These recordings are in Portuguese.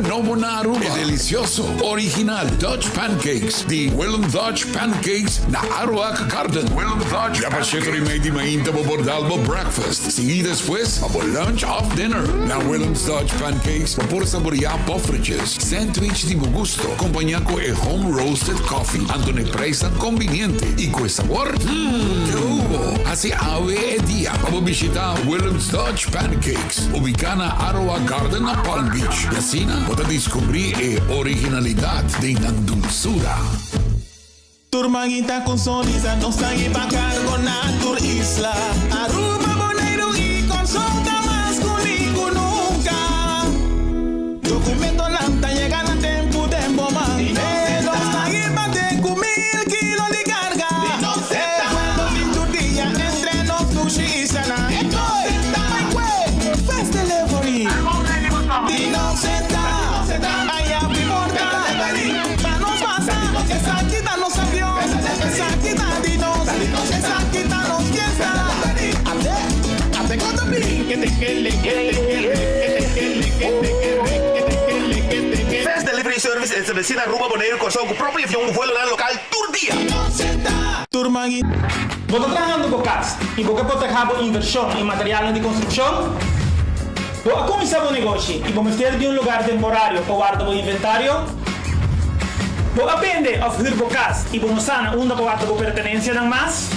novo na Aruba. E delicioso, original Dutch pancakes. Di Willem Dutch Pancakes na Aruac Garden. Willem Dutch. Ya pacheco rimay di mainta bo bordalbo breakfast. Y después, abo lunch of dinner. Na Willem's Dutch Pancakes, por saborear pofriches. Sandwich di gusto. Acompañado con el home roasted coffee. Antone presa conveniente. Y con sabor, que hubo. Así ave e dia. Abo visita Willem's Dutch Pancakes. Ubicana Aruac Garden a Palm Beach. Y así, puede descubrir originalidad de la dulzura. Turmaguita con sonrisa, no sabe pa' cargo na tur isla. Aruba, Bonaire y consulta más conmigo nunca. Documento lanta, llega a tiempo de bomba. Pero sabe pa' de 1000 kilos de carga. Cuando sin tu día, entre nos sushi y sana. Fast delivery. Dino senta, allá primordial. Pa' nos pasa, esa quita nos abrió. Esa quita dinos, esa quita nos fiesta. Ate con tu pin, que te Fast Delivery Service estabelecida en Aruba, Bonaire con su propio avión, un vuelo local tour dia. Turmagui. Você está trabalhando com casa e você pode ter inversão em material de construção? Você começar um negócio e você ter de lugar temporário para guardar o inventário? Você aprende a fazer com casa e você sabe onde guarda a pertenência não mais?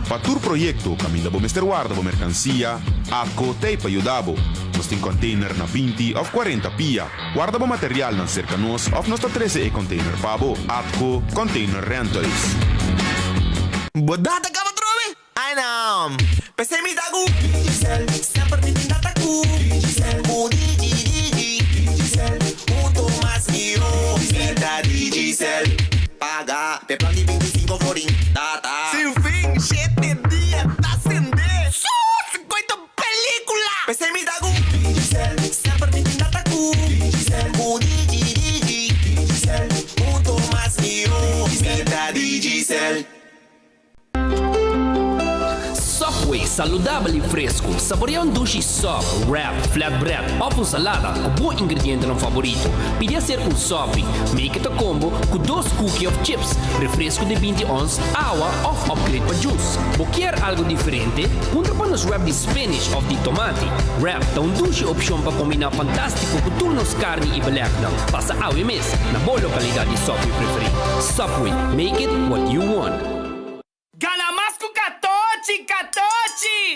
Para tu proyecto, camina bo Mr. Guarda bo mercancia, ATCO te pa ayudabo. Nos tem container na 20 of 40 pia. Guarda bo material na cerca nos of nos 13 e container pabo. ATCO Container Rentals. Bodata ka ba trove? Ay nam. Pese mi tagu. Gisel, sempre ti tagu. Gisel, Gisel, junto más mío. Vida Gisel. Paga, te plan de 25 florin. Tata. Sin fin, 7 días, estás en D. ¡Sus! ¡Cuento película! Pese mi tagu. Gisel, sempre ti tagu. Gisel, Gisel, junto más mío. Vida Gisel. Subway, saudável e fresco. Saboreia sushi soft, wrap, flatbread ou salada com bom ingrediente no favorito. Pide ser sub, make it a combo com 2 cookies of chips, refresco de 20 ons, água ou upgrade para juice. Se quer algo diferente, punta para nos wrap de spinach ou de tomate. Wrap dá sushi opção para combinar fantástico com turnos carne e belacna. Passa ao mês na boa localidade de Subway preferida. Subway, make it what you want. Ganamasco Catochi!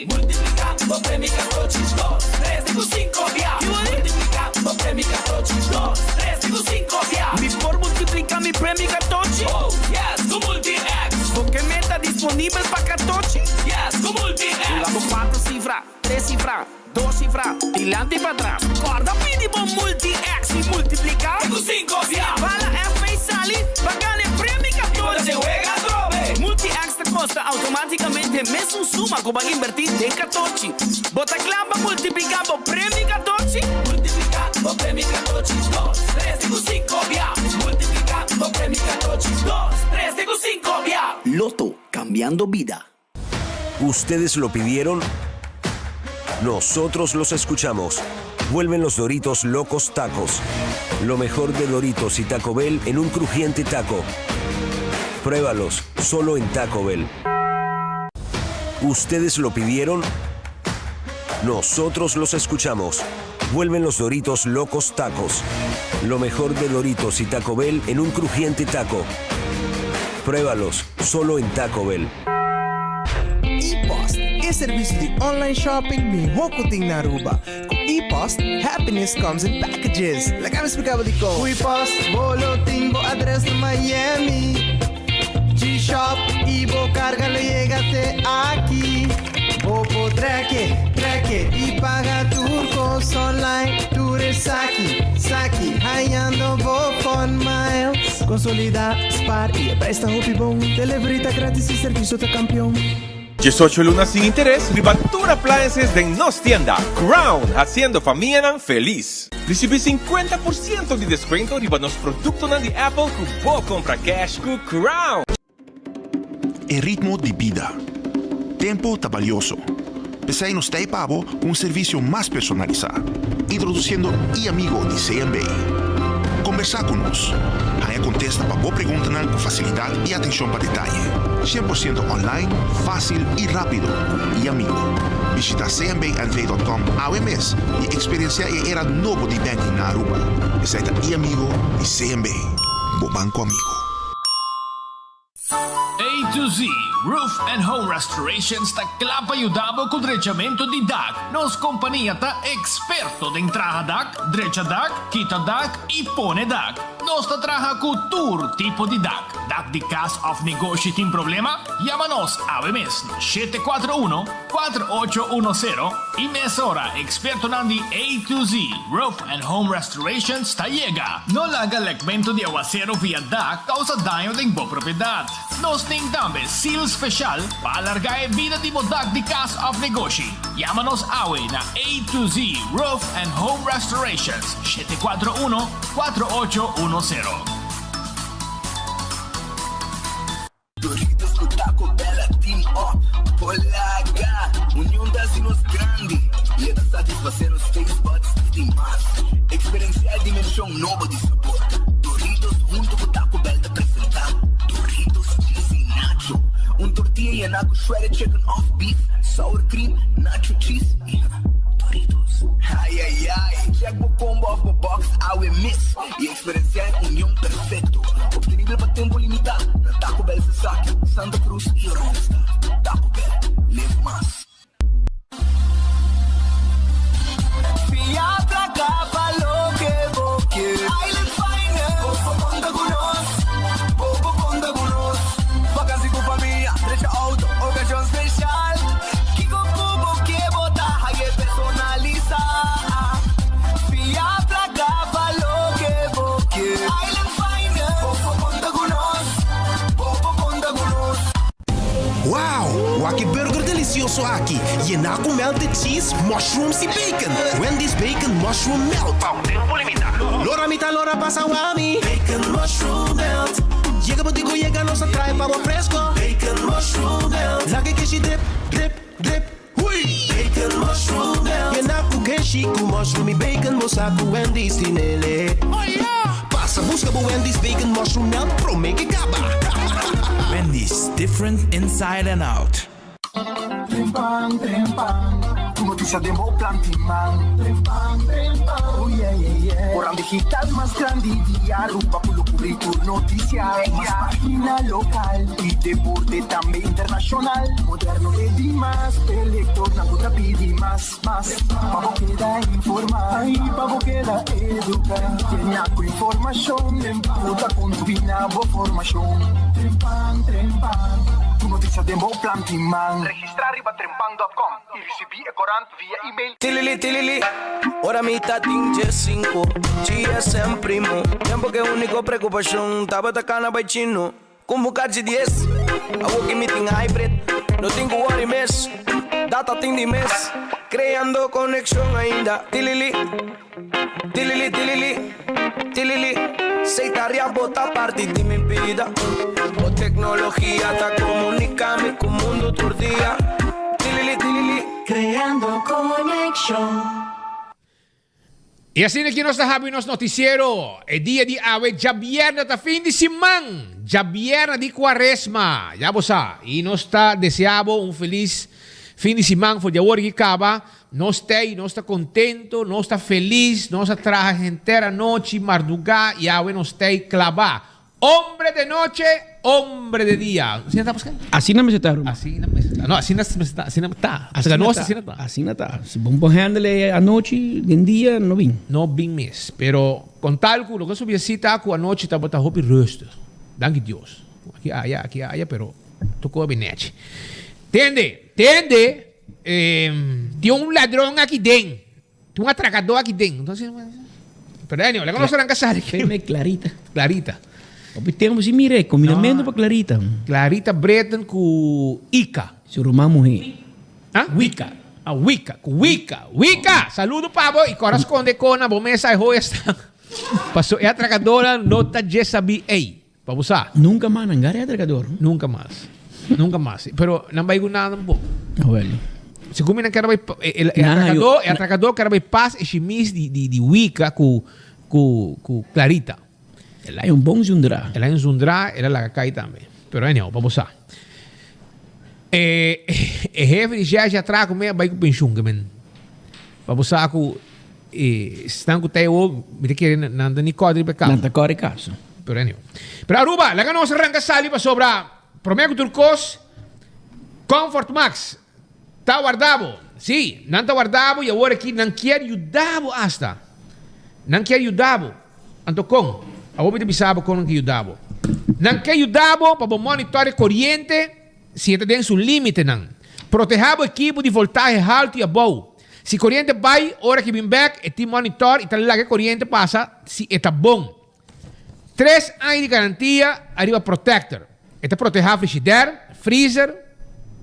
Multiplicando premi Catochi 2, 3, 5 via. Multiplicando premi Catochi 2, 3, 5 via. Mi por multiplicar mi premi Catochi? Oh, yes, con Multi-X. Porque meta disponível para Catochi? Yes, con Multi-X. Lavo 4 cifras, 3 cifras, 2 cifras, dilante y para atrás. Guarda mínimo Multi-X y multiplicar con 5 via. Para F y salir, pagar el premi Catochi. Se juega drobe. Multi-X te costa automáticamente mesmo suma que vai invertir em Catochi. Bota clava multiplicando prêmio Catochi. Multiplicando prêmio Catochi 2, 3, 5 via. Multiplicando prêmio Catochi 2, 3, 5 via. Loto, cambiando vida. ¿Ustedes lo pidieron? Nosotros los escuchamos. Vuelven los Doritos Locos Tacos. Lo mejor de Doritos y Taco Bell en un crujiente taco. Pruébalos, solo en Taco Bell. ¿Ustedes lo pidieron? Nosotros los escuchamos. Vuelven los Doritos Locos Tacos. Lo mejor de Doritos y Taco Bell en un crujiente taco. Pruébalos, solo en Taco Bell. ePost é serviço de online shopping Mihokuting na Aruba. Com ePost, happiness comes in packages. Like I'm explicando de como. O ePost, bolo, tengo address no Miami. G-Shop, Ibo, carga, lo llegate aquí. Popo, treque, y paga turcos online. Tures, saki, hallando Bofon Miles. Consolida, Spar y presta Hopi Bom. Delivery grátis y servicio de campeón. 18 lunas sin interés, Ribatura Appliances de nos tienda Crown, haciendo familia feliz. Recibe 50% de desconto riba nos produtos de Apple com boa compra cash com Crown. El ritmo de vida. Tempo está valioso. Pensei nos Stay Pavo serviço mais personalizado, introduzindo e-amigo de CMB. Conversar conosco. Aí contesta para boa pergunta com facilidade e atenção para detalhe. 100% online, fácil e rápido. E-amigo. Visita cmbnv.com AWMS e experiencia era novo de banking na Aruba. Visita e-amigo de CMB. Bo banco amigo. A to Z Roof and Home Restorations ta klapa ayudabo con drechamento di DAC. Nos companhia ta experto de entraha DAC, drecha DAC, quita DAC e pone DAC. Nos ta traha cu tour tipo di DAC. DAC di cas of negócio tem problema? Llámanos a AWMS 741-4810 e mesora experto nandi A to Z Roof and Home Restorations ta llega. No laga legmento de aguacero via DAC causa daño de bo propriedad. Nos tem também seal special para alargar a vida de DAC de cas of negócio. Llámanos AWE na A to Z Roof and Home Restorations 741-4810. Doritos com Taco Bella Team Up, Polaga, união das inos grande. E é satisfazer os taste buds demais. Experienciar a dimensão nova de sabor. Doritos junto com Taco Bell te apresentar. Doritos cheesy nacho, tortilla e naco shredded chicken off beef, sour cream, nacho cheese. Doritos. Ai ai ai, check o combo off the box, I miss. E experienciar união perfeito. Obtenível para tempo limitado. Na Taco Bell Sasaki, Santa Cruz e Rosta. Taco Bell, live más. Fia pra cá, falou que vou que Island Finance, Bobo conta conosco, Bobo conta conosco. Vacancy com família, trecha auto, ocasião especial. Kiko Kubo que botar, aí personalizar. Fia pra cá, falou que vou que Island Finance, Bobo conta conosco, Bobo conta conosco. Uau! O aqui burger delicioso aqui. Llena com melted cheese, mushrooms e bacon. Wendy's Bacon Mushroom Melt. Pau, tempo limitado. Lora mitad, lora pasa wami. Bacon Mushroom Melt. Llega contigo, llega, nos atrae pavo fresco. Bacon Mushroom Melt. La que she dip, dip, dip. Hui! Bacon Mushroom Melt. Llena com keshi, com mushroom e bacon. Moça com Wendy's tinele. Oh yeah! Passa, busca o Wendy's Bacon Mushroom Melt. Pro make it gaba. Wendy's, different inside and out. Trempang, trempang, tu noticia de Mo Plantiman. Trempang, trempang, oh yeah, yeah, yeah. Orang digital más grande de Aruba, por lo currículo noticias. Más página local y deporte también internacional. Moderno de Dimas, electrónico rápido y más. Pavo queda informar, y pavo queda educar. Llena con información, puta combina formación. Trempang, trempang. Noticia de Mo Plantiman. Registrar riba trempang.com y recibir corant via email. Tilili, ora mitad tinge 5. GSM primo. Tiempo que único preocupación. Taba tacana by chino. Convocar de 10. A working meeting hybrid. No tengo worry mess. Data ting de mes. Creando conexión ainda. Tilili. Seitaria bota parte de mi vida. O tecnología ta comunicame con mundo todo día. Tilili. Creando conexión. E assim aqui nós estamos nos noticiero. É dia de AWE, já viernes da fim de semana. Já viernes de quaresma. Já você. E nós está deseando feliz fim de semana. Foi de agora que acaba. Nós está contento, nós está feliz. Nós trabalha inteira noite, madrugada. E AWE nós está clavar. Hombre de noche, hombre de dia. Assim está buscando? Assim não me está. Assim não me está. Não, assim não está. Assim não está. Assim não está. Se vamos handle a noite, de dia, não vim. Não vim mesmo. Pero com cálculo, que isso visita com a noite, está botando roupa e rosto. Danke Deus. Aqui, allá, pero tocou a binete. Entende? Tem ladrão aqui dentro. Tem atracador aqui dentro. Então, perdão, le conozco a casa. Feme Clarita. Temos mire, combinamento para Clarita. Clarita Breton com Ica. Se Román morrer. Wicca. Wicca. Saludo, Pablo. E corazón de cona, vos mesa e hoy está. Passou, é atracadora, nota Jessabi A. Para usar. Nunca mais, Nangar é atracador. Nunca mais. Pero não vai nada um pouco. Velho. Siccome non era il Nah, atracador che era pas e chimis di Wicca con Clarita. Ela é um bom zundra. Ela in Zundra era la cai também. Pero anyway, vamos sa. Jefe de já atrás com meia vai com pension que men. Vamos sa com estão com teu me que nanda ni codri pe caso. Nanta corre caso. Pero anyway. Pero Aruba, la ganamos arranca sali para sobra Promego Turcos Comfort Max. Tá guardado. Sim, não tá guardado e agora aqui não quer ajudar hasta. Não quer ajudar. Anto com. A vou te bisabo com não quer ajudar. Não quer ajudar para monitorar corrente se está dentro do limite não. Proteger o equipo de voltagem alto e a boa. Se corrente vai, hora que vem back, e te monitor e tal lá que corrente passa, se está bom. 3 anos de garantia, arriba protector. Este proteger frigidaire, freezer,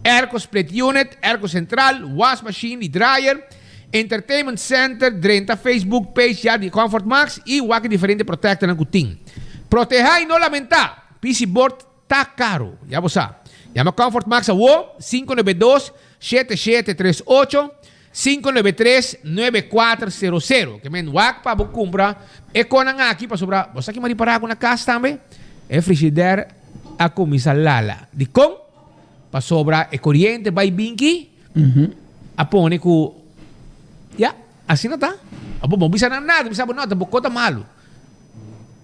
airco split unit, airco central, wash machine e dryer, entertainment center, drenta Facebook page já de Comfort Max e waki diferente protector na kuting. Proteger e não lamentar. PC board tá caro. Já você sabe. Llama Comfort Max a 592-7738 593-9400. Que men wak pa bu compra e konan aqui para sobrar. Você aqui mari para na casa também. É frigidaire a comisa lala. De com para sobrar e corrente vai binki. A pone ku ya, assim não tá. Abo não bisa nada, bisa não, tá bocota malo.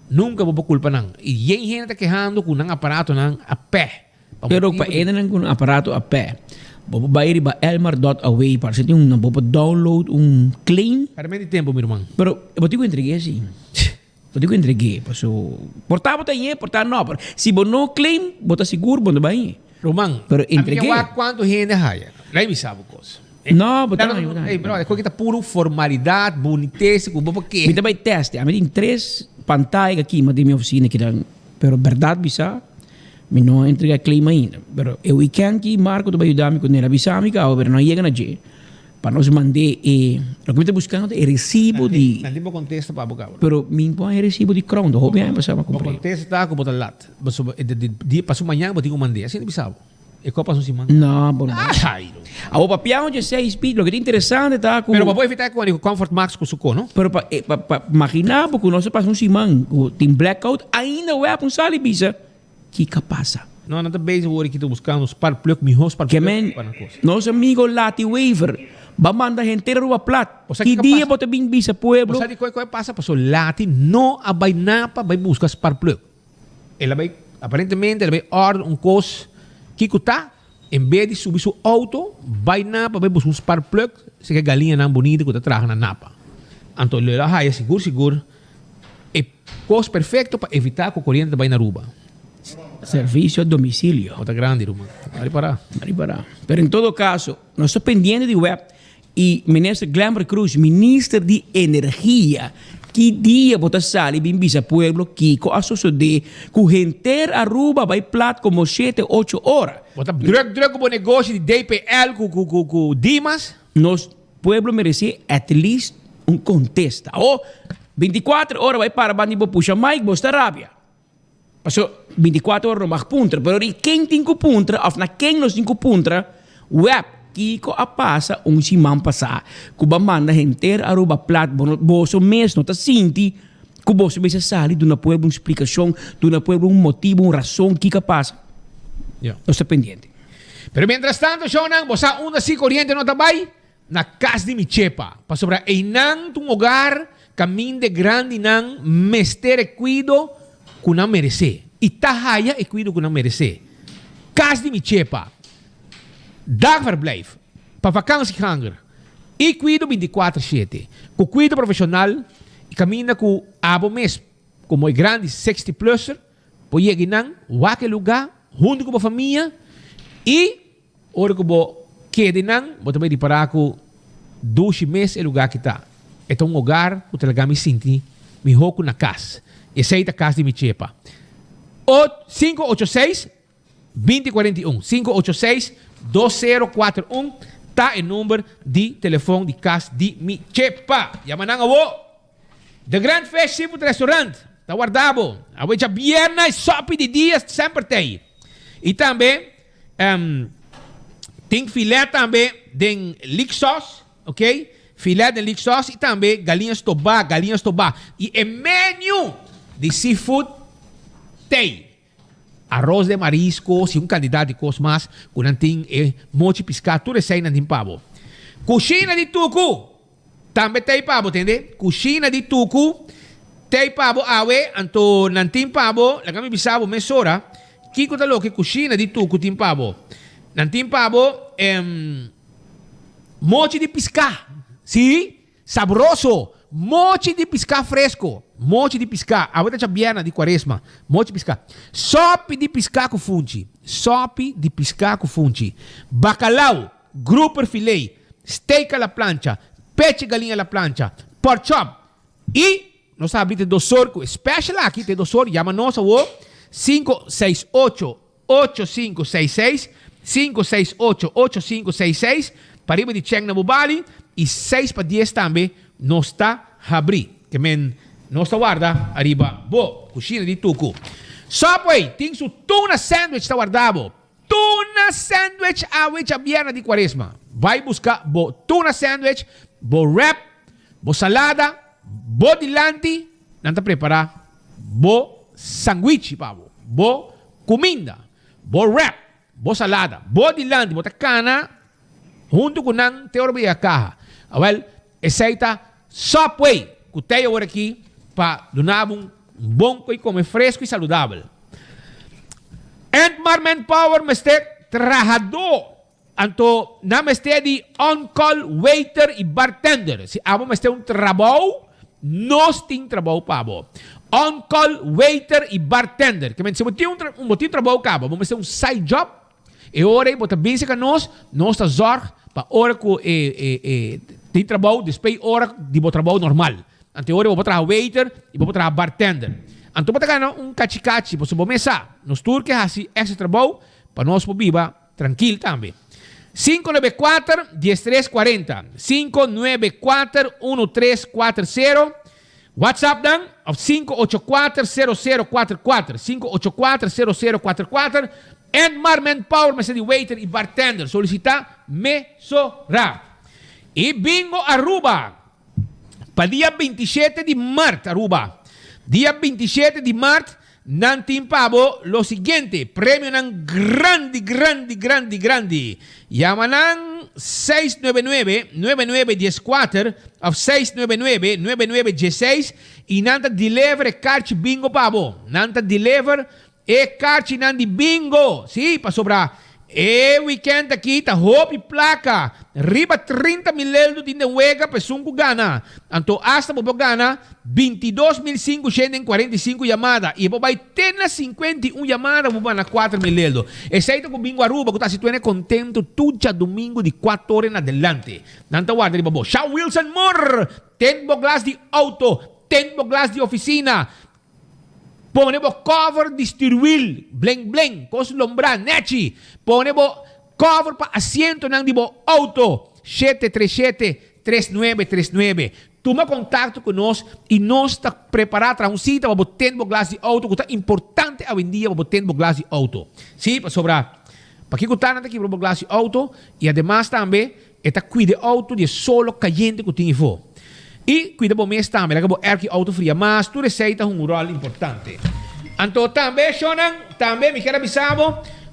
Nunca vou culpa não. E gente está quejando com um aparato não a pé. Pero pa ena nang kun aparato a pé. Bobo bayari ba elmar.away para se tem bobo download claim. Para meio tempo, meu irmão. Pero eu te entreguei assim. Eu te entreguei, passo. Portava tem, portar não. Se você não claim, bota seguro, bota bem. Romão. Pero entreguei. Quanto gente haya? Lá me sabe coisa. Não, bota não. Ei, bro, é coisa que tá puro formalidade, boniteza, com bobo que. Me também teste. A mim tem 3 pantallas aqui, mas de minha oficina que dan. Pero verdade bisa. Me não entrega claim ainda. Pero o weekend que Marco vai ajudar-me com ela bisami ka, pero não chega na je. Para nós mandar o que me está buscando é recibo de. Não tem contexto para boca. Pero me põe recibo de crown, do hobby aí passar para comprar. O contexto está com botar lat. Dia passou manhã, vou ter que mandar. Assim não bisabo. E qual passou semana? Não, bom. A o papião de 6 speed, lo que é interessante tá com. Pero para evitar com o Comfort Max com suco, não? Pero para imaginar porque nós passamos semana, o tem blackout ainda o é para um sali bisa. Que passa? Não, não está bem o que estou buscando os par plug, mijos par plug. Nosso amigo Lati Waver vai mandar gente rua plat. Que dia bota bem bisa pueblo? Sabe qual passa? Passou Lati não vai napa vai buscar os par plug. Ela vai aparentemente ela vai ordenar coisa que custa em vez de subir seu auto vai napa vai buscar os par plug se que galinha não bonita que está traga na napa. Então ele lá é seguro é coisa perfeito para evitar que a corrente vai na rua. Servicio a domicilio. Está grande, irmão. Mari para. Pero en todo caso, nós estamos pendientes de web e ministro Glamour Cruz, ministro de Energia, que dia bota sali bem bisa pueblo Kiko a suceder que o gente Aruba vai plat como 7, 8 horas. Bota drug como negócio de DPL com Dimas. Nos pueblo merece at least contesta. 24 horas vai para bandi puxa Mike bosta rábia. Passo 24 horas mag puntra, pero quem tem puntra, of na quem nos 5 puntra, web Kiko a passa simão passar. Kuba manda gente Aruba plat, boso mês não tá sinti, que boso mês sali, do na pueblo uma explicação, do na pueblo motivo, razão que passa. Não está pendente. Pero mientras tanto, Shonan, bosa una si corriente no tabay, na casa de Michepa, para sobra einang tung hogar, camin de grande nang, mestere cuido, que não merece. E tahaya e cuido que não merece. Casa de Michepa. Dagverblijf. Para vakantieganger. E cuido 24/7. Com cuido profissional. E caminha com abo mês. Como é grande 60+. Pode chegar em qualquer lugar. Junto com a família. E hora que você quede não. Você também reparar com 2 meses é lugar que está. É um lugar que você me sente. Me roco na casa. E aceita a casa de Michepa. 586-2041. 586-2041. Tá o número de telefone de casa de Michepa. Yamanang awo. The Grand Fish Seafood Restaurant. Tá guardado. Awo já viernes, sopa de dias, sempre tem. E também, Tem filé também de leek sauce, ok? Filé de leek sauce e também galinhas tobá. E o menu de seafood tem arroz de mariscos e candidato de coisas mais, quando tem mochi pescado, tudo isso aí não tem pavo. Coxina de tucu, também tem pavo, entende? Coxina de tucu, tem pavo, anto não tem pavo, lá kami bisabo, mesora, kiko talo que coxina de tucu tem pavo. Não tem pavo, mochi de pescado, sim, sabroso, mochi de pescado fresco. Mochi de pescado, a outra biana de quaresma, mochi de pescado. Sope de pescado com fungi. Bacalhau, grouper filé, steak à la plancha, peixe galinha à la plancha, pork chop. E nós abrimos dossor, special aqui, tem dossor, chama-nos o 568-8566, 568-8566, para ir de Cheng na Bubali, e 6 para 10 também, nós está abrir. Que men, nós está guarda, arriba, coxina de tucu. Só poi, tem su tuna sandwich está guardado. Tuna sandwich a biana de quaresma. Vai buscar tuna sandwich, wrap, salada, dilante, não está preparar, sanguichi, pavo, comida, wrap, salada, dilante, tacana, junto com nan teoria caja. Well, aceita Subway, que tem agora aqui, para donar bom e comer fresco e saudável. Entmar Manpower, mas trabajador. Anto, na meste de on-call, waiter e bartender. Se amo mas trabalho, nós temos trabalho para on-call, waiter e bartender. Que se você tem trabalho para vamos ter side job. E ora, você bem que nós está zorg para hora que tem trabalho, depois hora de trabalho normal. Ante hora vou trabalhar waiter e vou trabalhar bartender. Então vou ganhar cachicachi, você pode mesa. Nos turques assim esse trabalho para nós viva tranquilo também. 594-1340 594-1340 WhatsApp dan of 584-0044 584-0044 Entmar Manpower, mas de waiter e bartender. Solicita mesora. E bingo Aruba. Para dia 27 de março, Aruba. Dia 27 de março, não tem pavo. Lo siguiente, prêmio nan grande. Yamanang 699-9914 of 699-9916 e nanta deliver carte bingo pavo. Nanta deliver e carte nan di bingo. Sim, para sobrar. E weekend aqui, tá roupa e placa. Riba 30 mil euros de Nuega, pesunco gana. Então, hasta vou gana 22.545 chamadas. E vou vai ter 51 chamadas, vou na 4 mil euros. Exceto com bingo Aruba, que tá se tu é contento, tudo domingo de 4 horas em adelante. Nanta guarda, riba bo. Shaw Wilson Moore, tempo glass de auto, tempo glass de oficina. Ponemos cover distribuir, bling, cos lombra, nechi. Ponemos cover para asiento ng dibo auto, 737-3939. Toma contato con nós e nós está preparado para cita para botar glass de auto, que é importante a vendia para botar glass de auto. Sim, para sobrar. Para que cutar aqui para glass de auto e además também está cuide auto de solo caliente que tem fo. E cuida bom mês também, acabou ergue auto fria, mas tu receita rol importante. Então também, Shonan, também me quero avisar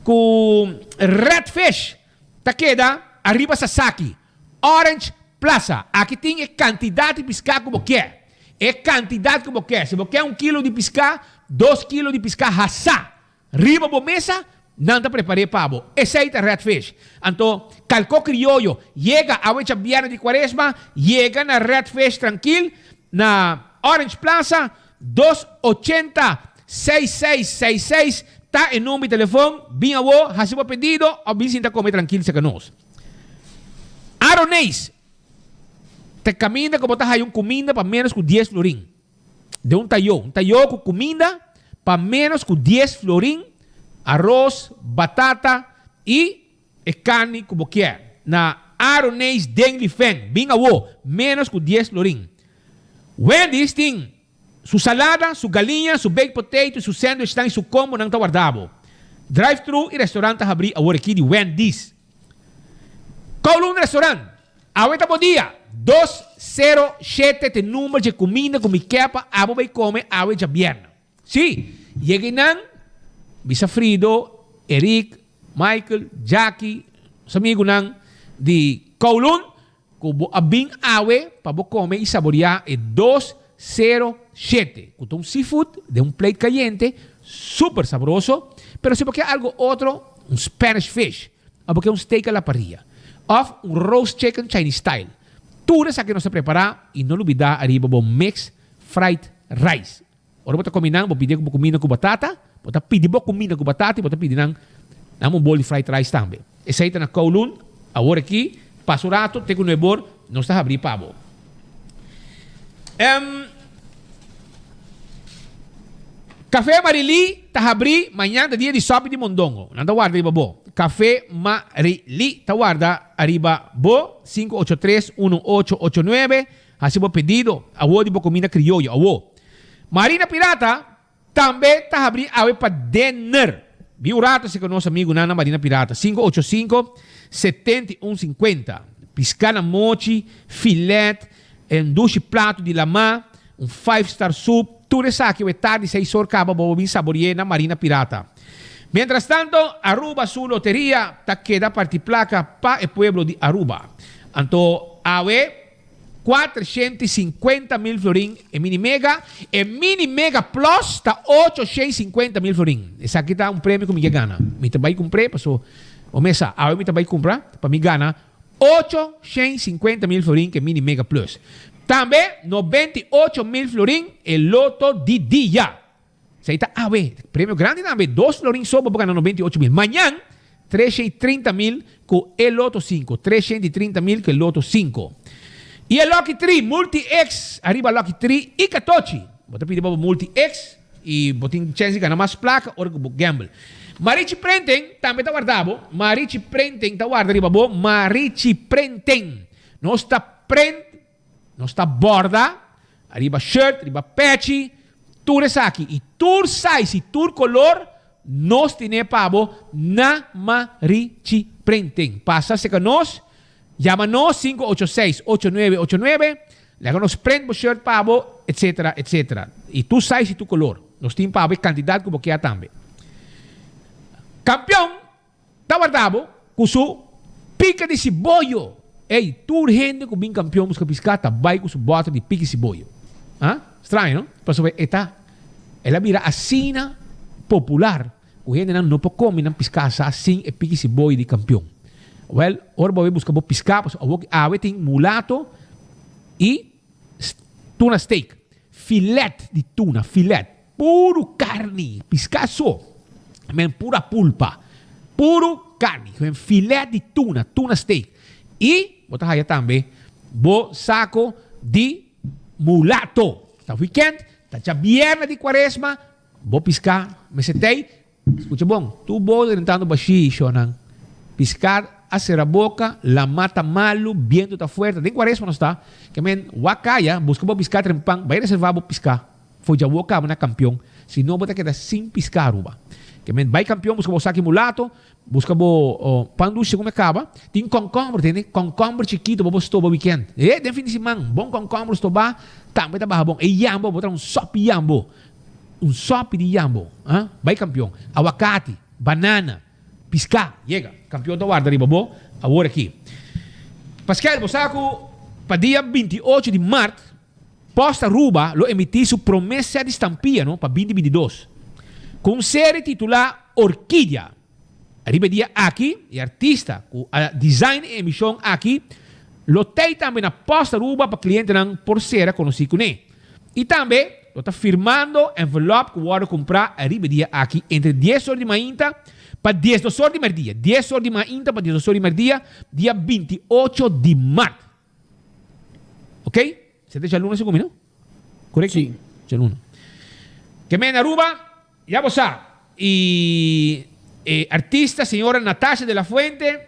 com Redfish, tá queda arriba Sasaki, Orange Plaza. Aqui tem quantidade de pescado como quer. É quantidade como quer. Se você quer 1 quilo de pescado, 2 kilos de pescado assá. Riba bom mesa, não te preparei pavo. Aceita Redfish. Então, calco criollo, chega a Wecha Biana de Quaresma, chega na Redfish tranquilo, na Orange Plaza, 280-6666, tá em nome de telefone, vinha o, receba pedido, ou vinha sinta comer tranquilo, se conosco. Aronês, te caminha como tá aí comida para menos que 10 florim. De um tayo com comida para menos que 10 florim, arroz, batata e carne como quer. Na Aronês Dengli Feng, vinha o, menos que 10 florim. Wendy's tem sua salada, sua galinha, seu baked potato, seu sandwich, tem seu combo, não está guardado. Drive-thru e restaurante abrir agora aqui de Wendy's. Kowloon Restaurant. Aweta po dia. 207 te número de comida com kepa abo vai come awe ja bierna. Si, llegue nan Bisa Frido, Eric, Michael, Jackie, os amigo nan di Kowloon, kubo abing awe pa bo come e saborear e 207. Con un seafood de un plate caliente, super sabroso, pero si porque algo otro, un Spanish fish, o porque un steak a la parrilla, of un roast chicken Chinese style. Tudo isso que nós preparar e não olvidar arriba bo mix fried rice. Ora bota combinar, bo pedir com comida com batata, bota pedir bo comida com batata e bota pedir nang um bol de fried rice também. Essa aí tá na Kowloon, agora aqui, passo rato, tem que no ebor, nós está abrir pavo. Café Marili tá abrir amanhã dia de sopa de mondongo. Nada guarda arriba bo. Café Marili tá guarda arriba bo 583-1889. Assim bo pedido, awo de bo comida criolla, awo. Marina Pirata também tá abrir awe para dinner. Viu rato se com nosso amigo Nana Marina Pirata 585-7150. Piscana mochi, filé, duche prato de lama, um 5-star soup. Tudo isso aqui é tarde 6 horas acaba bobin saborear na Marina Pirata. Mientras tanto, Aruba su loteria ta queda parti placa pa el pueblo de Aruba. Anto awe 450.000 florin e mini mega plus ta 850.000 florin. Essa aqui tá um prêmio que me gana. Me também comprei, passou o mesa, awe me também comprar para me gana 850.000 florin que mini mega plus. Também 98.000 florin el loto de dia. Isso aí tá, prêmio grande também, 2 florin só para ganhar 98.000. Amanhã, 330.000 com el loto 5. 330.000 com el loto 5. E el Lucky 3, Multi-X, arriba Lucky 3 e 14. Bota pedir para Multi-X e botin chance de ganhar mais placa ou gamble. Marichi Prenten, também tá guardado. Marichi Prenten, tá guardado arriba, Marichi Prenten. Não está print, não está borda, arriba shirt, arriba patchy, tudo isso aqui. E tour size e tour color, nós temos pavo na Marichi Prenten. Passa-se com nós, chama-nos 586-8989, leva-nos print, shirt, pavo, etc, etc. E tu size e tu color. Nós temos pavo e quantidade como que é também. Campeão, tá guardado com su pica de cibollo. Ei, tu gente que vem campeão busca piscata, vai com su bota de pica de cibollo. Ah? Estranho, não? Para saber, ela vira a cena popular. O gente não pode comer na piscata assim e pica de cibollo de campeão. Well, ora vou buscar piscar, porque tem mulato e tuna steak. Filet de tuna, filet. Puro carne, piscar só. Pura pulpa. Puro carne. Filet de tuna, tuna steak. E, botar aí também, saco de mulato. Tá weekend, tá já viernes de quaresma, vou piscar, me setei. Escuta bom, tu vou tentando baixi, Shonan. Piscar, hacer a boca, la mata malo, viento está fuerte. Tem quaresma não está? Que men, wakaya, busca vou piscar trempang, vai reservar vou piscar. Foi já boca na campeão. Se não, vou ter que dar sem piscar, ruba. Que men, vai campeão, busca vou saque mulato, busca vou panduche como acaba. Tem concombre, tem concombre chiquito, vou estobar weekend. Tem fim de semana, bom concombre estobar, também tá bom. E yambo, botar um sop yambo. Um sop de yambo. Vai campeão. Aguacate, banana, piscar, chega. Campeão da guarda, riba, bom. Agora aqui. Pascal, vou saco, para dia 28 de março, posta Ruba, lo emitir sua promessa de estampia, não? Para 2022. Com série titular Orquídea. Arriba dia aqui, e artista, com a design e emissão aqui, lotei também na posta Ruba para cliente não por ser conhecido com ele. E também, lo está firmando envelope que vou comprar arriba dia aqui, entre 10 horas de manhã para 10 horas de merdia. 10 horas de manhã para 10 horas de merdia, dia 28 de março. Ok? Você deixa a luna segundo, não? Correto? Sim. Deixa a luna. Que me Aruba, já você sabe. E artista, senhora Natasha de la Fuente,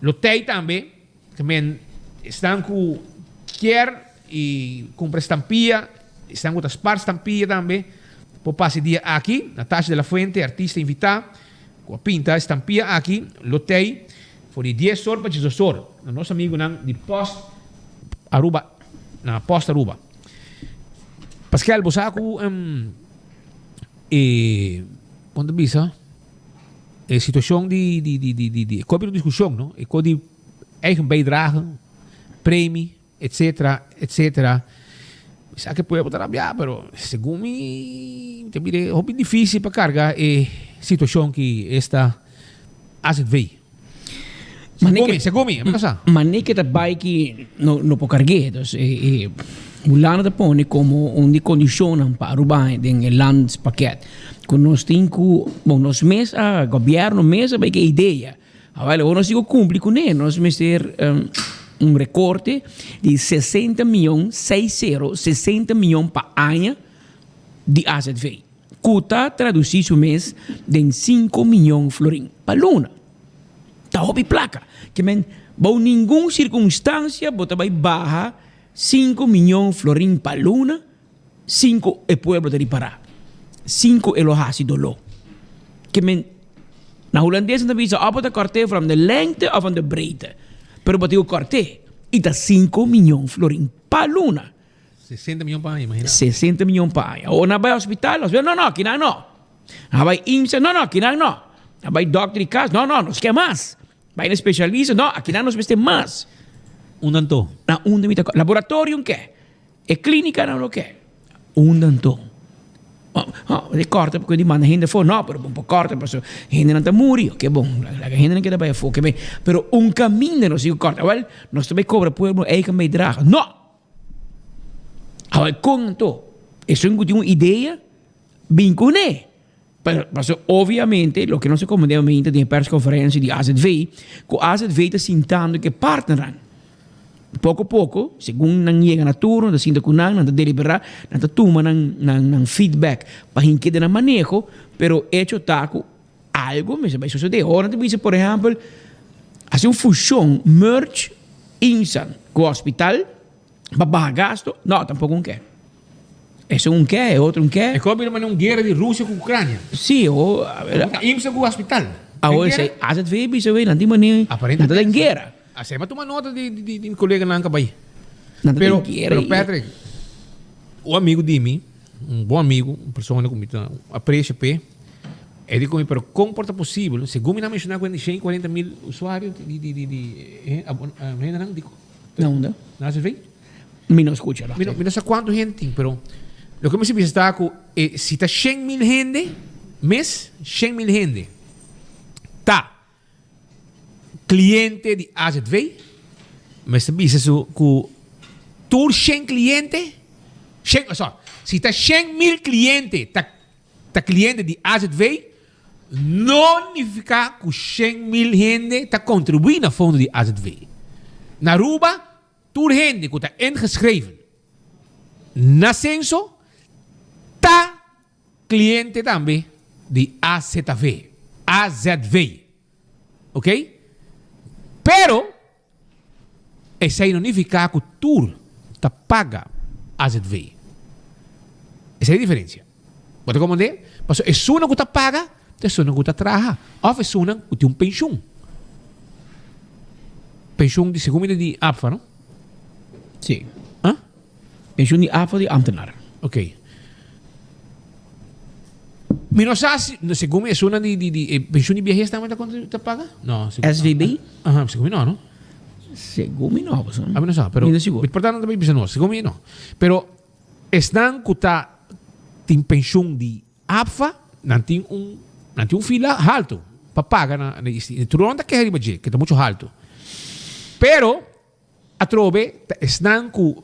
lotei também, que me estão com quer e compra estampia, estão com outras partes estampia também. Por passe dia aqui, Natasha de la Fuente, artista invitada, com a pinta estampia aqui, lotei. voor die 10 sor para 10 sor. Na nosso amigo nang di Post Aruba, na Post Aruba. Pascal, bosaku quando bisa situação de kopje discussão, não? E com de eigen bijdrage, premie, etc. Sa que puede botar a pero según mi te mire, é bem difícil para carregar a situação que esta AZV. Según mi, mas nem que bike no po cargue, dus mulano da pone como onde condicionam para Aruba den el landspakket. Com nós nos mês a governo mês a que ideia. Agora nós digo cumprir com ele, nós meter recorte de 60 milhões para ano de AZV. Cuta traduzir o mês de 5 milhões florim para luna. Tá hobby placa. Que men, bom nenhuma circunstância bota vai barra 5 milhões florim para luna, 5 é pueblo de Ripará. 5 é lo hasi dolo. Que men, na holandesa não visa op de korte from de lengte of van de breedte. Pero bateu korte e dá 5 milhões florim para luna. 60 milhões para ano, imagina. 60 milhões para ano. Ou na vai hospital, não, aqui não. Na vai IMSA, não, aqui não. Na vai doctor de casa, não, nós quer mais. Vai na especialista, não, aqui não nós veste mais. Danto. Na mita. Laboratório não quer. E clínica não quer. Danto. De corta porque di manda gente for, no, pero un po' corta, porque gente non muri, che bon, la gente non queda bei fu, che bem, pero un cammino non si corta, well, non sto bei cobra pueblo e che mai draga. No. Awal conto. Eso es una idea vincune. Pero ovviamente lo que no se comúnmente de persconferentie di AZV, con AZV está sintando que partneran. Poco a poco, según nang llega na turno, da sinda kunang, nang deliberar, nang tuma nang feedback, para que na manejo, pero hecho taco algo, me vai suceder. Ahora te dice, por ejemplo, hace un fusión, merge, insan, con hospital, para gasto, no, tampoco un qué. Eso un qué, otro un qué. Es como una guerra de Rusia con Ucrania. Sí, o IMSA con hospital. Ahora se hace bisa we nanti mani nanti en guerra. Hacemos uma nota de mi colega Nanca Bahia. Pero Patrick, o amigo de mim, um bom amigo, uma pessoa que me aprecia, ele disse comigo, pero como porta possível, segundo me mencionar, 40 mil usuários não. Não se vê? Me não escucha. Me não sei quanto gente tem, pero lo que me se está com, se está 100 mil gente, mês, 100 mil gente, tá cliente de AZV, mas também se com tu 100 cliente, se está 100 mil cliente, tá cliente de AZV, não significa que 100 mil gente está contribuindo ao fundo de AZV. Na Aruba, tu gente que está ingeschreven na censo, tá cliente também de AZV. Ok? Pero, essa aí não significa que o tour está paga AZV. Essa é a diferença. Pode compreender? Mas é uma que está paga, é uma que está trabalha. Ou é uma que tem pensão. Pensão de segunda de APFA, não? Sim. Hã? Pensão de APFA de ambtenaar. Ok. Minosas, segundo é uma de pensão de viajes também está paga? Não. SVB? Aham, segundo não? Segundo não, você não. Não sabe, pero portanto também pensa não, segundo não. Pero estão que tem pensão de APFA, não tem fila alto para pagar na tu não está querendo que está muito alto. Pero a trove estão que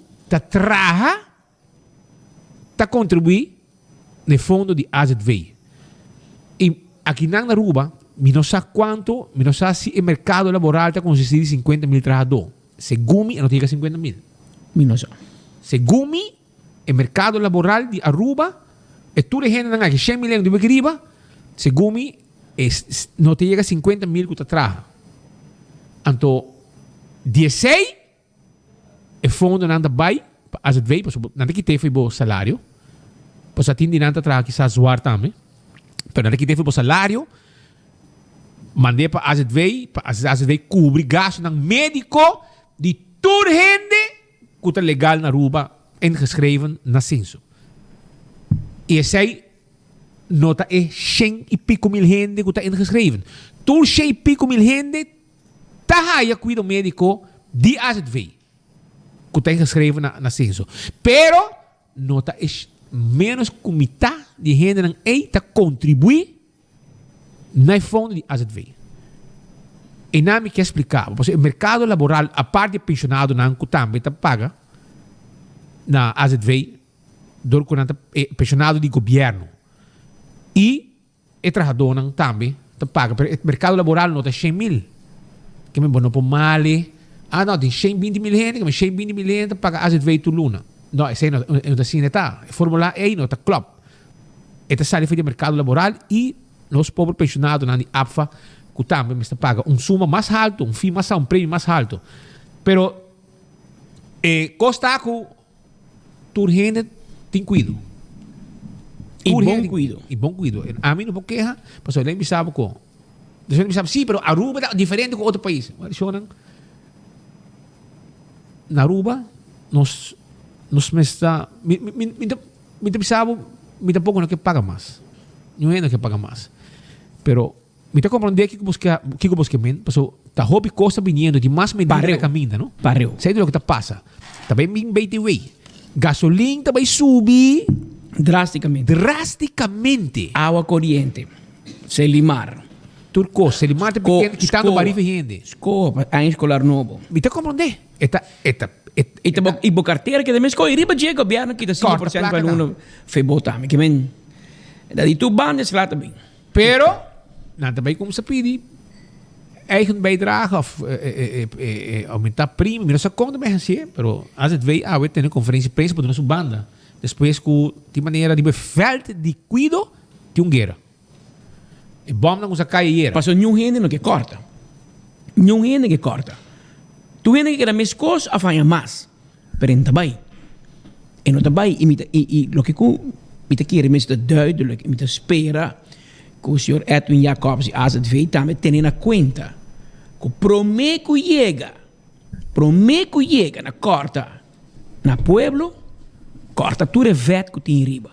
trabalha, está contribuir no fundo de AZV. E aqui na Aruba, não sei quanto, não sei se o mercado laboral está consistindo de 50 mil trabalhadores. Segundo eu não tenho 50 mil. Não sei. Segundo o mercado laboral de Aruba, e tudo a gente que 100 mil de Bequiriba, segundo não te chega 50 mil que trabalha. Então, 16 o fundo não vai para AZV, não tem que ter o salário. Pues atindi nanta trabalho que sa zuar também. Pero nada que teve o salário, mandei para a AZV cobrir gasto ng médico de toda gente que está legal na Aruba ingeschreven na censo. E essa nota é 100 e pico mil gente que está ingeschreven. Toda 100 e pico mil gente está aí cuidado médico de AZV que está ingeschreven na censo. Pero nota é menos que metade de gente não está contribuir na fundo de AZV. E não me quer explicar, porque o mercado laboral, a parte de pensionado não também está paga na AZV do pensionado de governo. E o trabalhador não também está paga. O mercado laboral não está 100 mil. Que me bono por male. Não, tem 120 mil gente, que 120 mil gente paga AZV tu luna. Não, isso aí não está assim, está. A fórmula E não está club. Esta sai do mercado laboral e nós pobres pensionados na APFA que também me paga suma mais alto, fee mais alto, prêmio mais alto. Pero costa que tu gente tem cuido. E bom cuido. E bom cuido. A mim não vou quejar, mas eu nem sabe como. Eu nem sabe, sim, pero Aruba é diferente com outro país. Na Aruba, nós me está... Me sabe, me pouco não que paga mais. Não é que paga mais. Pero me está compreender que busca men, porque tá hobby costa vindo de mais medida na caminho, não? Pareu. Sei do que tá passa. Também bem way. Gasolina também subir drasticamente. Água corriente. Selimar. Turco, Selimar te pequeno quitando barife gente. Escola, a escolar novo. Me está compreender. E bo carteira que também escolhe riba de governo que tá 5% para aluno foi botar, que men. Daí tu bandes lá também. Pero também como se pede eigen bijdrage of aumentar prima, não sei como também assim, pero às vezes vai ter uma conferência de prensa para nossa banda. Depois que de maneira de beveld de cuido de guerra. E bom não usa cair. Passou nenhum gente não que corta. Nenhum gente que corta. Tu gente que era mais coisa a fazer mais. Pero não também. E não também e lo que me te quer mais duidelijk, me te espera que o senhor Edwin Jacobs e AZV também tenham na conta que o prometo chega na corta na pueblo, corta tudo vet que tem riba.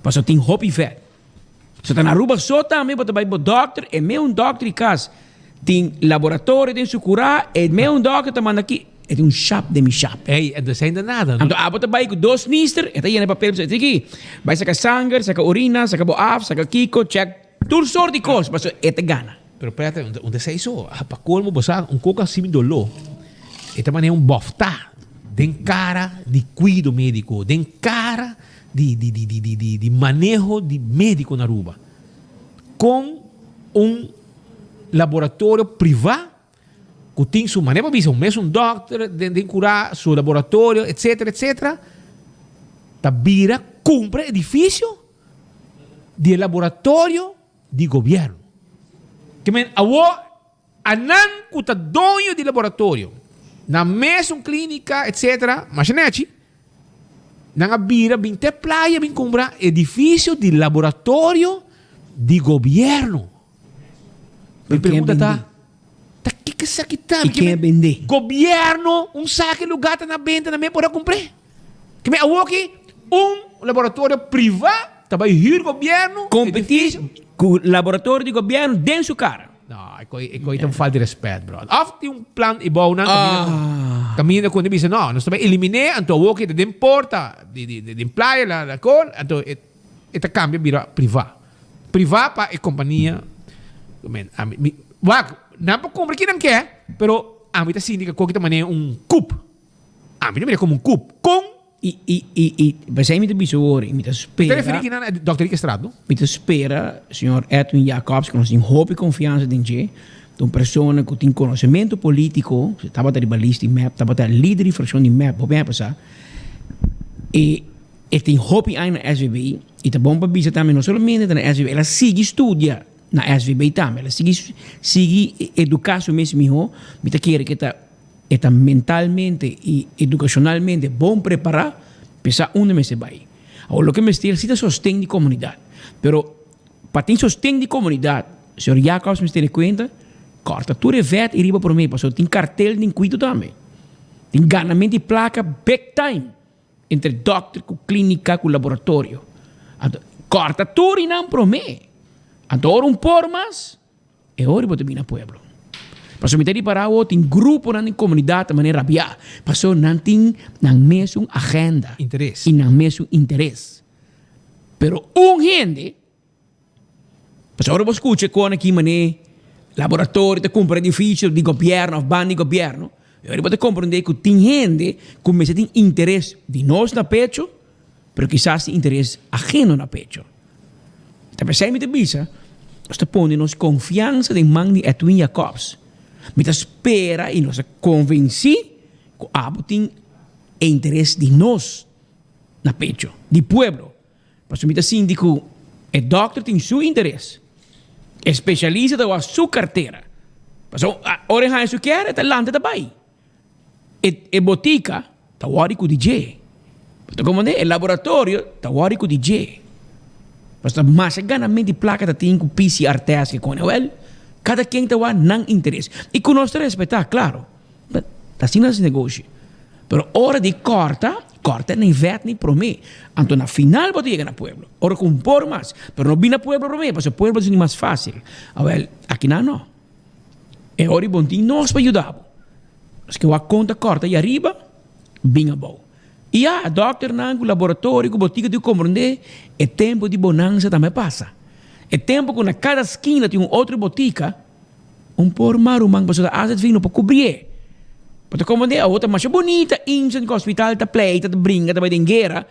Mas tem hobby vet. Se tá na Aruba só também para vai doctor, é meu doctor em casa. Tem laboratório, tem sucura, é meu doctor também aqui. É um shop de mi shop. Ei, não sei nada. Então, abota vai com 2 nister, é aí no papel, você aqui. Vai sacar sangue, sacar urina, sacar boaf, sacar kiko, check. Tudo sorte de coisas, mas é te gana. Pero espérate, onde sei isso? Para colmo, você coca assim dolor. Esta maneira boftá. Den cara de cuido médico, den cara de manejo de médico na Aruba. Com laboratório privado, que tem sua maneira para ver um doctor, de curar seu laboratório, etc. Tá vira, compra edifício de laboratório de governo. Que men, anan que tá dono de laboratório, na mesma clínica, etc. Mas não é assim. Na vira, vem ter praia, vem comprar edifício de laboratório de governo. Me pergunta, tá? Que saque tá? E quem é vender? Governo, saque lugar tá na venda, na minha pode comprar. Que me aqui, laboratório privado, tá vai rir governo, competir com o laboratório de governo dentro do cara. Não, é coisa falta de respeito, bro. After tem plano ibaw na caminho quando diz não, nós também eliminar, então o que de importa, de employer la con, então eta cambia vira privado. Privado para a companhia, não para comprar que não quer, pero a mim tá sindica com que maneira cup. A mim mira como cup com e você me diz hoje, me espera. Telefone que não é Dr. Estrado. Me espera, senhor Edwin Jacobs, que nós temos hope e confiança em você, de uma pessoa que tem conhecimento político, estava a ribalista de MAP, estava a líder de fração de MAP, vou bem passar. E tem hope aí na SVB, e tá bom para dizer também, não somente na SVB, ela sigue estudia na SVB também, ela sigue educação mesmo, me quer que está mentalmente e educacionalmente bom preparar para onde me se vai. Agora, o que me estira, se sostém de comunidade. Pero, para ter sostém de comunidade, senhor Jacobs me tem conta, corta tudo é vet e riba por mim, pastor, tem cartel de cuido também. Tem ganamento de placa big time entre doctor, com clínica, com laboratório. Então, corta tudo e não por mim. Então, ora por mais, é hora de vir no pueblo. Pastor, me tem para o tem grupo na comunidade de maneira rabia. Pastor, não tem na mesma agenda. Interesse. E na mesmo interesse. Pero gente, pastor, ahora vos escucha con aqui mané laboratório, te compra edifício de governo, ban de governo. E agora você compreender que tem gente que tem interesse de nós na pecho, pero quizás tem interesse ajeno na pecho. Então, para me te bisa, você põe nos confiança de man de Edwin Jacobs. Me te espera e nos convenci que abo tem interesse de nós na pecho, de pueblo. Mas me te síndico, o doctor tem seu interesse. Especialista da sua carteira. Mas ora han su quer, tá lante também. E botica, tá wari com DJ. Mas como é, laboratório, tá wari com DJ. Mas mas ganamento de placa da tem com PCR test que com ele. Cada quem tá wari não interesse. E com nós respeitar, claro. Tá assim nesse negócio. Pero hora de corta nem vet nem por mim. Então na final você chega no pueblo. Ora com por mais. Pero não vem no pueblo por mim, porque o pueblo é mais fácil. Well, aqui não. É hora de bom nós para ajudar. Mas que a conta corta e arriba, bem a bom. E a doctor não, laboratório, que botica de compreender, é tempo de bonança também passa. É tempo que na cada esquina tem outra botica, por marumang, para asset vinho para cobrir. Para compreender, a outra mais bonita, insa no hospital, tá pleita, tá brinca, tá vai dengueira.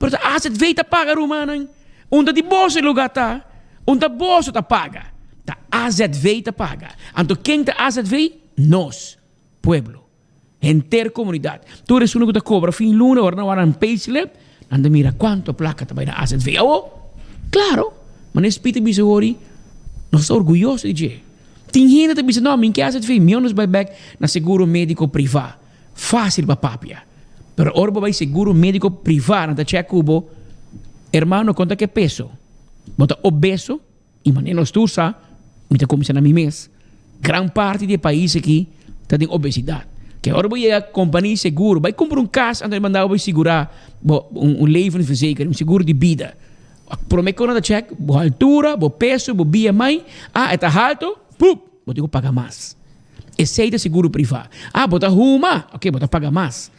Para asset veio tá paga rumana. Onde de bolsa lugar tá, onde bolsa tá paga. Tá asset veio tá paga. Então quem tá asset veio? Nós. Pueblo, entera comunidade. Tu eres uno que te cobra fin luna, ahora no van a payslip, anda mira cuánto placa te va a hacer. Oh, claro, mas espírito bisa hori, nós estamos orgulhosos de dizer. Tem gente que diz, não, minha que hace fei, menos vai back na seguro médico privado. Fácil para papia. Pero ahora vai seguro médico privado, na check cubo, hermano, conta que peso. Bota obeso, e manenos tu sa, me te começa na mi mês. Gran parte do país aqui tem obesidade. Que agora vai a companhia seguro, vai comprar caso, antes de mandar vai segurar levensverzekering, um seguro de vida. Promete que não check, boa altura, boa peso, boa BMI, é alto, vou ter que pagar mais. Esse é seguro privado. Bota ruma, ok, bota pagar mais.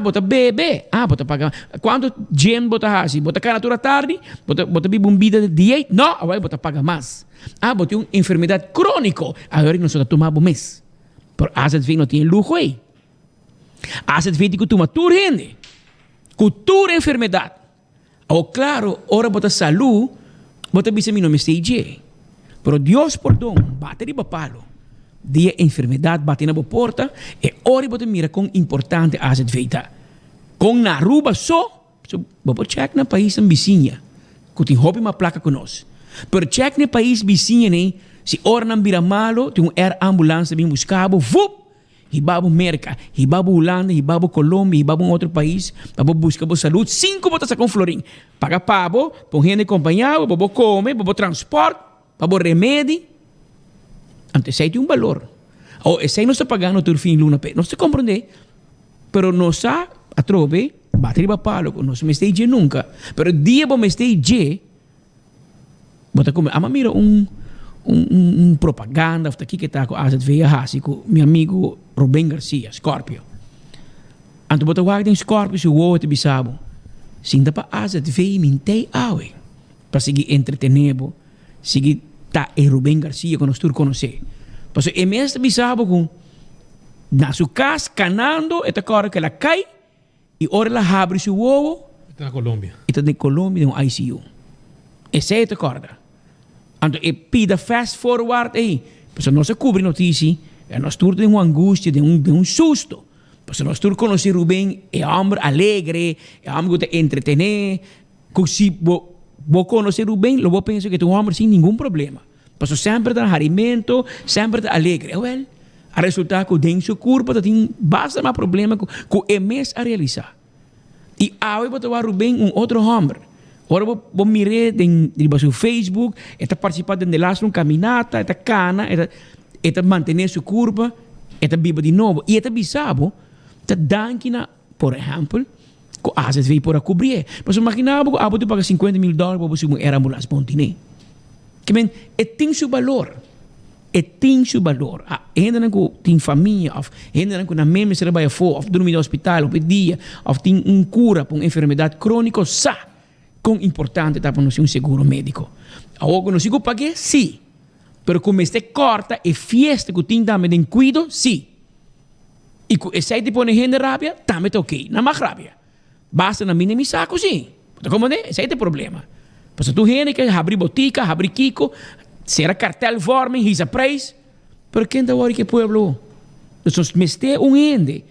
Bota bebê, bota pagar mais. Quando gente bota assim, bota canatura tarde, bota vida de dieta, não, agora bota pagar mais. Bota uma enfermidade crônica, agora não só tomar mês. Pero asset vem não tem luxo aí. Asset vem que toma tudo gente. Cultura enfermidade. Ou claro, ora bota saúde, bota bisa mi nome stage. Pero Deus perdão, bate riba palo. Dia enfermidade bate na porta e ora bota mira com importante asset veita. Com na ruba só, bota check na país em vizinha. Que tem hobby uma placa conosco. Pero check na país vizinha nem se ora não vira malo, tem air ambulância bem buscado, hibabo América, hibabo Holanda, hibabo Colômbia, hibabo outro país, para buscar saúde, 5 botas com florim. Paga pabo, põe gente acompanhado, para comer, para transporte, para remédio. Antes aí tem um valor. Ou esse aí não está pagando todo fim luna, não se compreende. Pero não está a trove, bater para palo, não se me esteja nunca. Pero dia para me esteja, bota como, mira propaganda aqui que está com a AZV com meu amigo Rubén Garcia, Scorpio. Anto bota wag den Scorpio se wo te bisabo. Sinda pa AZV mintei awe. Para seguir entretenebo, seguir ta e Rubén Garcia que nós tur conhecer. Paso e mesmo bisabo com na sua casa canando eta cara que ela cai e ora ela abre seu ovo. Está na Colômbia. Está na Colômbia no ICU. Esse é a corda. Então, pida fast forward aí. Porque nós cobre notícia, nós todos temos uma angústia, de um susto. Porque nós todos conhecemos Rubén, é homem alegre, é homem que te entretener. Se você conhecer Rubén, eu vou pensar que é um homem sem nenhum problema. Porque sempre tem alimento, sempre tem alegre. Well, a resultado que tem sua curva, tem bastante problema que é mês a realizar. E aí, você vai Rubén, outro homem. Ora vou mirar em seu Facebook, está participando de laço caminata, está cana, está manter sua curva, está viva de novo. E está bisabo, está dankina, por exemplo, que às vezes veio para cobrir. Mas imaginava que você paga $50 mil para você era ambulância pontinê. Que men, tem seu valor. Tem seu valor. Ainda não tem família, ou ainda não na mesma se trabalha fora, ou dormir no hospital, ou dia, ou tem cura para uma enfermidade crônica, sabe? Quão importante está para nós um seguro médico. Agora, não consigo pagar? Sim. Mas como este corta e fiesta que tem também de cuido, sim. E se você põe gente rápida, também está ok. Não mais rápida. Basta na minha saco, sim. Como é? Esse é o problema. Porque tu gente que abre botica, abre kiko, será cartel forma, hisa preço. Pero quem está hora que pueblo? Nós meste um gente.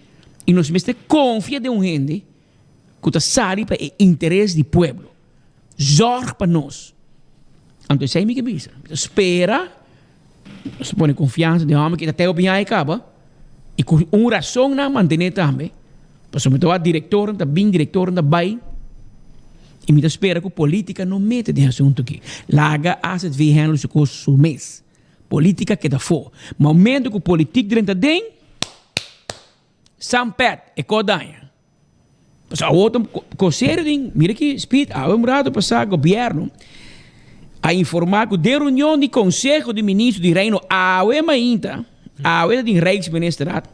E nós meste confia de um gente que está sabe para o interesse do pueblo. Zorg para nós. Então, isso é que bisa. Espera. Nós põe confiança de homem que até o bem acaba. E com uma razão na manter também. Porque me toa diretor, da bem diretor, da bem. E me espera que a política não mete de assunto aqui. Laga as het weer handelen su mês. Política que da fo. Momento que a política dentro de Sampet e Kodanha. Mas a outra coceira ding, mira que speed, a umrado passar governo a informar que de reunião de Conselho de Ministros de Reino a mainta, a de Rijksministeraat,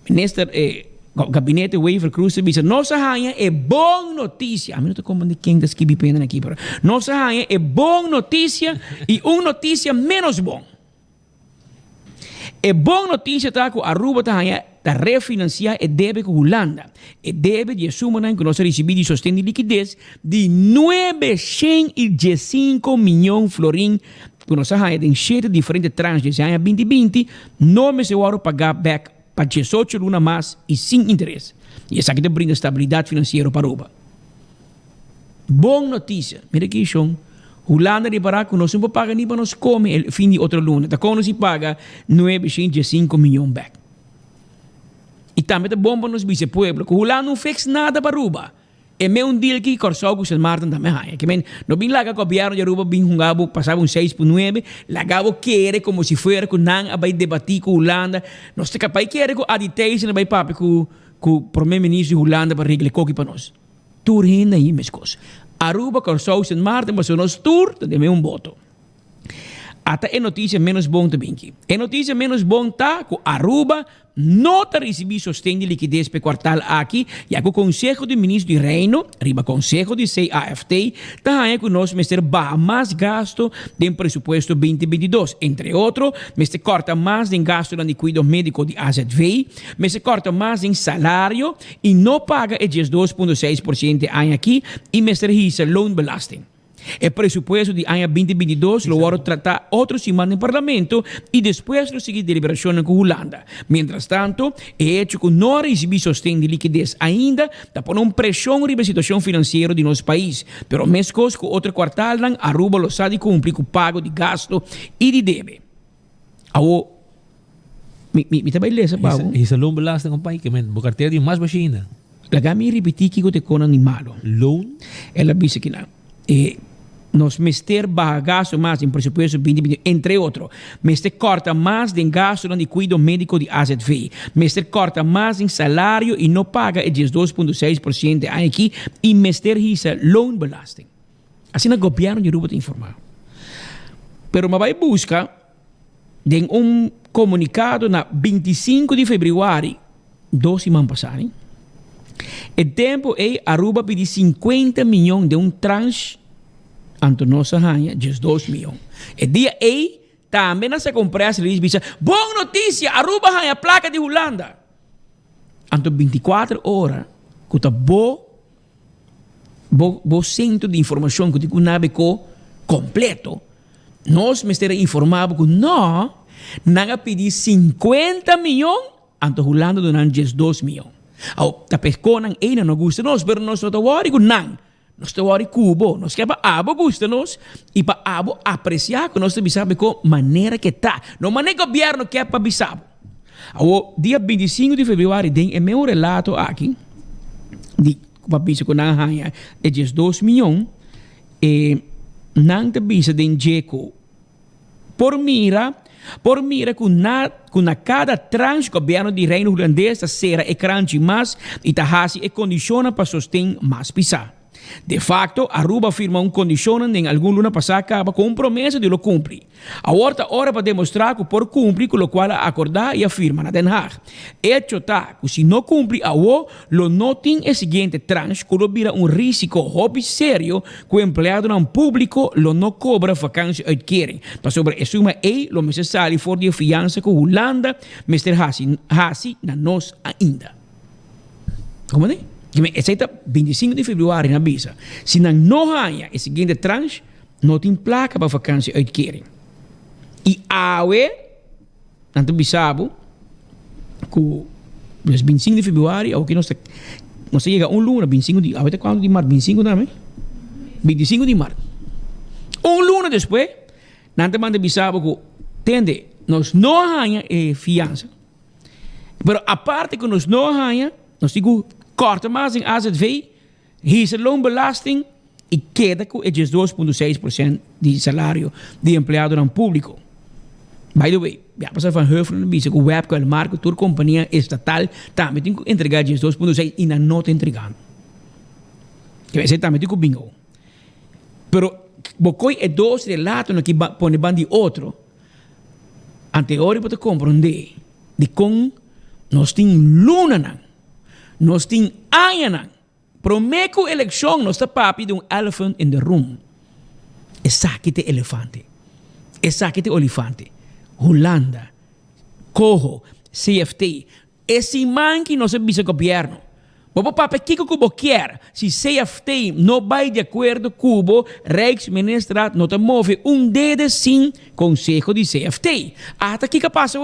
minister gabinete Wever Cruz diz, nossa rainha é boa notícia. A mim não estou como de quem das que bipendem aqui, pero nossa rainha é boa notícia e uma notícia menos bom. É boa notícia tá que a Aruba tá refinanciar e deve com a Holanda. E deve de assumir que nós recebemos sustento de liquidez de 905 milhões de florins que nós tem 7 diferentes tranches de ano 2020, não me se vai pagar back para 18 lunas mais e sem interesse. E essa aqui brinda estabilidade financeira para Aruba. Boa notícia. Mira aqui, Sean. Holanda de Baraco não se paga nem para nós comer o fim de outra luna. Então, quando se paga 905 milhões back. E também é bom para nós vice pueblo, que Holanda não fez nada para Aruba. É meio deal que Corsau com San Martin também há. Que men, não bem lá que o governo de Aruba bem jungabo, passava 6.9, lagavo querer como se fosse que não vai debater com Holanda. Nós te capaz querer que a diteixa vai papo com o primeiro-ministro de Holanda para regler coque para nós. Tur ainda aí, minhas coisas. Aruba, Corsau, San Martin, mas o nosso tour também voto. Até é notícia menos bom também aqui. É notícia menos bom tá que Aruba não está recebendo sustento de liquidez para quartal aqui, e o Conselho de Ministros de Reino, riba Conselho de CAFT, está que nós vamos ter mais gasto do presupuesto 2022. Entre outros, vamos ter corta mais em gasto de cuidado médico de AZV, vamos ter corta mais em salário e não paga 12,6% aqui, e vamos ter essa loonbelasting. O presupuesto de ano 2022 lo vamos tratar outra semana no Parlamento e depois lo seguir deliberação com a Holanda. Mientras tanto, é hecho que não recebi sustento de liquidez ainda, está por uma pressão sobre a situação financeira de nosso país. Pero mesmo que outro quartal, Aruba lo sabe cumprir com o pago de gasto e de deve. Awo, me também lê essa pago. Isa loan belasting ng país, que bukarteira de mais baixinha. Lagami repetir que te conan ni malo. Loan? Ela disse que não. Nós mester gasto mais em presupuesto 2020, entre outros. Mester corta mais em gasto de cuidado médico de AZV. Mester corta mais em salário e não paga 12,6% aqui. E mester hisa loan belasting. Assim o governo de Aruba te informar. Pero vai buscar de comunicado na 25 de fevereiro, 2 semanas passadas. O tempo é Aruba pedir 50 milhões de tranche ante nossa rainha, 12 milhões. O dia é também nessa conversa eles dizem, boa notícia, Aruba rainha placa de Holanda. Ante 24 horas, que está bo centro de informação que o naveco completo, nós me estamos informados que não pedir 50 milhões ante Holanda durante 12 milhões. Ta pesconan ena no gusta nos, pero nos no tawari ko nang. Nos tawari kubo. Nos kaya pa abo gusta nos, e pa abo apreciar ko nos bisabe ko maneira que tá. No maneira governo que é pa bisabo. Ao dia 25 de fevereiro tem é meu relato aqui de papisa ko nang hanya é 12 milhões não te bisa de jeco por mira que na cada trans governo de reino holandês será ecrante mais e tahasi e condiciona para sostener mais pisar. De facto, Aruba firma condição em algum luna passada acaba com promessa de lo cumprir. Agora hora para demonstrar que por cumprir com o qual acordar e afirma na Den Haag. Hecho está que se não cumprir lo notin é seguinte trans que lo vira risco hobby sério que o empregado não público lo não cobra vacância uitkering. Para sobre assuma lo necessário for de fiança que Holanda Mr. Hasi na nós ainda. Como é? Esse é 25 de fevereiro na visa. Se não ganha a seguinte tranche, não tem placa para vacância uitkering. E awe, não te bisabo, que no 25 de fevereiro, que não se chega luna, 25 de, awe quando de março, 25 também? 25 de março. Luna depois, não te manda bisabo que, entende, nós não ganha a fiança. Mas a parte que nós não ganha, nós digo, corta mais em AZV, his loonbelasting e queda com 2,6% de salário de empregado no público. By the way, já passou van Heuvel no bicho que o web com o marco toda companhia estatal também tem que entregar 2,6 e não está entregando. Que vai ser também tem que bingo. Pero bocoi é dois relatos no que põe bandi outro. Anterior para compreender de como nós temos luna não. Nós temos anos. Prometo eleição, nós estamos papi de elephant in the room. É saquete elefante. É saquete olifante. Holanda, Coho, CFT. Esse man que nós é governo. Bobo papi, que cubo quer? Se CFT não vai de acordo com o Rijksministraat, não te move dedo sem conselho de CFT. Até que passa,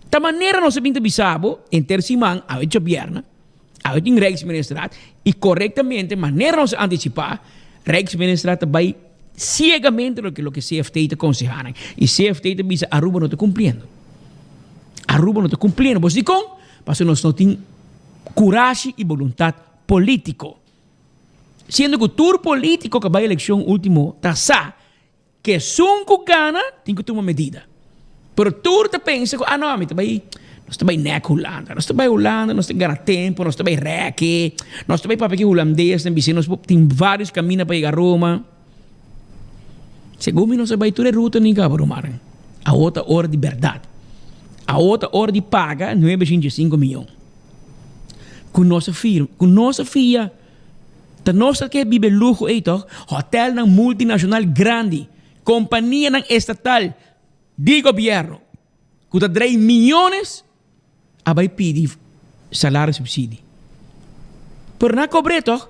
da maneira nós sabemos bisabo, em terceiro a governo, a Rijksministraat, e corretamente, maneira nós antecipar, Rijksministraat vai cegamente lo que CFT te aconselha. E CFT te bisa Aruba não está cumprindo. Aruba não está cumprindo. Você com? Porque nós não temos coragem e vontade político. Sendo que o tour político que vai a eleição último, tá que sunco gana, tem que tomar medida. Pero tu te pensa, não, nós estamos na Holanda, nós estamos na Holanda, nós estamos ganhando tempo, nós estamos reque, nós estamos para que holandês, nós temos vários caminhos para chegar a Roma. Segundo nós vamos toda a ruta nem para Roma. A outra hora de verdade. A outra hora de paga, 905 milhões. Com nossa filha, da nossa que vive luxo, hotel na multinacional grande, companhia na estatal, de governo, que está 3 milhões, vai pedir salário subsídio. Por não cobrar,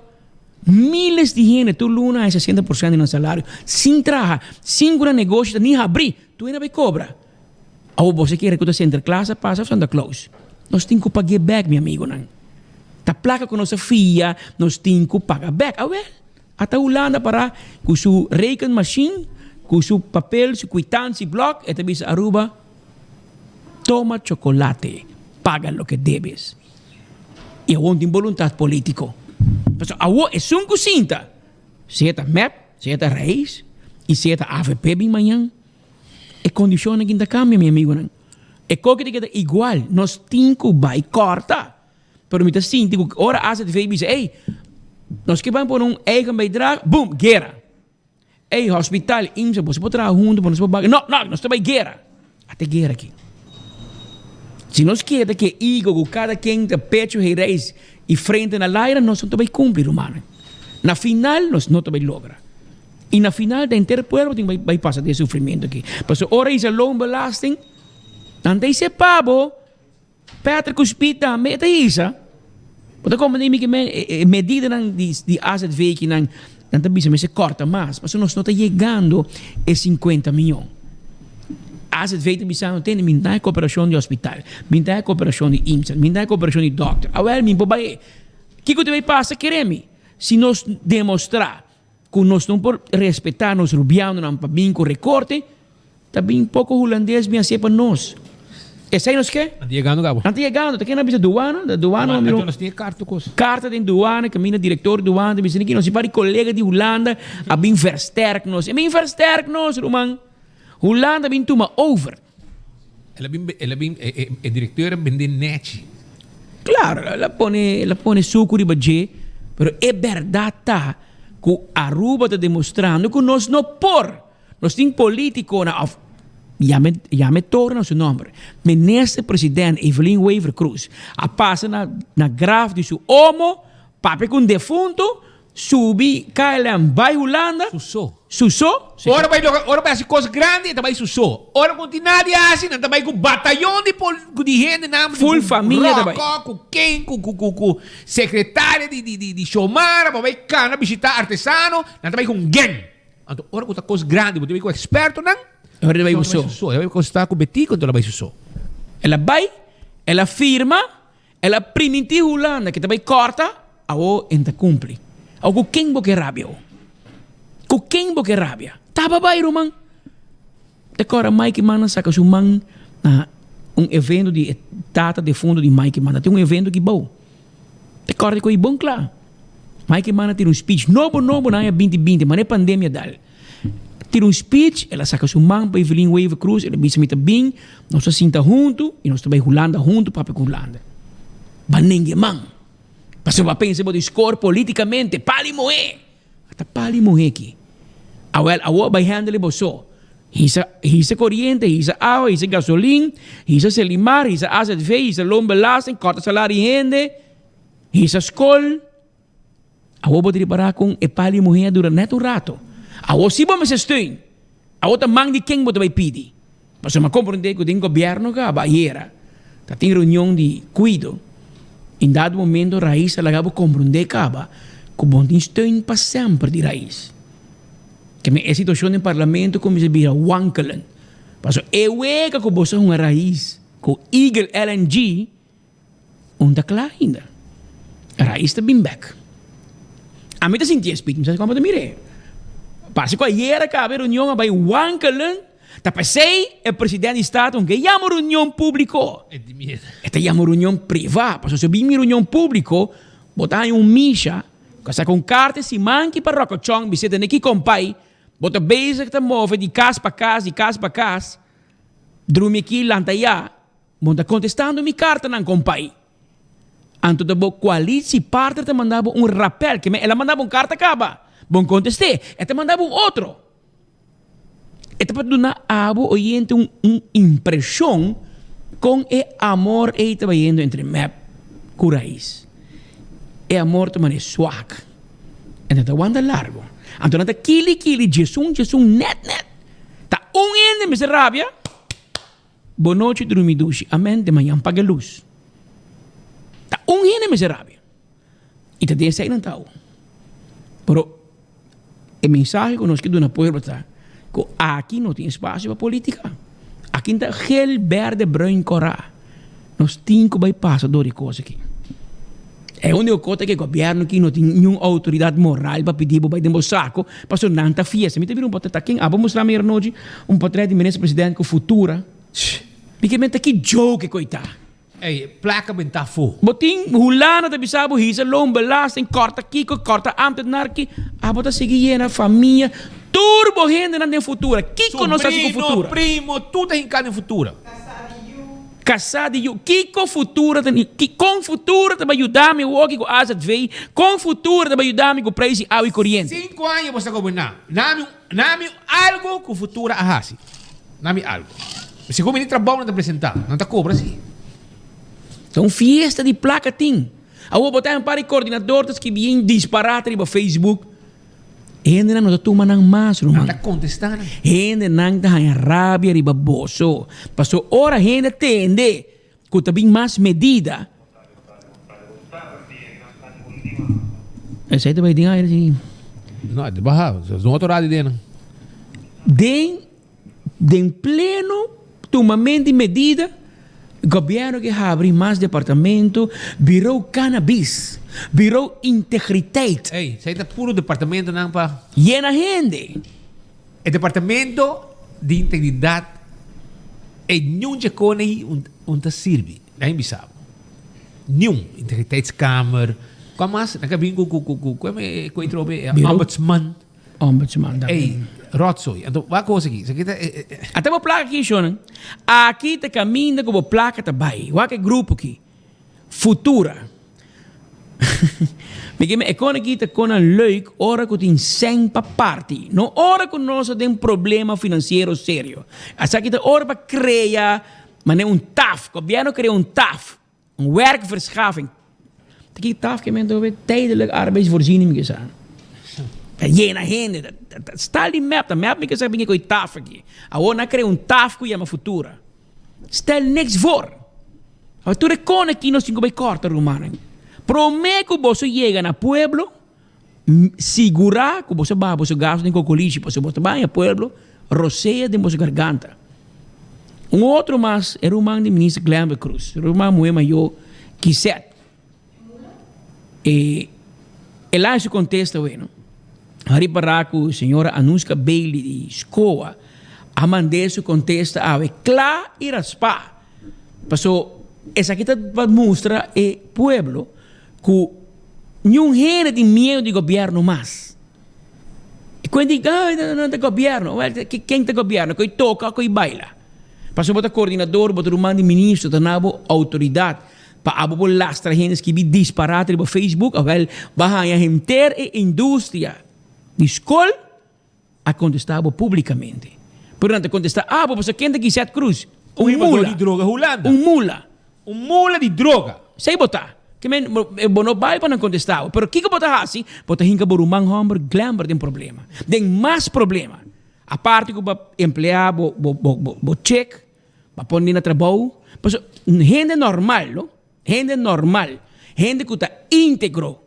miles de gente, tu luna é 60% no salário, sem trabalhar, sem um negócio, nem abrir, tu ainda vai cobrar. Ou você quer que tu entre classe, passa Santa Claus. Nós temos que pagar back, meu amigo. Ta placa com nossa filha, nós temos que pagar back. Até a Holanda para com sua rekenmachine, com seu papel, seu quitança, bloco, e também Aruba, toma chocolate, paga o que debes. E eu não tenho vontade política. Mas agora é um cocinta. Se é MEP, se é Reis, e se é AVP bem manhã, é condição que ainda cambia, meu amigo. É coisa que é igual, nós temos que vai cortar. Pero me sinto que ora a AZV diz, ei, nós que vamos por eigen bijdrage, boom, guerra. Ei, hospital, IMSA, você pode trabalhar junto, você pode pagar. Não, nós estamos em guerra. Até guerra aqui. Se nós queremos que Igor, cada quem tem pecho e reis e frente na laira, nós não vamos cumprir, humano. Na final, nós não vamos lograr. E na final, da inteira povo vai passar de sofrimento aqui. Porque ora isso é loonbelasting, não tem esse pabo, Patrick Hospita, meta isso. Porque como nem medida de AZV que não também se corta mais, mas nós não está chegando a 50 milhões. AZV também tem minha cooperação de hospital, minha cooperação de IMSA, minha cooperação de doctor. Agora, minha bobaia, o que vai passar, queremos? Se nós demonstrar que nós não podemos respeitar nos rubianos, não para bem com recorte, também pouco holandês me aceita para nós. Esse aí nós quer? Está chegando, Gabo. Está chegando. Tem que ir na douana. Da douana, Então nós temos carta, coisa. carta de douana, caminha diretor de douana, disse que nós separe colega de Holanda, a bem versterk nós. E bem versterk nós, Roman. Holanda bem toma over. É diretora vende net. Claro, ela põe suco de badje, pero é verdade tá, que Aruba está demonstrando que nós não por. Nós temos político na já me torna o seu nome. Ministro presidente Evelyn Wever Cruz. A passa na grave de seu homo, papi com defunto, subi, cai lá vai Holanda. Sussou? Ora vai fazer coisa grande, também sussou. Ora continuar assim, também com batalhão de gente, full família também. Com quem, com secretária de Xomara, para vai visitar artesano, também com gang. Então, ora com coisa grande, você vai com experto, não? Ora vai sussou. Ela vai constar com Betico, então ela vai sussou. Ela vai, ela firma, ela primitiva Holanda, que também corta, a o enta cumpre. A o quem boque rabia. Com quem boque rabia. Tava vai, Roman. Agora, Mike Mana saca o man evento de data de fundo de Mike Mana. Tem evento que bom. Agora, que é bom, claro. Mike Mana tem speech novo na 2020, mas é pandemia dal. Tem speech, ela saca o man para Evelyn Wever Cruz, ela bisa mita bem, nós se sinta junto, e nós também Holanda junto, papai com Holanda. Mas ninguém man. Mas eu penso que score politicamente, pali moe. Até pali moe aqui. Awal vai handle boso. Hisa corriente, hisa água, hisa gasolina, hisa selimar, hisa AZV, hisa lombelasting, corta salário rende, hisa escola. Awal pode reparar com e pali moe durante um rato. Awal si bom se steun. Awal tamang di quem bote vai pedir. Mas eu me compreender que o governo que a Bahia tem reunião de cuido. Em dado momento, Raiz ela acaba compreender que o bom steun para sempre de Raiz. Que a situação no parlamento como se vira wankelen. Mas eu é que você é uma Raiz, com Eagle LNG, onde está ainda. A Raiz está bem back. A mim está sentindo speech, mas como eu mirei. Parece que a era que a reunião vai wankelen. Tapasei é presidente do Estado que chama reunião pública. Esta chama reunião privada. Porque se vim reunião pública, botar em missa, que com carta se manque para Rocochong, visita aqui com pai, botar beijo que move de casa para casa, dorme aqui, lantaiá, monta contestando minha carta não com pai. Anto da boa coalição parte te mandava rappel, que ela mandava carta acaba. Bom contestei, ela mandava outro. Ito pa doon na abo oyente impressão com o amor que estava indo entre map e Raiz. E amor também é swag. E então anda largo. Então nata kili Jesus net. Ta ende miserável. Boa noite, dormi dushi. Amém, de manhã paga luz. Ta ende miserável. E ta desse aí não tá. Pero o mensagem que nós que do na poeira tá. Aqui não tem espaço para política. Aqui está gel, verde, branco, corá. Nós temos que passar de coisa aqui. É onde eu conto que o governo aqui não tem nenhuma autoridade moral para pedir para ir saco, para não estar fiesta. Me teve portrait aqui, vou mostrar me hoje portrait do ministro-presidente com futura. Porque aqui joke, coitado. Ei, placa bem tá fu. Botin Holanda da bisabo hisa lomba lasting corta kiko corta ambtenaar ki. Abota seguir na família turbo rende na futura. Kiko não sabe com futura. Primo, tudo é em futura. Casado e Kiko futura com futura também ajudar me o que asa vei com futura também ajudar me com preço água e corrente. 5 anos você governar. Nami algo com futura ahasi. Nami algo. Se como ministra bom não apresentar, não tá cobra assim. Então, fiesta de placa tem. Eu vou botar um par de coordenadores que vêm disparate no Facebook. Ainda não está tomando mais, Roman. Não está contestando. Ainda não está em rabia e baboso. Passou hora ainda tende que está bem mais medida. Essa aí também tem aí, assim. Não, é de barra. Não outro lado dentro. De pleno tomamento de medida. Governo que abre mais departamento, virou cannabis, virou integridade. Ei, isso aí tá puro departamento não pa. Llena gente. É departamento de integridade E não je kon aí te sirvi. Nem bisabo. Não. Integriteitskamer. Qual mais? Nakabing ko itrobe ombudsman. Ombudsman. Ei, rotzooi. Então, wat coisa aqui? Até uma placa aqui, Shonan. Aqui te caminha com uma placa também. Qual é grupo aqui? Futura. Porque me economia aqui te konan leuk, ora que tem 100 para parte. Não ora que nós tem problema financeiro sério. Essa aqui te ora para criar, mas não TAF. O governo cria TAF. Werkverschaffing. Die TAF que men door tijdelijk arbeidsvoorziening gezien. Jena hende, stel die map, de map ik zeg ben ik ooit TAF aqui. Agora cria TAF que é futura. Stel niks voor. Tu recone aqui nós cinco bem corta romano. Promete que você chega na pueblo, segurar que você vai você gasto em cocoliche, você vai no pueblo, roceia de você garganta. Outro mais é o irmão de ministro Glamber Cruz. O irmão moema eu quiser. E lá em seu contexto, bueno, Hari Paraco, senhora Anuska Bailey de Escoa, a mandar seu contexto a claro e raspa. Passou, essa aqui vai mostrar o pueblo que não gera de medo de governo mais. E quando diz, não tem governo, quem tem governo? Que toca, que baila. Passou para o coordenador, para o mando de ministro, para a autoridade, para a lastra gente que disparate no Facebook, para a inteira indústria de escola, a contestar publicamente. Portanto, contestar, você quem tem que ser cruz? Mula de droga, Holanda. Um mula de droga. Sei botar. Que men bono vai para não contestar. Pero que botar assim? Botar hinca borumang homem glamber tem problema. Tem mais problema. A parte que o empregado bo check, para pôr na trabalho, mas gente normal, no? Gente normal, gente que está íntegro,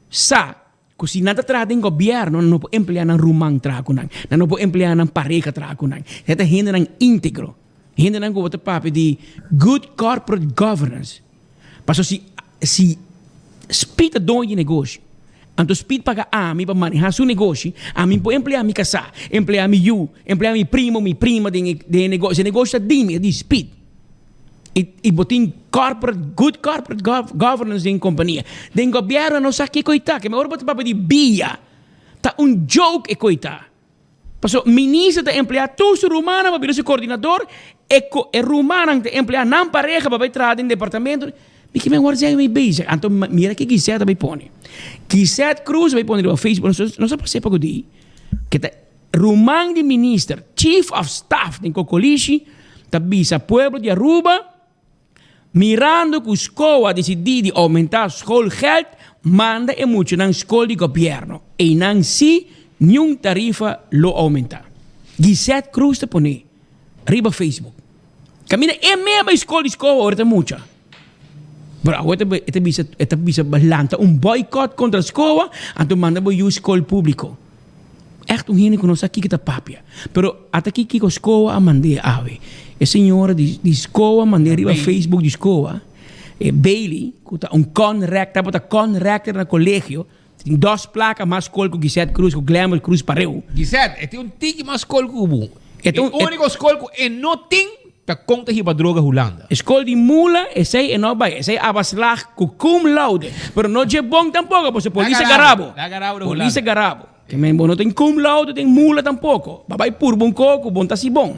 sa, que se nada trata em governo, não pode emplear na rumang trakunan, não pode emplear na pareja trakunan. Esta gente não íntegro, gente não gosta papi de good corporate governance. Mas se spita dono de negócio, então spita paga a mim para manejar seu negócio, a mim pode emplear minha casa, emplear meu, emplear meu primo, minha prima de negócio, o negócio de spita. E botin good corporate governance em companhia. Den governo não sabe que coita, que agora botar papo de bia. Tá joke e coita. Passo ministro de emplear todos rumana para vir seu coordenador, e rumana de emplear não pareja para entrar em departamento. Porque me agora já me beija. Então mira que quiser também põe. Quiser Cruz vai pôr no Facebook, não se passa para que tá rumang de ministro, chief of staff de Cocolichi, tá bisa pueblo de Aruba. Mirando que a escola decidiu aumentar o schoolgeld, manda e muito na escola de governo. E não se nenhuma tarifa lo aumenta. Gisette Cruz te põe. Riba Facebook. Camina é mesmo a escola de escola, ahora muita. Bro, esta bisa balanta boicot contra a escola, então manda para a escola público. Echt gente que não sabe que está papia. Pero até aqui que a escola a mandei ave. A senhora de escola mandei arriba Facebook de escola. Bailey, que está conrector, está conrector no colégio. Tem 2 placas mais escola que Gisette Cruz, que Glamour Cruz pareu. Gisette, tem tique mais escola que o bom. É a única escola que não tem para conta de droga Holanda. Escola de mula, essa é não vai. Essa é abaslag, cum laude. Pero não é bom tampouco, porque polícia garabo. Polícia garabo. Que men não tem cum laude, tem mula tampouco. Babai pur bom coco, bom tá si bom.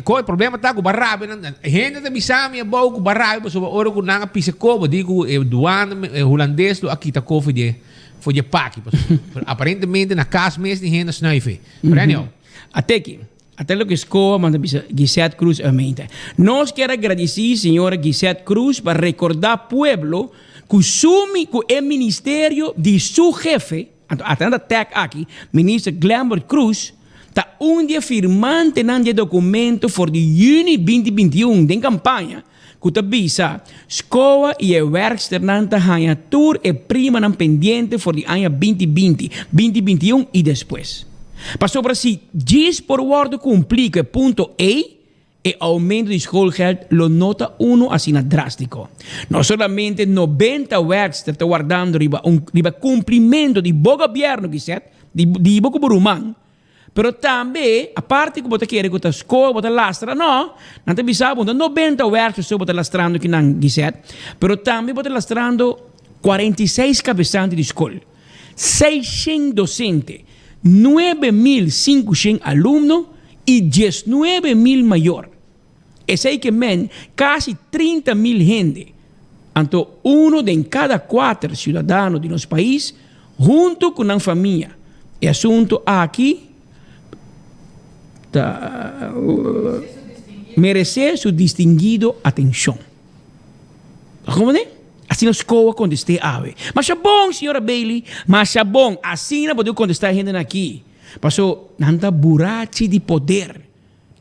O problema está com o barrabe. Gente de Bisami é bom com o barrabe, mas ora com nanga pisa coba, digo, doana holandês, aqui tá cofa de paque. Aparentemente na casa mesmo de gente snuife. Até aqui. Até lo que escola manda Gisette Cruz aumenta. Nós quero agradecer, senhora Gisette Cruz, para recordar pueblo que o ministério de seu jefe, até até aqui, ministro Glamour Cruz, está dia firmante num documento for de junho 2021 de campanha, que está bisa escola e o werkster nanta hanha tour e prima nan pendiente for de ano 2020, 2021 e depois. Passou para si, diz por word complica ponto E aumento de schoolgeld lo nota 1 assim drástico. Não solamente 90 werkster está guardando riba cumprimento de bom governo que set, de bom burumang, Pero também, a parte que você quer que a escola, você lastra, não. Não te bisabo, 90 works que você lastrando que não quiser. Pero também você lastrando 46 cabeçantes de escola. 600 docentes, 9.500 alunos e 19.000 maior. Esse aí que men, quase 30.000 gente. Então, de cada 4 cidadãos de nosso país, junto com a família. E assunto aqui merece sua distinguida atenção. Como é? Assim na escola contestei ave. Mas é bom, senhora Bailey. Mas é bom. Assim não pode contestar a gente aqui. Passou, nanta burachi de poder.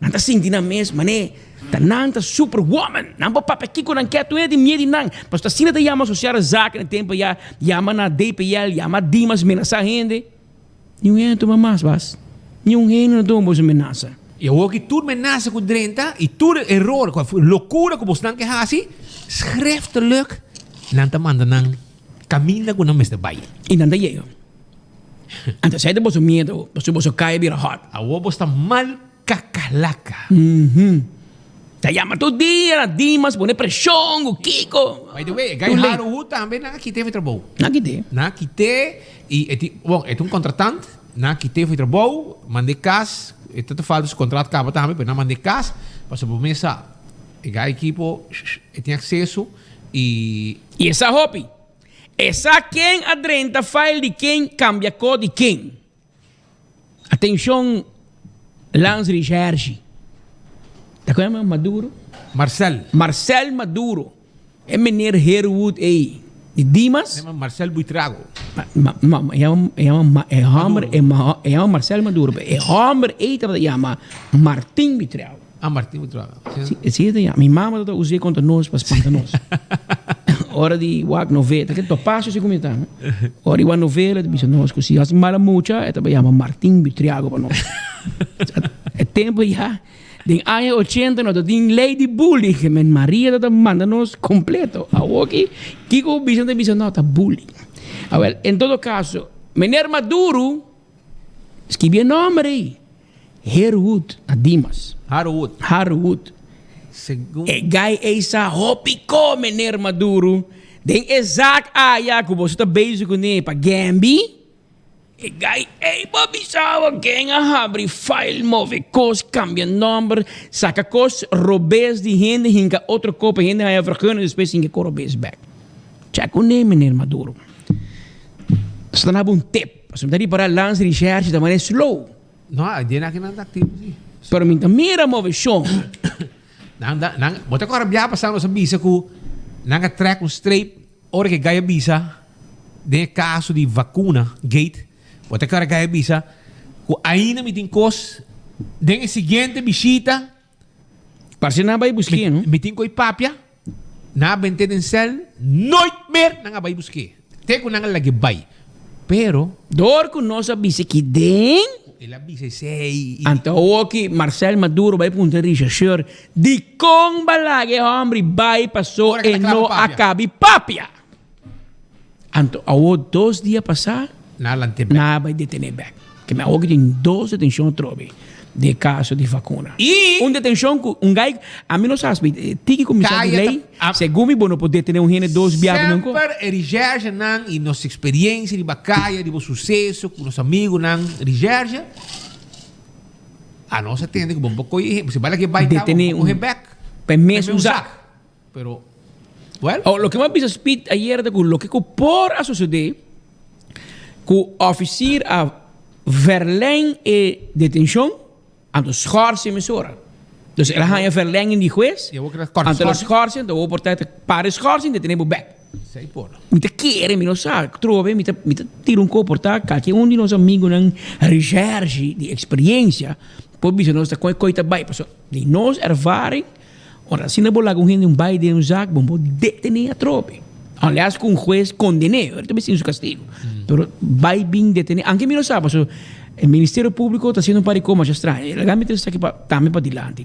Nanta sentir na mesma, né? Nanta superwoman. Nanta papakiko ng keto de medo nang. Passou, assim na yama social zaken no tempo ya yama na DPL, yama Dimas menasa a gente. Yung ento mamas bas. Yung eno na doon sa menasa. Eu vou que tudo menasa com 30 e tudo error, com loucura que você não quer fazer, schriftelijk, nanta manda nang caminha com o nome de bai. E nanta yeyo. Anta sai de boso medo, boso kaya bira hot. A wobo está mal kakalaka. Te llama todo dia na Dimas, pone pressão, o Kiko. By the way, gai haro também nakite foi trabalho. Nakite e bom, é contratante, nakite foi trabalho, mandei cas, e tanto falta o contrato acaba também, mas não mandei cas, passou por mesa, e gai equipo, e tem acesso e essa hobby. Essa quem adrenta file de quem cambia code de quem. Atenção, Lance Richard. Tá com ele, Maduro? Marcel Maduro. É menino Herwood aí. De Dimas? É Marcel Buitrago. É Marcel Maduro. É homem aí que chama Martin Buitrago. Martin Buitrago. Sim, minha mamãe usei contra nós para espantar nós. Hora de wak novela, que to passo se comentar. Hora de wak novela, de nós que se as mala mucha, é também chama Martin Buitrago para nós. É tempo já. Den año 80 nós tem Lady Bully que men Maria da manda nos completo. A aqui Kiko Vicente nota bullying. Well, em todo caso, Mener Maduro escrevia nome aí. Herwood a Dimas. Harwood. Segundo. E gai essa hopico Mener Maduro. Den exact aya que você está bezig com ele para Gambi. E gai babisawa quem abre file move cos cambia número saca cos robes de gente hinga outro copa gente aí africano depois hinga robes back. Check o nome Mener Maduro. Está na bom tip. Mas me para Lance Richard da maneira slow. Não, a dia não é ativo. Pero minta mira move show. Nang bota ko rabia pasando sa bisa ko nanga track un straight ora que gaya bisa de caso de vacuna gate bota ko gaya bisa ko ainda me tem cos den seguinte visita parece na vai buscar não me tem coi papia na bente den cel noite mer nanga vai buscar te ko nanga lagi bay pero dor ko nossa bisa que den ela bisa sei então aqui Marcel Maduro vai punta Richard de com balage homem vai passou e não acabe papia então ao 2 dias passar na vai detener back que me aqui tem 2 detenção trobe de caso de vacuna e detenção com gai a mim não sabe tiki comissão de lei segundo me não pode detener gente 2 viagens não sempre Richard nan e nossa experiência de bacaia de sucesso com nossos amigos nan Richard a nossa tende que bom coi você vai lá que vai detener um back para mesmo usar pero well lo que mais pisa speed ayer de lo que por a suceder com oficial a verleng e detenção aan schorsing mesura. Dus er gaan je verlengen die juez. Aan de schorsing, de oportuniteit para schorsing, de tenemos back. Sei por. Mita kere mi no sa, trove mita tiro un comportar que um de nos amigos nan recherche de experiência, por bisa nos ta coita bai, paso de nos ervaring, ora sina bola com gente um bai de um zac, bom detener a trope. Aliás, com juez condenei, ele também sem seu castigo. Pero vai bem detener, anche mi no sa, paso el Ministerio Público está haciendo un par de cosas extrañas. Legalmente está aquí también para adelante.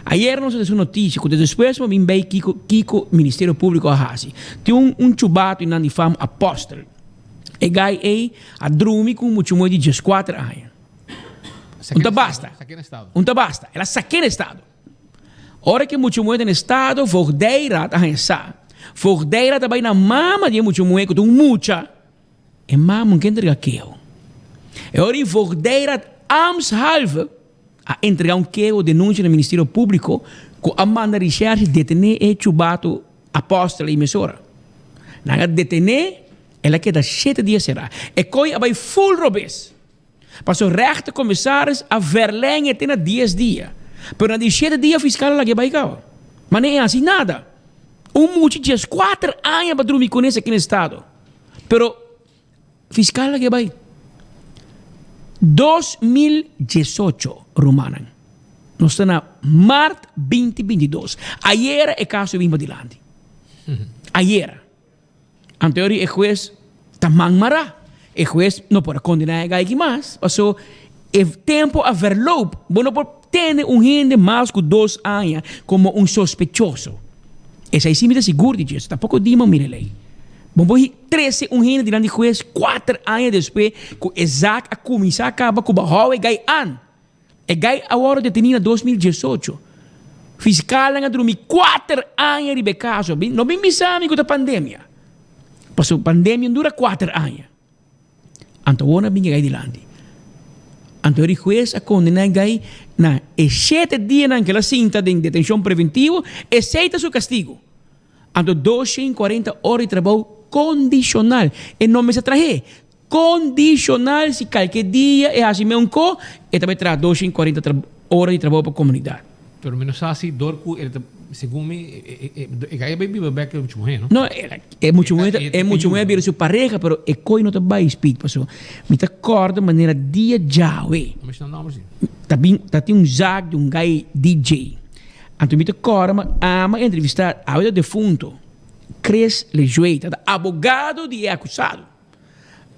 Ayer nos dio una noticia que después me vi Kiko Ministerio Público a Hasi. Tiene un chubato in di fam apóstol. E gai a drumi con mucho muy de 4 años. Não basta. Não basta. Ela saque no Estado. Ora que muito moeda no Estado, vordeira a pensar. Vordeira também na mama de muito moeda, com muita. E mama não entrega aquilo. E ora vordeira amshalve a entregar denúncia no Ministério Público com a manda de recherche detener e chubato apóstolo e emissora. Na detener, ela queda 7 dias será. E coi abai full robes. Passou rechter commissaris a verlengen tem 10 dias. Pero na 7 dias fiscal ela que vai cá. Mas nem é assim nada. Muito dias 4 anos para dormir com esse aqui no Estado. Pero fiscal ela que vai. 2018, Romanan. Nós estamos na março 2022. Ayer é caso vim para dilante. Ayer. Anterior o juez tamang mara. O juez não pode condenar a alguém mais. Passou o tempo a verloop. Não pode ter gente mais que 2 anos como sospechoso. Essa é sim seguro de isso. Tampouco dima mire lei. Bom, 13 gente diante do juez 4 anos depois que exato a comissão acaba com o barro e gai an. E gai agora detenido em 2018. Fiscal nga dormir 4 anos de caso. Não bem bisami com a pandemia. Passou a pandemia dura 4 anos. Antônio vinha gai dilante. Antônio juez a condenar gai na 7 dias naquela cinta de detenção preventiva e aceita seu castigo. Anto 240 horas de trabalho condicional. E não me se traje. Condicional se qualquer dia é assim mesmo e também traz 240 horas de trabalho para a comunidade. Pero menos assim, dorco, segundo me, é bem bem muito morrer, não? Não, é muito morrer vir sua pareja, pero é coi não te vai speak, passou. Me tá corda maneira dia já, ué. Mas não assim. Tá tem zag de guy DJ. Anto me tá corda, ama entrevistar a vida defunto. Chris Lejueta, abogado de acusado.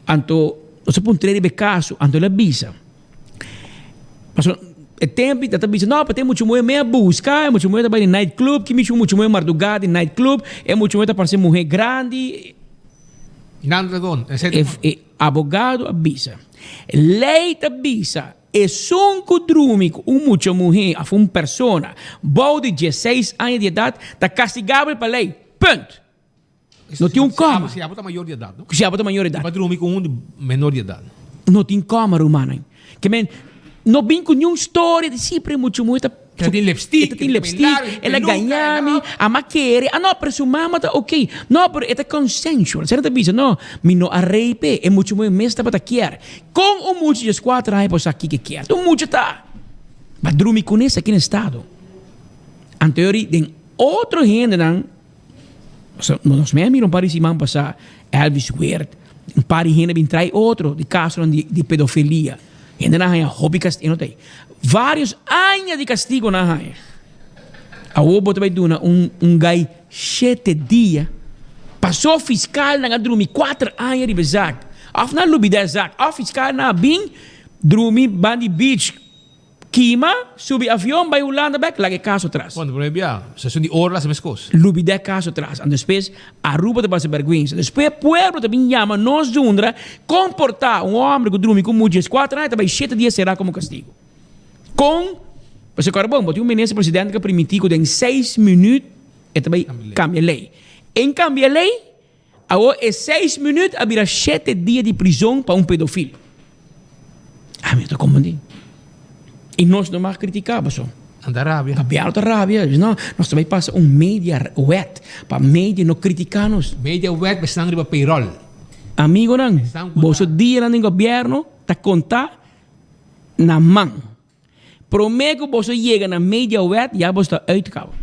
Anto, você pode ter de caso, anto ele avisa. Passou é tempo, tá avisa, não, tem muito moeda meia busca, é muito moeda para ir night club, que muito moeda madrugada em night club, é muito moeda para ser mulher grande. Nada dragão, é abogado avisa. Lei avisa. E sunco drúmico, muita mulher, uma pessoa, boa de 16 anos de idade, está castigável para a lei. Ponto. Não tem como. Se a maior de idade, não? Se a maior de idade. Para dormir com de menor de idade. Não tem como, Romana. Que men, não vem com nenhuma história de sempre muito. Tem lipstick. Ela ganha-me, a maquere. Ah, não, presumamos, tá ok. Não, mas é consensual. Você não avisa, não. Me não arreipe, é muito mesmo para querer. Com o muito de 4 anos, para aqui que quer. O muito tá. Mas dormir com esse aqui no Estado. Anterior, tem outro gente, não. Nós mesmos não parecemos passar Elvis Weird. Um par de gente vem trai outro de caso de pedofilia. Gente na raia, hobby castigo, tem. Vários anos de castigo na raia. A obo também duna gai 7 dias. Passou fiscal na dormir 4 anos de bezak. Af na lubi dezak. Af fiscal na bing dormir bandi beach. Kima, subi avião, vai Holanda back, lagi caso atrás. Quando por exemplo, sessão de hora las mescos. Lubi de caso atrás. E depois, Aruba te passa vergonha. Depois, pueblo também chama nós jundra comportar homem que dorme com mulheres 4 anos, também 7 dias será como castigo. Com, você agora bom, tem ministro presidente que permitiu que em 6 minutos, e também cambia a lei. Em cambia a lei, agora é 6 minutos, havia 7 dias de prisão para pedofilo. Ah, me estou comandando. E nós não mais criticamos só. Anda rábia. Aberta rábia. Não, nós também passa mídia wet para mídia não criticar-nos. Mídia wet para sangue para payroll. Amigo não, você dia no governo tá contar na mão. Prometo que você chega na mídia wet já você está uitgekomen.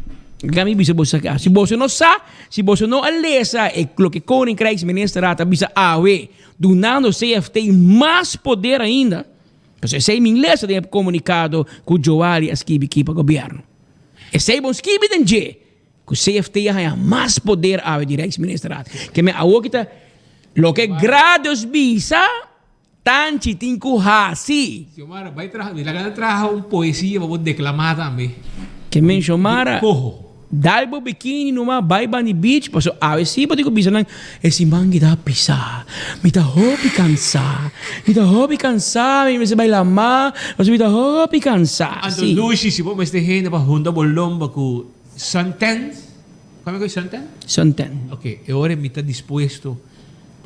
Gami bisa você cá. Se você não sabe, se você não alesa é o que Koningsrijksminister Raad bisa awe, donando CFT mais poder ainda. Porque se em inglês tem comunicado com o Joali Askibi aqui para o governo. E se bom Askibi tem que o CFT tem mais poder ao Rijksministeraat. Que me awokita lo que grados bisa tanti tinku hasi. Xiomara vai trabalhar, ela trabalha poesia para declamar também. Que me Xiomara Dalbo bikini numa bay bani beach. Paso awe si pati ko bisa nang si man kita pisa. Mita hopi kansa. Mita hopi kansa. Mita bay lama. Paso mita hopi kansa. Anto Lucy, si po mas dehin na pa Honda bolong baku suntan. Kami ko suntan? Suntan. Okay, e ora mita dispuesto.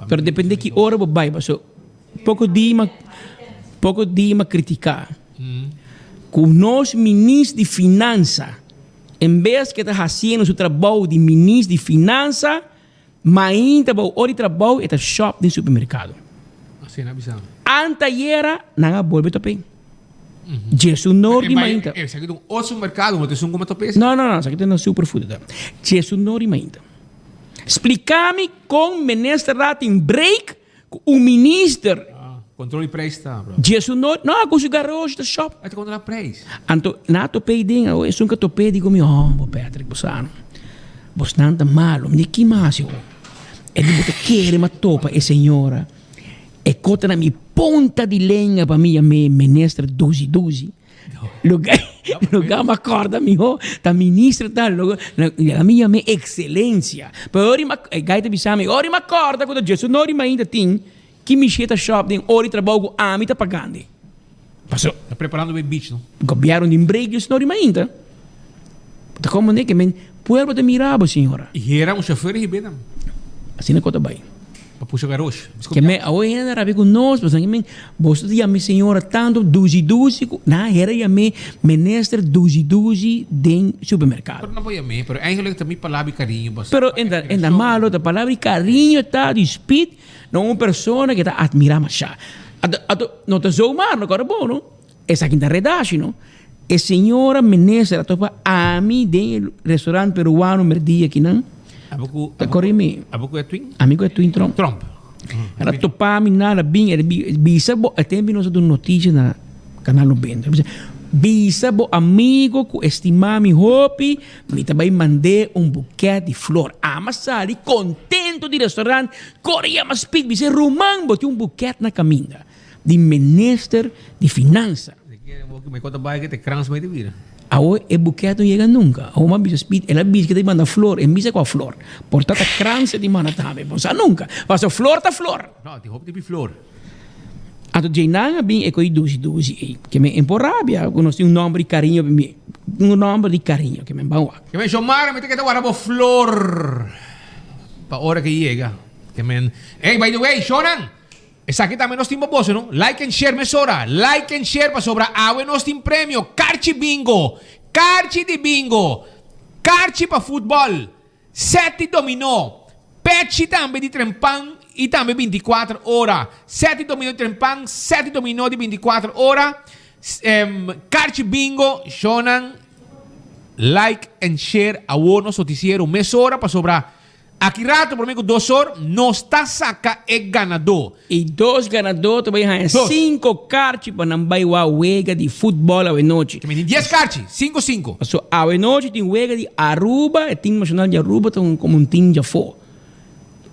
Pero depende que hora bo bay. Paso pouco di ma criticar. Com nós ministros de finança, em vez que está fazendo seu trabalho de ministro de finança, mas ainda o hora de trabalho é shop de supermercado. Assim na visão. Antayera não volve também. Jesus Nord de ainda. É, isso aqui é um outro supermercado, mas isso é um como topes. Não, isso aqui é um superfood. Jesus Nord de ainda. Explica-me como ministro em break com o ministro. Controle preço, tá, bro. Jesus Nord, não, com o garagem da shop. Aí tu controla preço. Anto, na topei din, eu nunca topei, digo mi, bo Patrick, bosano. Bos nanta malo, me que mais eu. E digo te quere ma topa e senhora. E cota na mi ponta di lenha para mim, me menestra 12. Lugar ma corda mi ho, ta ministra tal, la mia me excelência. Pero ori ma gaita bisame, ori ma corda quando Jesus Nord ma ainda tin. Que me cheta shop tem hora de trabalho a mim tá pagando. Passou. Tá preparando o beach, não? Copiaram de emprego isso não ainda. Tá como né que men puerbo de mirabo senhora. E era um chofer e bem. Assim na conta bem. Para puxar garoto. Que me hoje ainda rabi com nós, mas que men bosto de a minha senhora tanto 12 na era e a me menester 12 de supermercado. Pero não foi a mim, pero eigenlijk também palavra carinho, basta. Pero ainda malo da palavra carinho tá de speed. Não uma pessoa que está admirando mais. Não está zoomar, não é bom, não? Essa aqui está redache, não? A senhora ministra topa a mim do restaurante peruano merdia aqui, não? Tá correndo. Amigo é Twin? Amigo é Twin Trump. Ela topa a mim nada bem, ela bisa bo, até bem nós dando notícia na canal 90. Bisa bo amigo que estima mi hopi, me também mandei buquê de flor. Amassari contento de restaurante, corria mas pig, bisa rumang botei buquê na caminha. De minister de finança. Me conta bem que te crans me divira. Ahora el buquê não chega nunca. Ahora uma bisa speed, ela bisa que te manda flor, e bisa com a flor. Portanto, crans te manda também. Pensa nunca. Mas a flor tá flor. Não, te hope de flor. Ato Jainanga bem é coi 12 que me emporrabia, conosco um nome de carinho para mim, um nome de carinho que me bawa. Que me chamar, me tem que dar flor. Pa hora que chega. Que me hey, by the way, Shonan. Essa aqui também nós temos bolso, não? Like and share, mesora. Like and share para sobra. Awe nós temos prêmio. Carchi bingo. Carchi de bingo. Carchi para futebol. 7 dominó. Peci também de trempang. E também 24 horas. 7 dominó de trempang. 7 dominó de 24 horas. Carchi bingo. Shonan. Like and share. Awe nós noticiero. Mesora para sobra. Aqui rato, por mim, 2 horas, nós está saca é ganador. E 2 ganadores também há 5 cartas para não vai a wega de futebol à noite. Que me 10 cartas, 5. So, à noite tem wega de Aruba, o time nacional de Aruba tem como um time de fora.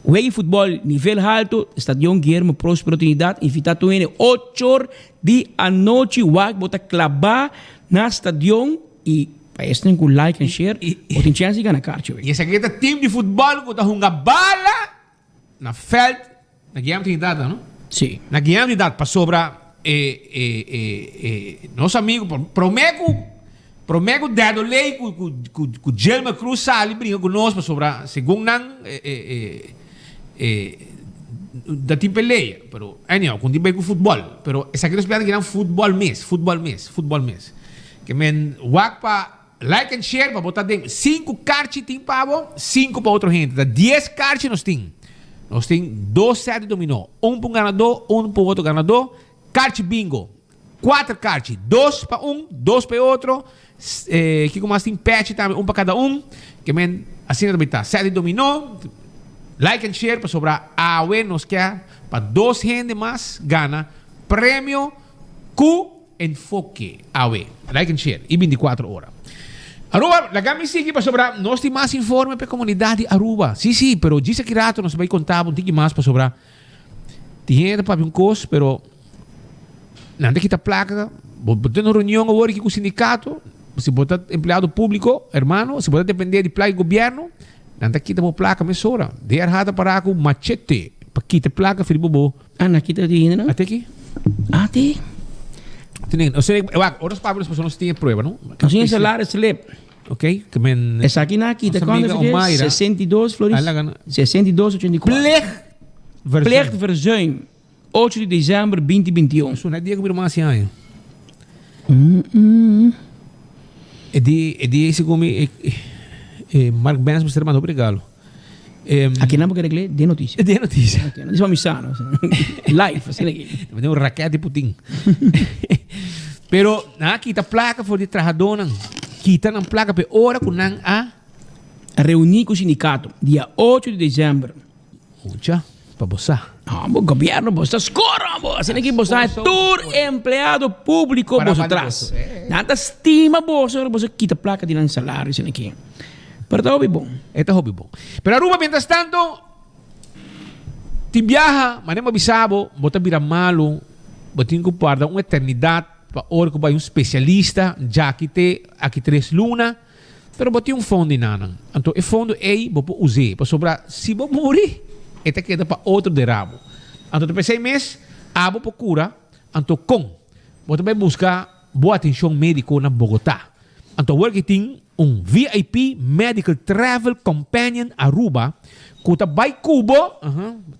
Wega de futebol nível alto, Estadio Guilherme Próspero Trinidad, invitado em 8 horas da noite, wag bota clavar na estadio e para isso tem que like and share, ou tem chance de ganhar carta. E esse aqui é o time de futebol que está jogando bala na feld, na Guilherme Trinidad, não? Sim. Na Guilherme Trinidad, para sobra nosso amigo, promego dado lei que o Gelma Cruz sali brinca conosco para sobra, segundo não, da time peleia, pero anyhow, com time com futebol, pero esse aqui nós pedimos que não futebol mês. Que men wak pa like and share para botar dentro 5 cartas tem pavo, 5 para outra gente. Da 10 cartas nós tem 2 sets de dominó, um para um ganador, um para outro ganador. Carte bingo, 4 cartas, 2 para um, 2 para outro. Que como assim patch também, um para cada um. Que men assim também tá. Set de dominó, like and share para sobrar awe nos quer para 2 gente mais gana prêmio Q enfoque awe, like and share, e 24 horas. Aruba, la gami sigue para sobrar, nós temos mais informe para a comunidade Aruba. Sim, pero diz aqui rato, nós vai contar um pouquinho mais para sobrar. Tinha para um costo, pero nada que tá placa, botando reunião agora aqui com o sindicato, se você é empregado público, hermano, se você depender de placa do governo, nanta kita mo placa mesora. De errada para ako machete. Pakita placa filho bobo. Ah, nakita din na? Até aqui. Ate. Tienen, o sea, otros Pablos personas tienen prueba, ¿no? Kasi yung salário slip. Ok, que men. Essa aqui nakita quando fiquei 62 flores. 62,84. Plecht verzuim. 8 de dezembro 2021. Isso não é dia que eu mais assim. É dia esse como Mark Benz você mandou obrigado. Aqui não porque regle de notícia. De notícia. Isso é missão. Live, assim aqui. Tem um raquete de Putin. Pero aqui tá placa for de trabajador kita ng placa pe ora kunang a reunir com o sindicato dia 8 de dezembro. Ucha, para você. Ah, o governo, você escora, você tem que você é tur empregado público você atrás. Nada estima você quita placa de salário isso aqui. Pero tá hobby bom. Tá hobby bom. Pero Aruba, mientras tanto, ti viaja, manema bisabo, bota vira malo, botin ko guarda uma eternidade para hora que vai um especialista, já aqui 3 luna, pero botin fundo inanan. Então, e fundo é bopo usar, para sobrar, se bo morrer, eta queda para outro de rabo. Então, depois 6 meses, abo procura, então com, bota vai buscar boa atenção médica na Bogotá. Então, work tem VIP Medical Travel Companion Aruba, kuta bay kubo,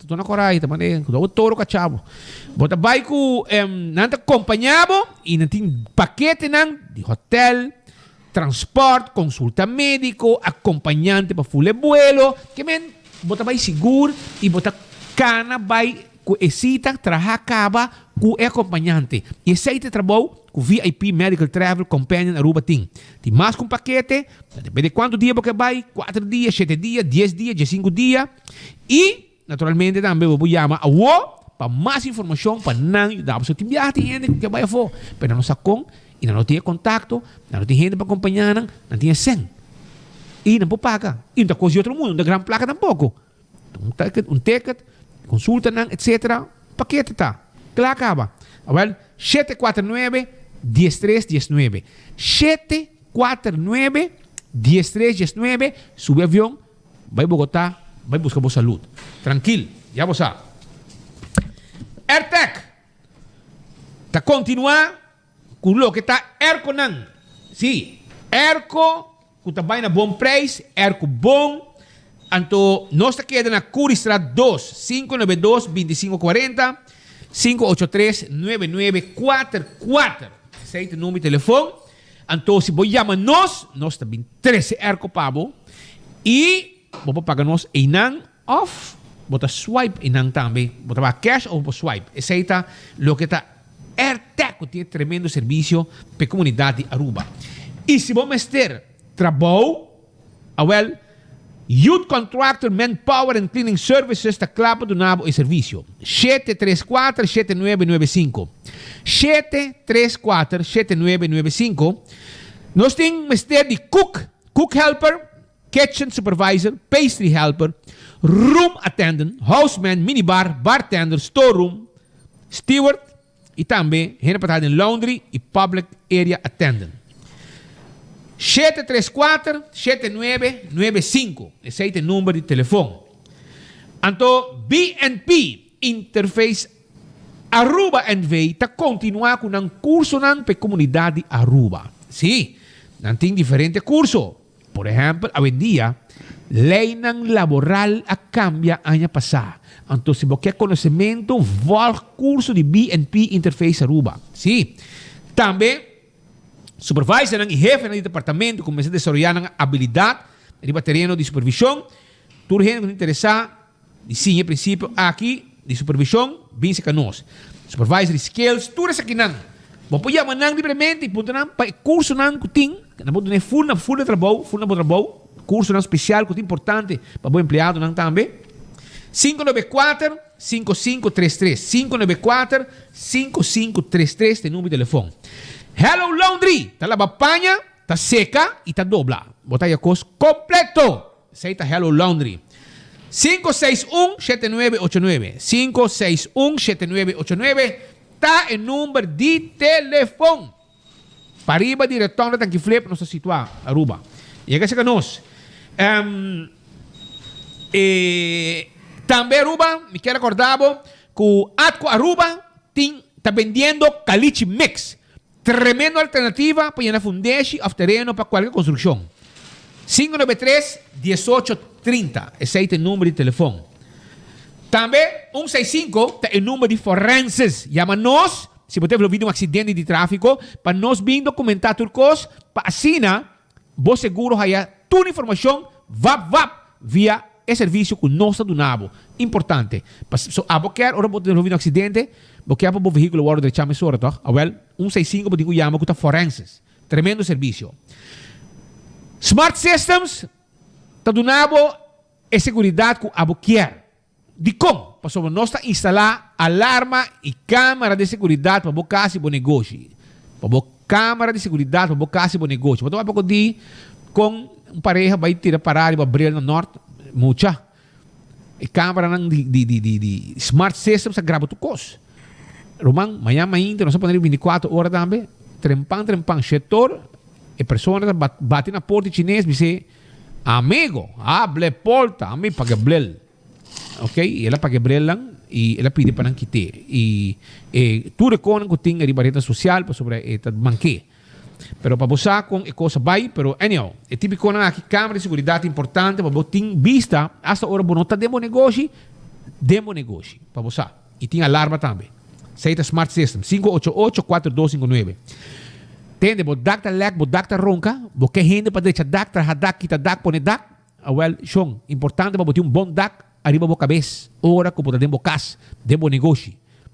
tu na koray, tamane, kuta o toro kachabo. Bota bay ku nanta acompanhado e nanting paquete nang de hotel, transporte, consulta médico, acompanhante para full vuelo, que men bota bay seguro e bota cana bay ku esita traha kaba ku acompanhante. E aceita trabalho com VIP Medical Travel Companion Aruba Team. Tem mais com paquete, depende de quanto dia você vai, 4 dias, 7 dias, 10 dias, 15 dias. E, naturalmente, também vou chamar a UO para mais informação, para não ajudar. Você tem gente que vai a fora, mas não sacou, e não tem contato, não tem gente para acompanhar, não tem sem. E não pode pagar. E não coisa de outro mundo, não tem grande placa tampouco. Um ticket, consulta, etc. Paquete tá. Claro, acaba. Well, 749-1319. 749-1319. Sube avião, vai Bogotá, vai buscar boa saúde. Tranquilo, já você sabe. AirTech. Tá continuar com o que tá Airco nan. Sim, Airco, que tá bem na bom preço, Airco bom. Então, nós tá quedando na Curistrat 2, 592-2540. 583-9944. Esse é o número de telefone. Então, se você chama nós também 13 erco pabo. E você paga nós inang off. Você swipe inang também. Você vai cash ou swipe. Esse é o que está AirTech, que tem tremendo serviço para a comunidade de Aruba. E se você ter trabalho, Youth Contractor Manpower and Cleaning Services está claro do nabo e serviço. 734-7995. 734-7995. Nós temos mestre de cook helper, kitchen supervisor, pastry helper, room attendant, houseman, minibar, bartender, storeroom, steward e também gente em laundry e public area attendant. 734-7995. Esse é o número de telefone. Então, BNP Interface Aruba NV está continuando com um curso para a comunidade Aruba. Sim, não tem diferentes cursos. Por exemplo, hoje em dia, lei laboral a cambia ano passado. Então, se você quer conhecimento, vá ao curso de BNP Interface Aruba. Sim, também supervisor e jefe do departamento começa a desenvolver habilidade de terreno de supervisão. Tudo gente que interessa, sim, em princípio, aqui de supervisão, vem-se com nós. Supervisor skills, tudo isso aqui não. Vou pôr a manang livremente, pôr para curso não que tem, não pode ter full de trabalho, curso não especial que é importante para o empregado não também. 594-5533, 594-5533, tem número de telefone. Hello Laundry, tá lava panha, tá seca e tá dobla. Botar a coisa completo. Sei tá Hello Laundry. 561-7989. 561-7989 tá em número de telefone. Pariba di retorno tanki flip nós situar Aruba. E que chega nós. Também Aruba, me quero recordar que o Atco Aruba está vendendo caliche mix. Tremenda alternativa para ir na fundeshi of terreno para qualquer construção. 593-1830. Esse é o número de telefone. Também 165 é o número de forenses. Chama nós, se você tiver ouvido um acidente de tráfico, para nós vir documentar turcos, para assinar, vos seguro haya toda a informação, via esse serviço que nós estamos dando. Importante. So, a qualquer hora você ouvido um acidente, você para o veículo agora de chama sora, tá? Well, 165 para digo chama que tá forenses. Tremendo serviço. Smart Systems está dando a segurança que a quer. De como? Para nós instalar alarma e câmera de segurança para o casa e o negócio. Para a câmera de segurança para o casa e o negócio. Então, pouco de com uma pareja vai tirar parar e vai abrir no norte, muita. E câmera de Smart Systems grava tu coisa. Roman, amanhã ainda, nós podemos 24 horas também. Trempang, setor. E pessoas batem na porta chinês e dizem, amigo, hable porta, a mim paga blel. Ok? E ela paga blel lang, e ela pede para não quitar. E tu reconan que tem a barreira social para sobre esta manque. Pero para você com a coisa vai, pero anyhow, é típico na aqui câmera de segurança importante para você ter vista, hasta hora você não está demo negócio, para você. E tem alarma também. Seita Smart System, 588-4259. Tende, bo dakta lek, bo dakta ronca, bo que rende para deixar dakta, hadak, kita dak, pone dak. Well, shong, importante para botar bom dak, arriba bo cabeça. Ora, como tá dentro cas, dentro negócio.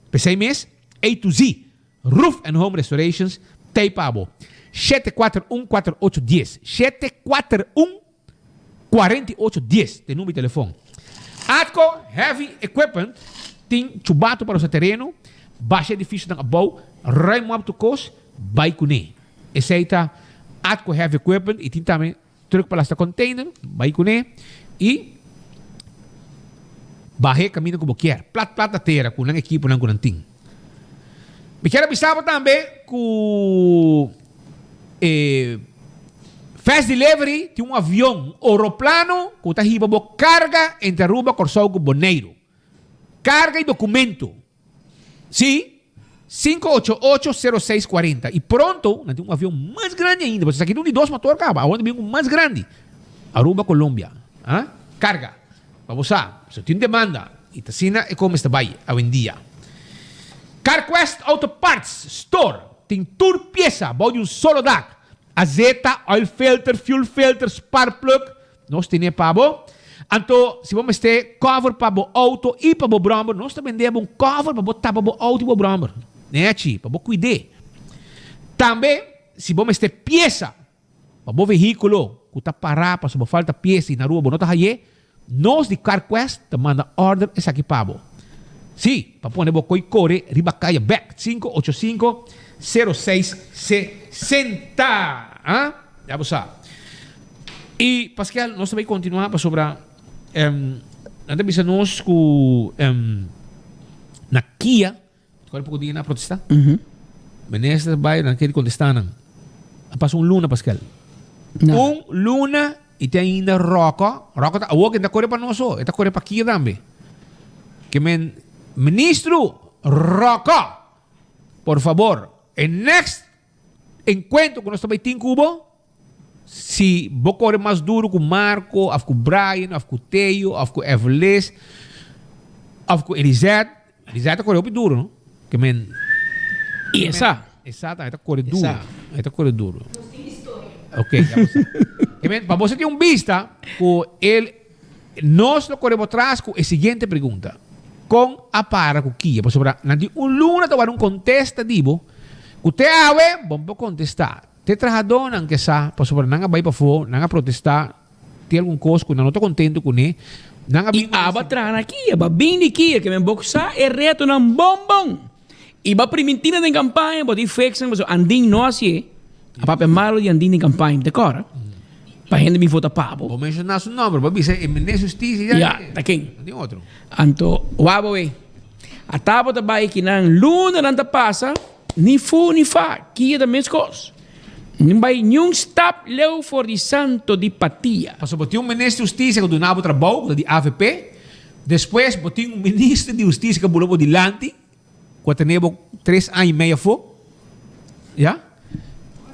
Pensei mês, A to Z, Roof and Home Restorations, Teipabo. 741-4810. 741-4810, tem número de telefone. Atco Heavy Equipment, tem chubato para o seu terreno, baixa edifício ng abaw, rai mo to coast, vai kune. Esse aí tá Atco Heavy Equipment e tem também truque para esta container, vai kune e barre caminho como quer. Plata terra com uma equipe não com tem. Me quero avisar também que Fast Delivery tem um avião, um aeroplano que está riba bo carga entre Aruba, Corsau com Boneiro. Carga e documento. Sim? 588-0640. E pronto, tem um avião mais grande ainda. Você aqui tem um 2 motor, cara. Onde vem um mais grande? Aruba, Colômbia. Carga. Para você tem demanda. E Tacina é como está vai, hoje em dia. CarQuest Auto Parts Store. Tem tour peça. Bode um solo DAC. Azeta, oil filter, fuel filter, spark plug. Nós temos para você. Então, se vamos ter cover para o auto e para o bromber, nós também temos um cover para botar para o auto e o bromber. Né, para o cuidar. Também, se vamos ter peça para o veículo, que está parado, para falta peça e na rua, não está aí, nós de CarQuest te manda order essa aqui para você. Sim, para pôr o corre, ribacaia back, 585-0660. Já você. E, Pascal, nós também continuar para sobre nada bisa nós com na Kia, qual pouco dia na protestar? Menesta vai naquele contestar não. Passou luna, Pascal. Luna e tem ainda Roca tá o que está corre para nós, está corre para Kia também. Que ministro Roca, por favor, el next encuentro que nós também tem Cuba. Se vou correr mais duro com o Marco, com o Brian, com o Teo, com o Everles, com o Elisete. Elisete correu bem duro, não? Que E essa? Exato, está correndo duro. Está correndo duro. Ok, já você. Para você ter vista, com ele, nós lo corremos atrás com a seguinte pergunta. Com a para com Kia, por sobre, luna tomar contestativo, que te ave, vamos contestar. Te trajador nang kesa pa sobre nanga bay pa fo nanga protestar ti algum coisa que não estou contente com ele nanga e aba trana aqui aba bem aqui que me boxa é reto nang bombom e ba primentina de campanha pode fixar mas andin não assim a papel malo de andin de campanha de cora para gente me vota pabo vou mencionar seu nome para dizer em justiça já tá quem tem outro anto wabo we a tabo da bay que nang luna nanta passa ni fu ni fa que é da mesma coisa Não vai nenhum stop leu for de santo de patia. Passou botou ministro de justiça que donava trabalho de AVP. Depois botou ministro de justiça que bulou de Lanti. Que tenebo 3 anos e meio foi. Ya?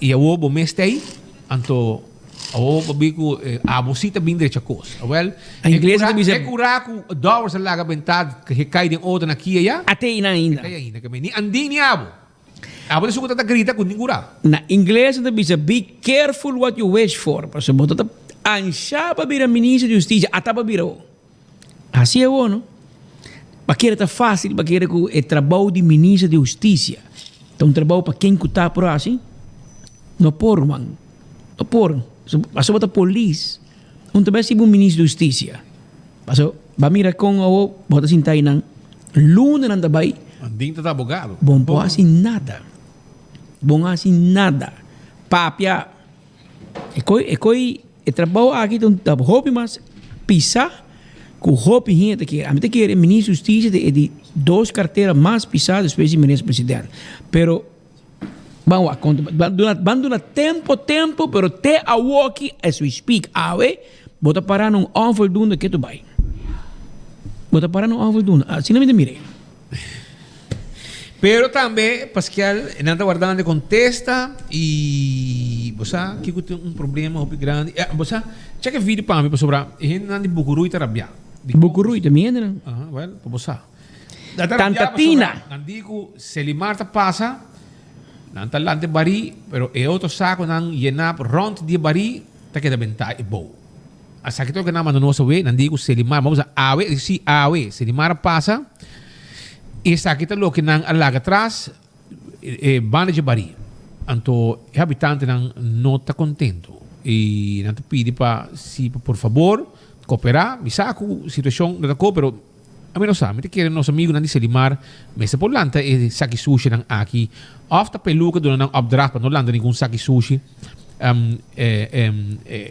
E eu vou mestei. Anto eu vou a bolsita bem direita coisa. Well, a inglesa também é curaco dólares a larga ventade que cai de outra aqui já. Até ainda. Até ainda que nem andi nem abo. Abo de suco tá grita com ninguém. Na inglês também diz be careful what you wish for. Porque você tá anchava para ministro de justiça até para virou. Assim é bom, não? Porque tá fácil, porque é trabalho de ministro de justiça. Então trabalho para quem que tá por assim. Não por, man. Não por. Passou para a polícia. Também se um ministro de justiça. Passou, vai mirar com o bota assim tá nang luna nang tabay. Anding tá abogado. Bom po assim nada. Bom assim nada. Papia. E trabalho aqui então tá hopi mas pisar com hopi gente que a mim que é ministro de justiça de 2 carteiras mais pisadas depois de ministro presidente. Pero vamos a contar, banduna tempo, pero te a walkie as we speak, awe, bota parar num onvoldoende que tu vai. Bota parar num onvoldoende, assim não me mire. Pero também, Pascal, nada guardando de contesta e você que tem problema muito grande. Você checa vídeo para mim sobre a gente não de Bucurui Tarabia. Bucurui também, né? Well, para você. Cantatina. Não digo Selimar ta passa. Não tá lá de bari, pero é outro saco não llenar rond de bari, tá que da bentai bom. A saque que não manda nosso we, não digo Selimar, vamos a awe, se awe, Selimar passa. E saque tá lo que não alaga atrás, banda de bari. Anto habitante não tá contento e não te pede para se por favor cooperar, me saco situação da pero a mim não sabe, te querem nosso amigo Nandi Selimar, mesa por lanta e saki sushi nang aqui. Ofta peluca do nang opdracht para não landa nenhum saki sushi.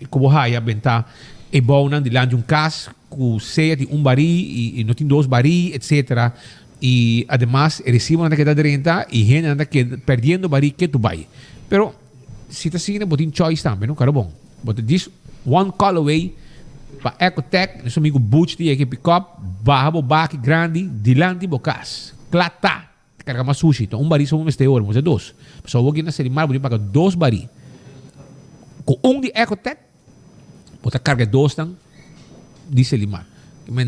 Como haya benta e bom nang dilande cas com ceia de bari e não tem 2 bari, etc. E además recibo nanda que da renta e gente nanda que perdendo bari que tu vai. Pero se tá seguindo botin choice também, não cara bom. But this one call away para Ecotec, nosso amigo Butch de equipe pick-up, barra baki grande, dilante bocas. Clata, carga mais sushi. Então, bari só este hora, mas é 2. Só vou aqui na Selimar, vou pagar 2 bari. Com de Ecotec, vou carga 2 tang de Selimar.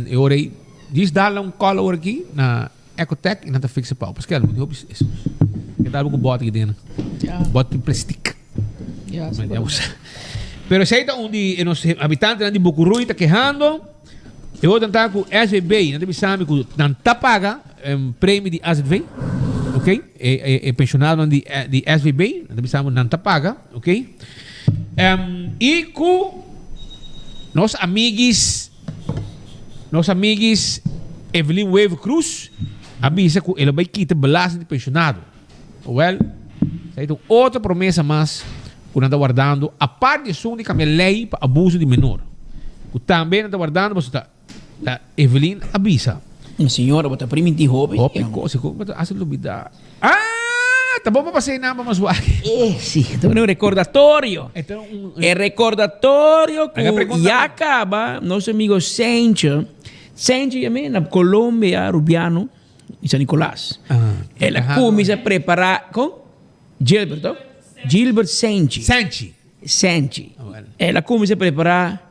Eu orei, diz dar call aqui na Ecotec e não tá fixa pau. Porque ela me isso. Eu tava com bota aqui dentro. Bota em plástico. Pero se aí onde os habitantes de Bucurui estão quejando, eu vou tentar com o SVB, não tem sabe que não está paga prêmio de SVB, ok? É pensionado de SVB, não tem sabe não está paga, ok? E com nossos amigos Evelyn Wave Cruz, avisa que ele vai quitar belasting de pensionado. Well, se aí outra promessa mais que não está guardando, a parte de cambiar lei para abuso de menor. Que também não está guardando, mas a Evelyn avisa. Senhora, você primitive hobby. Hobby, coisa, mas hace dúvida. Tá bom para passar nada mais suave. Sim, então é um recordatório. É recordatório que já acaba nosso amigo Sencha. Sencha também na Colômbia, Rubiano e São Nicolás. Ela começa a preparar com Gilbert Senchi. Ela começa a preparar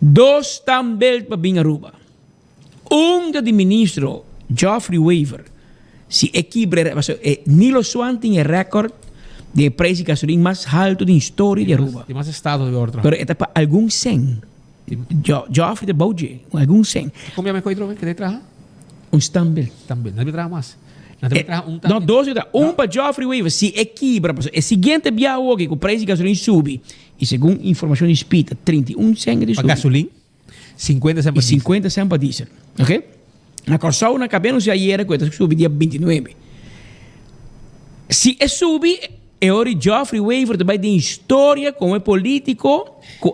2 também para vir a Aruba. De ministro Geoffrey Weaver se equilibra, Nilo Swan tem o recorde de preço de gasolina mais alto da história de Aruba. Tem mais estado de ordem. Pero é para algum 100. Geoffrey de Bougie, algum 100. Como é que eu que traga? Também. Não me traga mais. Não, 12 para Geoffrey Weaver se equilibra. É o seguinte biao que o preço de gasolina sube. E segundo informação de Spita, 31 cents de sube. Para gasolina, 50 cents para diesel. 50 cents para diesel. Ok? Na Corsau, na cabelo, se ayer, que sube dia 29. Se é sube, é hora Geoffrey Weaver também tem história como é político, que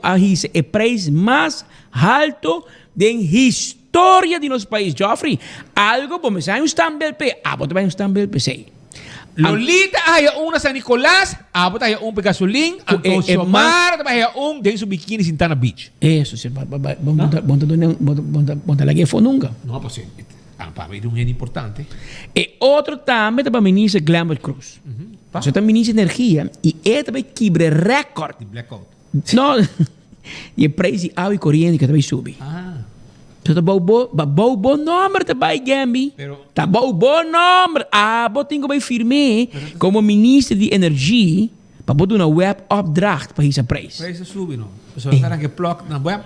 é o preço mais alto da história de nosso país. Geoffrey, algo, como sai um também, você vai um também, sei. Lolita haya una San Nicolás, abot haya un gasolina, Anton Xiomara haya un de su bikini Sintana Beach. Eso, sí, monta la guefo nunca. No, pues sí. Para mí es un gen importante. E outro também para ministro Glamour Cruz. Você está ministro energia e ele também quebra recorde. De blackout. Não, e o preço de água e corrente que também sube. Então tá bom número também, Gambi. Tá bom número. Botem como firme como ministro de energia para botar uma web opdracht para esse preço. Preço sube, não. Pessoal, cara que plug na web,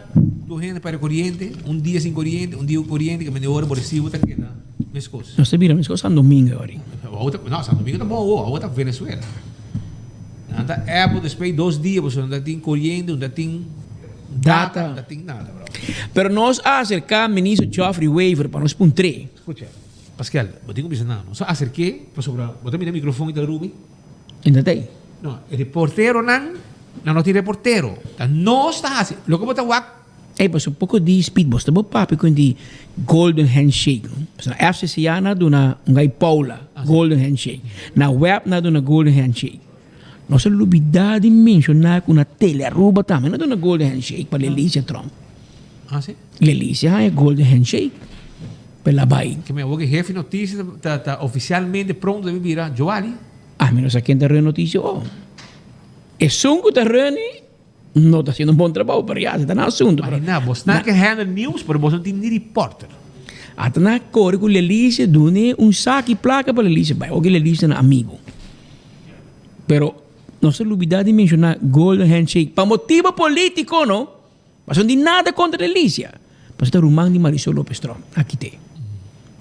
tu gente para corrente, dia sem corrente, dia com corrente, que me deu hora por recibo, tá aqui, né? Minhas coisas. Não, você vira minhas coisas, São Domingo agora. Não, São Domingo tá bom, a outra Venezuela. Anda Apple, depois 2 dias, você não tem corrente, não tem data, não tem nada, bro. Pero nós acercamos ministro Geoffrey Weaver para nós puntre. Escucha, Pascal, eu tenho que dizer nada. Nós acerquei, para sobre, botar meu microfone da Ruby. Ainda tem? Não, reportero não tem reportero. Nós está assim, lo que botar wak. Mas um pouco de speed, você tá papi com de golden handshake. Na FCC na duna ngai Paula, golden handshake. Na web na duna golden handshake. Nossa lubidade mencionar com na tele aruba também na duna golden handshake para Lelícia Trump. Sim? Lelícia é golden handshake. Pela bai. Que meu jefe notícia tá oficialmente pronto de vir a Joali. Menos aqui tem notícia. É sungo terreno. Não está sendo bom trabalho, pero já está no assunto. Mas não, você não quer handle news, mas você não tem nem repórter. Até na cor com Lelícia, dune saco e placa para Lelícia. Vai, ok, Lelícia é amigo. Pero, nossa lubidade de mencionar golden handshake, para motivo político, não? Mas não tem nada contra Lelícia. Mas está rumando de Marisol Lopes Trump. Aqui tem.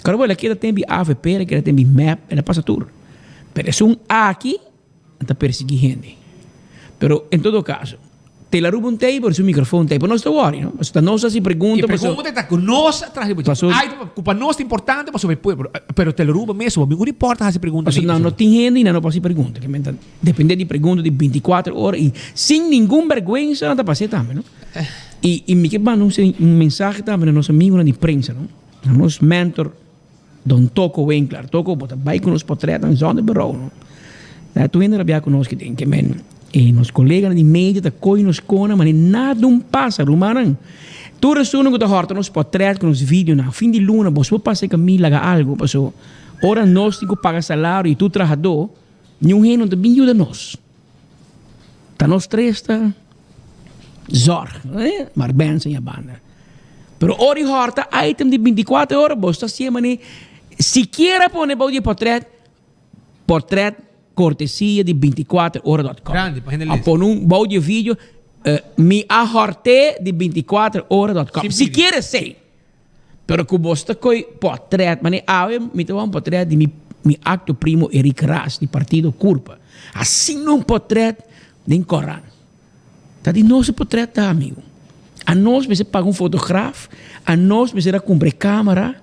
Claro, ela quer ter AFP, ela quer ter MAP, ela passa tudo. Pero é aqui, está perseguindo gente. Pero, em todo caso, te la rubo un tape por su micrófono tape, no está worry, ¿no? Hasta no se pregunta. Y pregunta está con nos atrás. Ay, para nós é importante, pero te la rubo mesmo, me importa essa pergunta. Não tem gente e não passa pergunta. Depende de pergunta de 24 horas e sem nenhuma vergonha não está passando também, não? E me quer mandar um mensagem também a nossa amiga de prensa, não? A nosso mentor, Don Toco Winkler. Toco, vai com os portretos em zona de bureau, não? Tu ainda não conosco que tem que e nos colegas de mídia da coi nos cona, mas nada passa, rumaran. Tu resuna que tu horta nos portret, com os vídeos, na fim de luna, você passa que me laga algo, passou. Ora nós tico paga salário e tu trajador, nenhum rei não te bem ajuda nós. Tá nós três tá zor, mas bem sem a banda. Pero ora horta item de 24 horas, você tá se mane, sequer pone bom de portret cortesia de 24horas.com. Grande, página a pôr um bom de vídeo, me ahorte de 24horas.com. Se quer ser, pero que você coi portret, mas me te um portret de mi acto primo Eric Ras, de partido Curpa. Assim um portret de Coran. Tá de nosso portret, tá, amigo. A nós você paga um fotógrafo, a nós você compra câmera,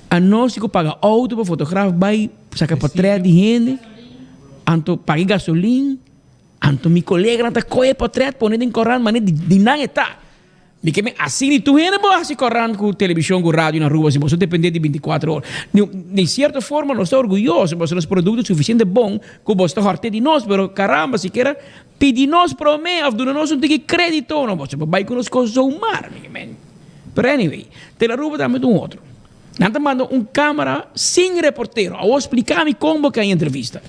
a nós você paga auto para fotógrafo, vai sacar portret de gente. Anto paguei gasolina, anto mi colega nata coe portret ponendo em corran, mas de não está. Me que assim tu ainda não assim corran com televisão, com rádio na rua, se você depender de 24 horas. De certa forma, nós estamos orgulhosos, mas os produtos suficiente bom que você horte de nós, pero caramba, se quer pedir nós para mim, afduna nós não tem crédito, não você vai com nós coisas ao mar, Pero anyway, te la rua também um outro. Nanta manda câmera sem reporteiro, a explicar-me como que é a entrevista.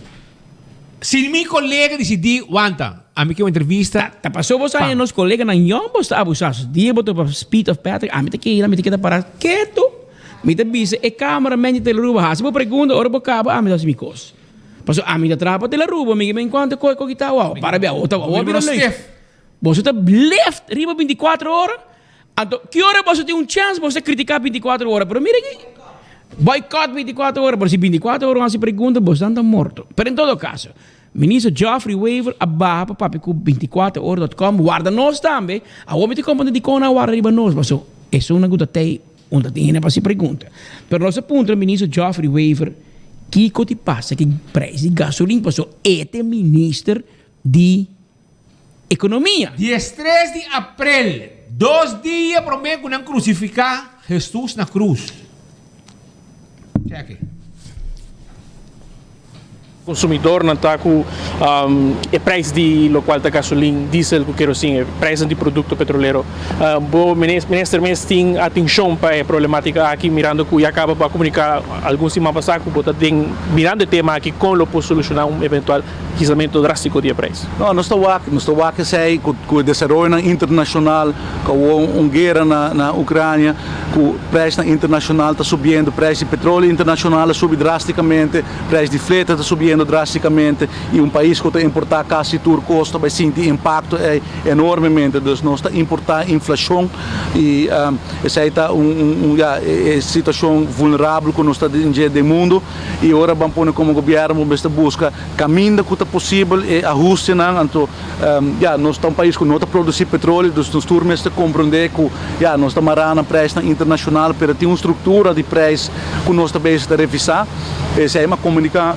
Se meu colega decidir, aguanta, a mim que uma entrevista. Tá passou você aí, nos colegas na Yom, você abusados. Dia botou para Speed of Patrick, a mim tem que ir, a mim tem que parar quieto. Me te visa, e câmera, mente te ruba. Se você pergunta, ora bocaba, a mim dá se me coisa. Passou, a mim te trapa te ruba, me enquanto coi que tá, uau, para bem, outra, você tá left, riba 24 horas. Então, que hora você tem chance você criticar 24 horas? Pero mira aqui. Boicot 24 horas, por se 24 horas se pergunta, você está morto. Pero em todo caso, ministro Geoffrey Weaver abaixo para papi com 24horas.com, guarda nós também. A homem te compra de cona guarda riba nós, mas isso é uma coisa que onde tem para se pergunta. Pero nosso ponto, ministro Geoffrey Weaver, que te passa que preço de gasolina passou este ministro de economia. Dia 3 de abril, 2 dias para mim que não crucificar Jesus na cruz. Cheque. consumidor não está com o preço de local da gasolina, diesel, querosene, o preço de produto petroleiro. O ministro mesmo tem atenção para a problemática aqui, mirando que acaba para comunicar alguns semanas passadas, que mirando o tema aqui, como ele pode solucionar eventual aquecimento drástico de preço. Não, nós estamos aqui sei com o desenvolvimento internacional, com a guerra na Ucrânia, que o preço internacional está subindo, o preço de petróleo internacional subiu drasticamente, o preço de frete está subindo drasticamente e um país que está importar quase tudo custo vai sentir impacto enormemente. Então nós está importar inflação e essa está situação vulnerável que nós está no mundo e agora vamos pôr como governo vamos buscar caminho que é possível e ajuste então nós estamos um país que não está produzir petróleo, nós turmas está compreender que nós estamos marando a preço internacional, mas tem uma estrutura de preço que nós também está revisar. Essa é uma comunicação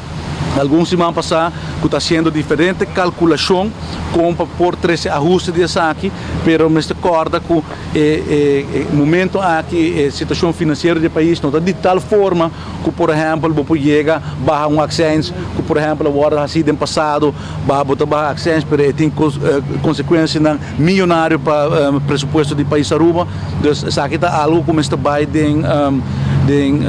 alguns semanas passadas que está sendo diferente calculação como para pôr três ajustes de aqui, mas me recorda que o momento aqui a situação financeira do país não está de tal forma que, por exemplo, você chega barra um accent, que, por exemplo, agora assim no passado barra accent, mas tem consequências milionárias para o presupuesto do país Aruba. Então, isso aqui está algo como está bem de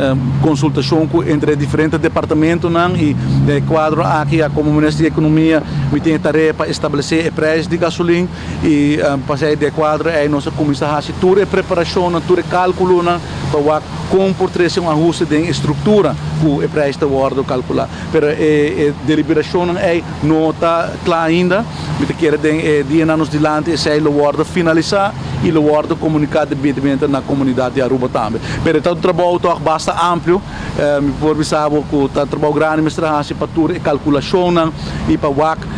consultação entre diferentes departamentos e de quadro aqui como Ministério da Economia me tem tarefa para estabelecer o preço de gasolina e para sair de quadro aí nós começamos a fazer toda a preparação, todo o cálculo para comportar um ajuste de estrutura que o preço está guardado calcular. Mas a deliberação não está clara ainda, mas quer dizer anos adiante se o guarda finalizar e o guarda comunicar devidamente na comunidade de Aruba também. Mas está um trabalho bastante amplo, por saber que está trabalho grande mas para toda a calculação e para o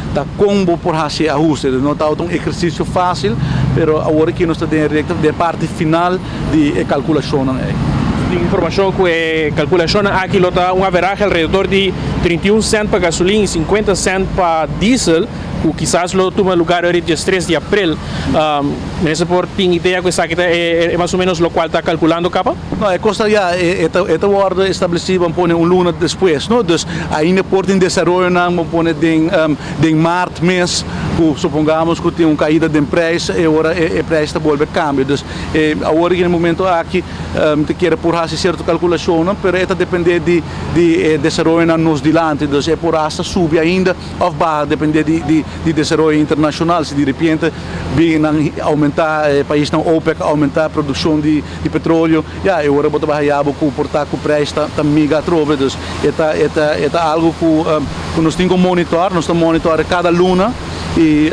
está como por fazer ajuste. Não está um exercício fácil, mas agora que nós estamos de parte final de calculação. De informação que a calculação aqui está um average ao redor de 31 cents para gasolina e 50 cents para diesel, que quizás lo toma lugar ahora dia 3 de abril. Nesse por tem ideia que essa aqui é mais ou menos o qual está calculando capa? Não, é costa já esta ordem estabelecida põe luna depois, não? Então ainda por em desenvolvimento não põe de março mês, que supongamos que tem uma caída de preço e agora o preço está volve cambio. Então agora no momento aqui te quer por fazer certa calculação, mas está depende de desenvolvimento nos dilante, então é por essa sube ainda ou vai depender de desenvolvimento internacional, se de repente vem aumentar o país não OPEC aumentar a produção de petróleo, agora bota barriado que portar que o preço está mega trove, então é algo que nós temos que monitorar, nós estamos monitorando cada luna e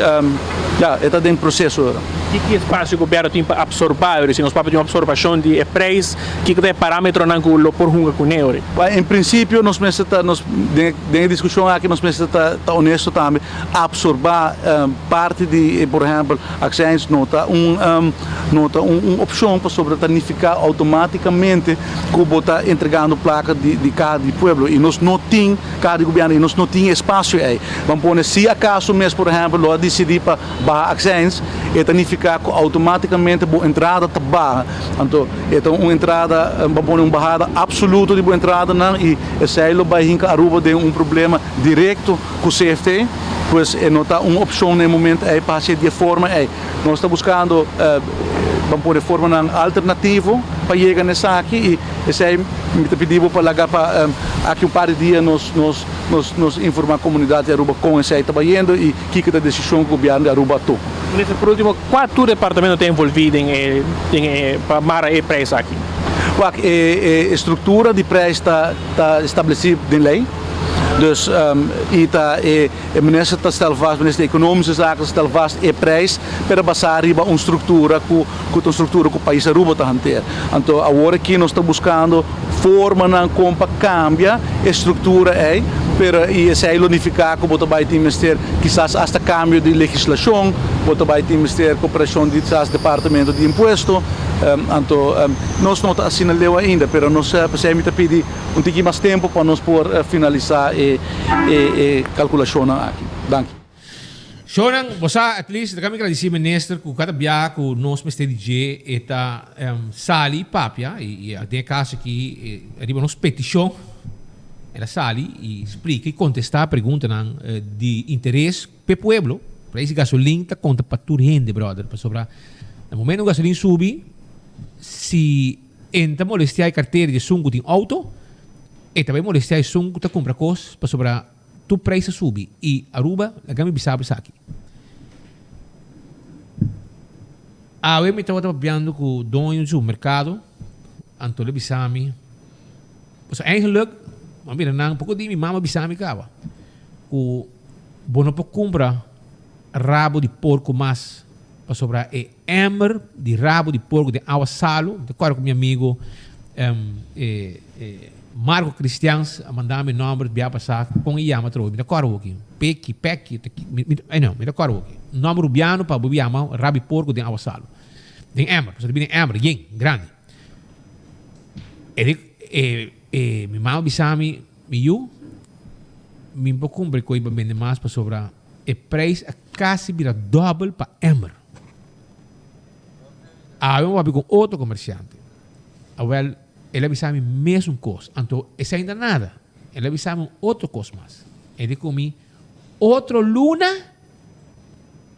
está em processo agora. Que espaço o governo tem para absorver, se nós temos uma absorção de preço, que é parâmetro não que o por junga com ele? Em princípio, nós de discussão aqui nós precisamos estar honesto também, absorver parte de, por exemplo, ações nota uma opção para sobretanificar automaticamente que está entregando placa de cada pueblo e nós não temos cada governo e nós não temos espaço aí. Vamos pôr se acaso mesmo, por exemplo, nós decidir para barra ações e tanificar automaticamente a entrada está baixa. Então uma entrada, uma barrada absoluta de boa entrada e esse aí vai hincar Aruba de um problema direto com o CFT, pois não está uma opção no momento aí para ser de forma aí. Nós estamos buscando vamos pôr de forma alternativa para chegar nessa aqui e esse aí me pedimos para largar para aqui um par de dias nos informar a comunidade de Aruba com esse aí trabalhando e que é a decisão que o governo de Aruba tomou. Por último, qual o departamento está envolvido para marcar o preço aqui? A estrutura de preço está estabelecida em lei. Dus o ministro da Economische Zaken está vast e prijs para passar riba uma estrutura que o país Aruba está hanteer. Então agora que nós estamos buscando forma na como cambia a estrutura aí, para e se unificar com o vai ter quizás hasta cambio de legislação, o vai ter cooperação de departamento de imposto. Então nós não assinalamos ainda, mas nós precisamos pedir um pouquinho mais tempo para nós poder finalizar a calculação aqui. Danke. Shonan, bosa at least kami kada si minister ku kada biya ku nos meste DJ eta sali papia e de caso que arriba nos petition ela sali e explica e contesta a pergunta de interesse para o pueblo. Para esse gasolina tá conta para tu rende, brother. Para sobrar. No momento que o gasolina sube, se entra molestia a carteira de sungo de auto, e também molestia a sungo tá compra coisas para sobrar tu preço sube. E Aruba, a gama bisaba aqui. Eu me estava trabalhando com o dono do mercado, Antônio Bissami. Dus eigenlijk, maar weer een pouco de minha mama bisami kawa. O bono para comprar rabo de porco mas para sobrar emmer de rabo de porco de água salo. De acordo com meu amigo Marco Cristians, a mandar-me número de passar com ele ama trouxe. Me acordo aqui. Peki, não, me acordo aqui. Número biano para o biama rabo de porco de água salo. De emmer, so de emmer, grande. Mi mama bisami mi compra coi ba vende mais para sobrar e preço a quase vira double para emmer. Eu vou com outro comerciante. Ele bisami mesmo coisa. Então, essa ainda nada. Ele bisami outro coisa mais. Ele comi outro luna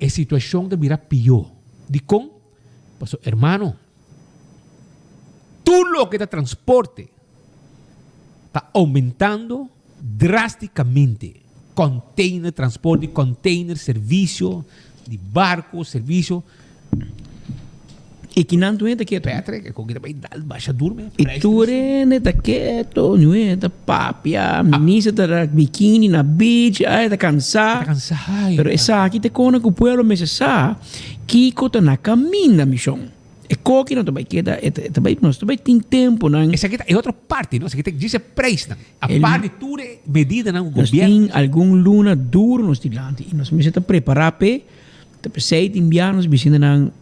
a situação de virar pior. De com, hermano, tudo lo que está transporte está aumentando drasticamente. Container, transporte, container, serviço de barco, serviço. E que não é quieto. Petre, que com que vai dar baixa dorme. E tu está quieto, não é da papia, menina da biquíni na beach, está cansada. Está cansada. Pero essa aqui te conta que o pueblo me sabe que está na caminho, missão. E coque não também queda, nós também tem tempo, não? Essa aqui é outra parte, não? Essa aqui diz preço, a parte de tudo medida no governo. Nós tem algum luna duro nos dilante e nós precisamos preparar para pensar em enviar nos vizinhos não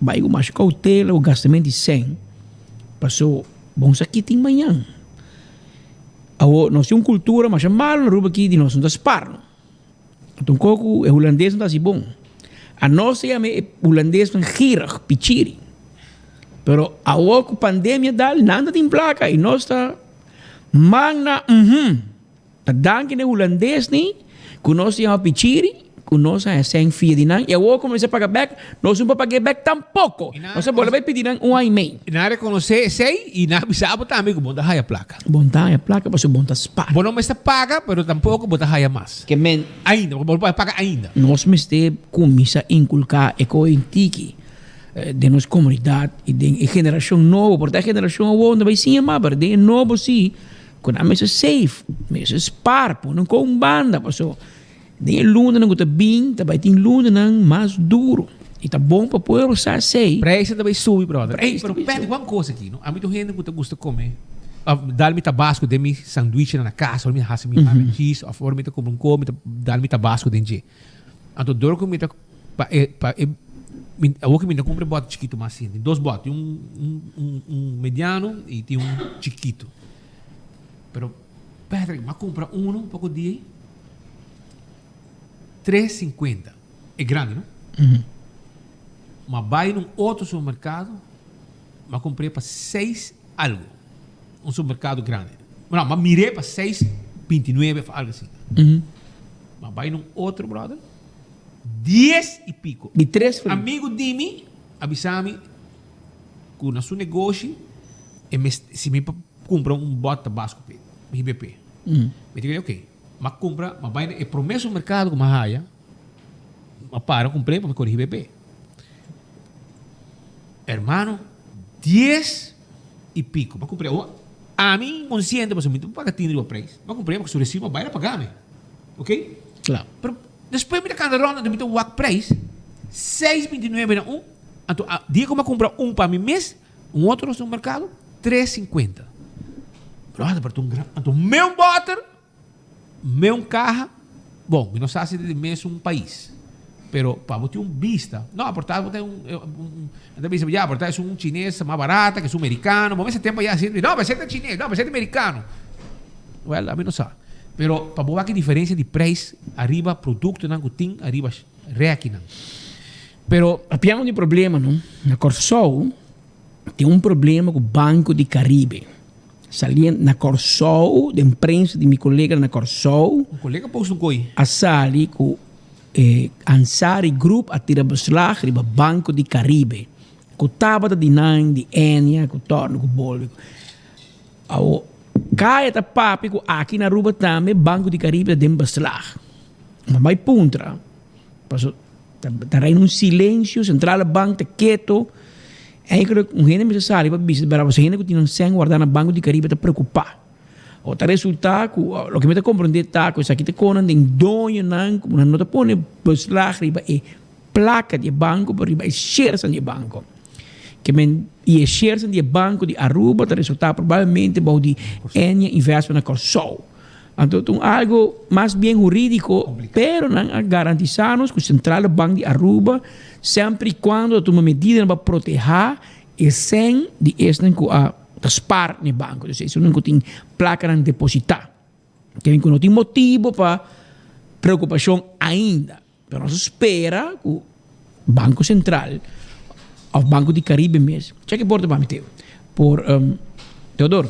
vai o mais cautela o gastamento de 100 passou bom aqui tem manhã. Nós temos cultura mas mal na rua aqui de nós não das parno. Então coco é holandês não está bom. A nossa é holandês não gira, pichiri. Pero a outra pandemia dal nada tem placa e nós está magna a danke ne holandês nem que nós temos pichiri que nós é sem fia de não e a outra começa a pagar back nós não pagar back tampouco nós vamos vai pedir um ano e meio e não reconhecer sei e não sabe também que bom da a placa mas bom da spa bom não está paga pero tampouco bom da mais que men ainda bom paga ainda nós me este começa a inculcar eco intiki de nossa comunidade e de geração nova porque a geração nova vai sim mas de novo sim quando a mesa safe mesa spar não com banda passou de luna não está bem também tem luna não mais duro e tá bom para poder usar sei preço também sube brother pero pede uma coisa aqui não há muita gente que gosta de comer dar-me tabasco de mi sanduíche na casa ou me raça mi cheese ou for me tá comprar come dar-me tabasco dentro então dor com me tá eu que me compra bote chiquito mas assim dois botes um mediano e tem chiquito pero Patrick mas compra um pouco dia 3,50 é grande não mas vai num outro supermercado mas comprei para 6 algo supermercado grande não mas mirei para 6,29 algo assim mas vai num outro brother 10 e pico. De 3 amigo de mim, avisame que no seu negócio, se me compra bote tabasco, IBP. Me diga, ok. Mas compra, mas vai, é promessa no mercado com uma raia, mas para, comprei para me corrigir IBP. Hermano, 10 e pico. Mas comprei, a mim, consciente, mas eu me paga tinha o preço. Mas comprei, porque se eu recebo, vai pagar-me. Ok? Claro. Pero, depois me dá cada ronda, me dá o preço. 6,29 na Então, dia que eu comprar para mim mês, outro no mercado, 3,50. Pronto, então, meu butter, meu carro, bom, não sei se de mês país. Pero, para você vista, não, portanto, tem portanto, é chinês mais barato, que é americano. Bom, esse tempo já assim, não, vai ser chinês, não, vai ser americano. Well, a mim não sabe. Pero para boa que diferença de preço arriba produto não tem arriba reaquina. Pero abbiamo um problema, não? Na Corsol tem problema com o Banco de Caribe. saliendo na Corsou, de imprensa de meu colega na Corsou. Um colega pôs um coi. A sali com Ansari Group a tira beslag riba Banco di Caribe. Com tabata de Nang, de Enya, com torno, com bolve. Ao caia ta papi com aqui na Aruba também Banco di Caribe de beslag. Mas vai puntra. Passou tá um silêncio, central banco tá quieto. Aí que um gente me sabe para bisita, para você gente que tinha sangue guardar na Banco di Caribe tá preocupar. O tá resulta que o que me tá compreender tá que isso aqui tá conan de donho nan, como não tá pone beslag riba e placa de banco por riba e shares de banco. Que men e shares de banco de Aruba tá resulta provavelmente bom de Enya investment na Corsou. Então, algo mais bem jurídico, pero não garantizamos que o Central Banco de Aruba, sempre e quando toma medida para proteger e sem de este que a spar no banco. Ou seja, não tem placa para depositar. Que não tem motivo para preocupação ainda. Mas nós espera que o Banco Central, o Banco de Caribe mesmo, já que porta para mim, por Teodoro,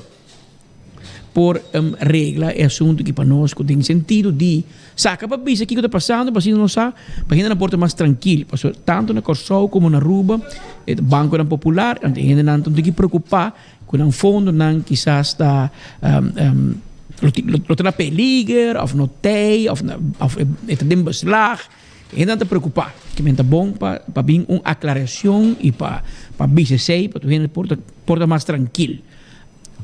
por regla é assunto que para nós tem sentido de saca para ver aqui que está passando, para não sabe, para gente na porta mais tranquilo, tanto na Corsou como na Aruba, o banco não popular, a gente não tem que preocupar com um fundo não quizás está lo tem peligro, ou não tem, ou tem beslag, a gente não está preocupar, que é bom para vir uma aclaração e para ver se para a porta mais tranquilo.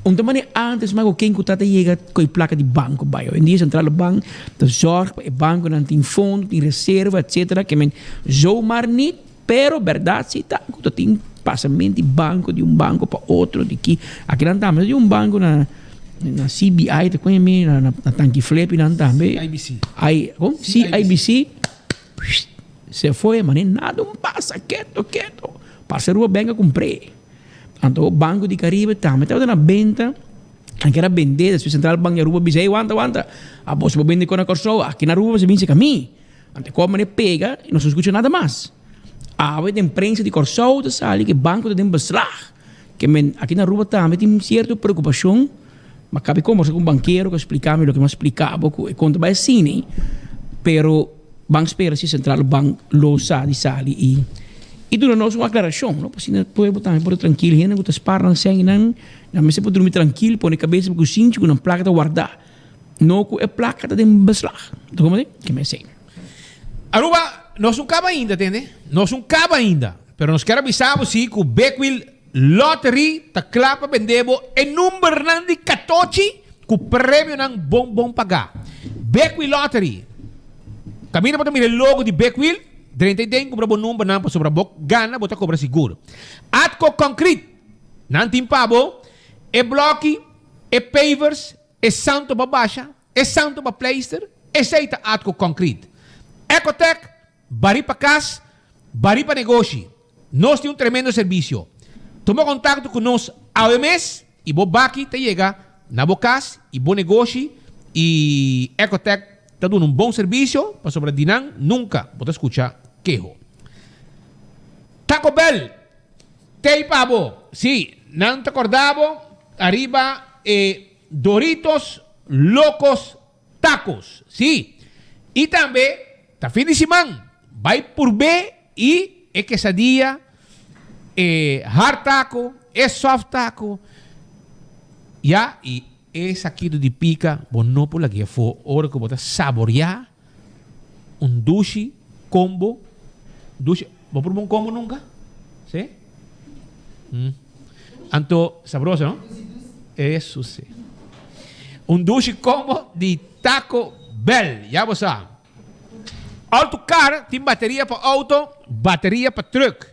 Então, antes, mas quem que está chega com a placa de banco, em dia central banco, da zorg, o banco não tem fundo, tem reserva, etc. Que men zo maar niet, pero verdade se tá, que tem passamento de banco para outro, de aqui não estamos de banco na CBI, te conhece na Tanque Flip, não também. IBC. CIBC, se foi, mas nada, passa, quieto. Parceiro, venga comprei. Então, o Banco de Caribe também estava na venda, aqui era vender, se o Central Banco de Aruba disse, aguanta, a bolsa vai vender com a Corsou, aqui na Aruba você vem a mim. Então, como ele pega, e não se escuta nada mais. A vez da imprensa de Corsou, está sali que o banco tem beslag. Que aqui na Aruba também tem certa preocupação, mas cabe como um banqueiro que explicava o que me explicava, e conta vai assim, né? Pero, banco espera se o Central Banco lo sabe, sali e tu não uma aclaração, não? Porque se pode botar por tranquilo, gente que está parando sem não, mas você pode dormir tranquilo, põe a cabeça porque o cinto com uma placa de guardar, não com a placa de beslag. Então como é que me sei? Aruba, nós não acaba ainda, entende? Nós não acaba ainda, pero nós quero avisar você que o Beckwil Lottery está claro para vender e número de 14 que o prêmio não bom pagar. Beckwil Lottery, caminha para mirar o logo de Beckwil. 30 compra bom número não para sobrar boca gana bota cobra seguro. Atco concrete não tem pabo é bloque é pavers é santo para baixa é santo para plaster é seita Atco concrete. Ecotec bari para casa bari para negócio. Nós temos tremendo serviço. Toma contato com nós ao mês e bo baki te chega na bocas e bom negócio e Ecotec está dando bom serviço para sobrar dinam nunca bota escuchar quejo. Taco Bell, tem pavo. Sí, não te acordava. Arriba, Doritos Locos Tacos. Sí. E também, tá fim de semana, vai por B e quesadilla, hard taco, soft taco. Ya, e saquito de pica, não por aqui, foi hora que você saborear duche combo. Duche, ¿vos por un combo nunca? ¿Sí? Anto sabroso, ¿no? Eso sí. Un duche combo de Taco Bell. Ya vos sabes. Autocar tem bateria para auto, bateria para truck.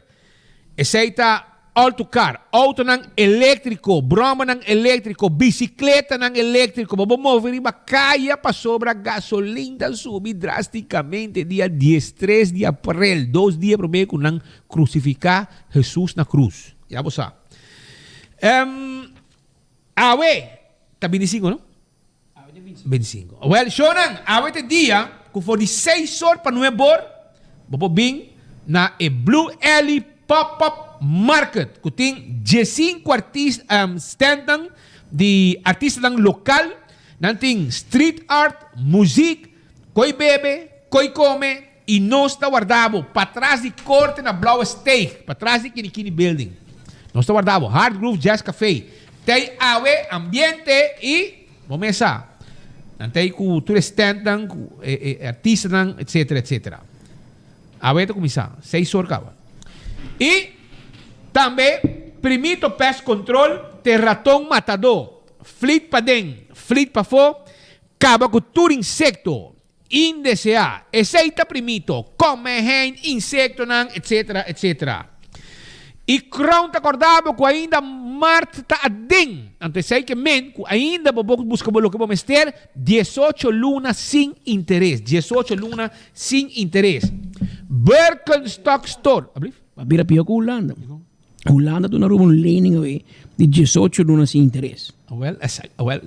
Aceita autocar, auto nang elétrico, broma nang elétrico, bicicleta nang elétrico. Vamos mover uma caia para sobra gasolina subir drasticamente dia 13 de abril, 2 dias primeiro com nang crucificar Jesus na cruz. Já você sabe. Awe, tá 25, não? 25. Well, shonan, awe te dia, que for de 6 horas para 9 horas, vamos bem na Blue Alley Pop-Up Market, que tem 15 artistas stand de artista ng lokal, nanting street art, music, koi bebe, koi come, e nós está guardado para trás de corte na Blau Steak, para trás de Kinikini Building. Nós está guardado Hard Groove Jazz Café. Tem awe, ambiente e momesa. Nantay cultura stand ng artista ng etc. Awe ito kumisa, 6 horas ka. E também Primito Pest Control, Terratong Matador, Fleet pa din, Fleet pa fo, Kaba Cultura Insecto, Indesea, Eseita Primito, Comehen, Insecto ng etc. E Crown ta acordado ko ainda Marte ta ading. Então sei que men, ko ainda busca lo que vamos ter 18 lunas sem interesse. 18 lunas sem interesse. Birkenstock Store. Mabira piyo ko Holanda. Holanda tu naroon lening away de 18 lunas sem interesse. Well,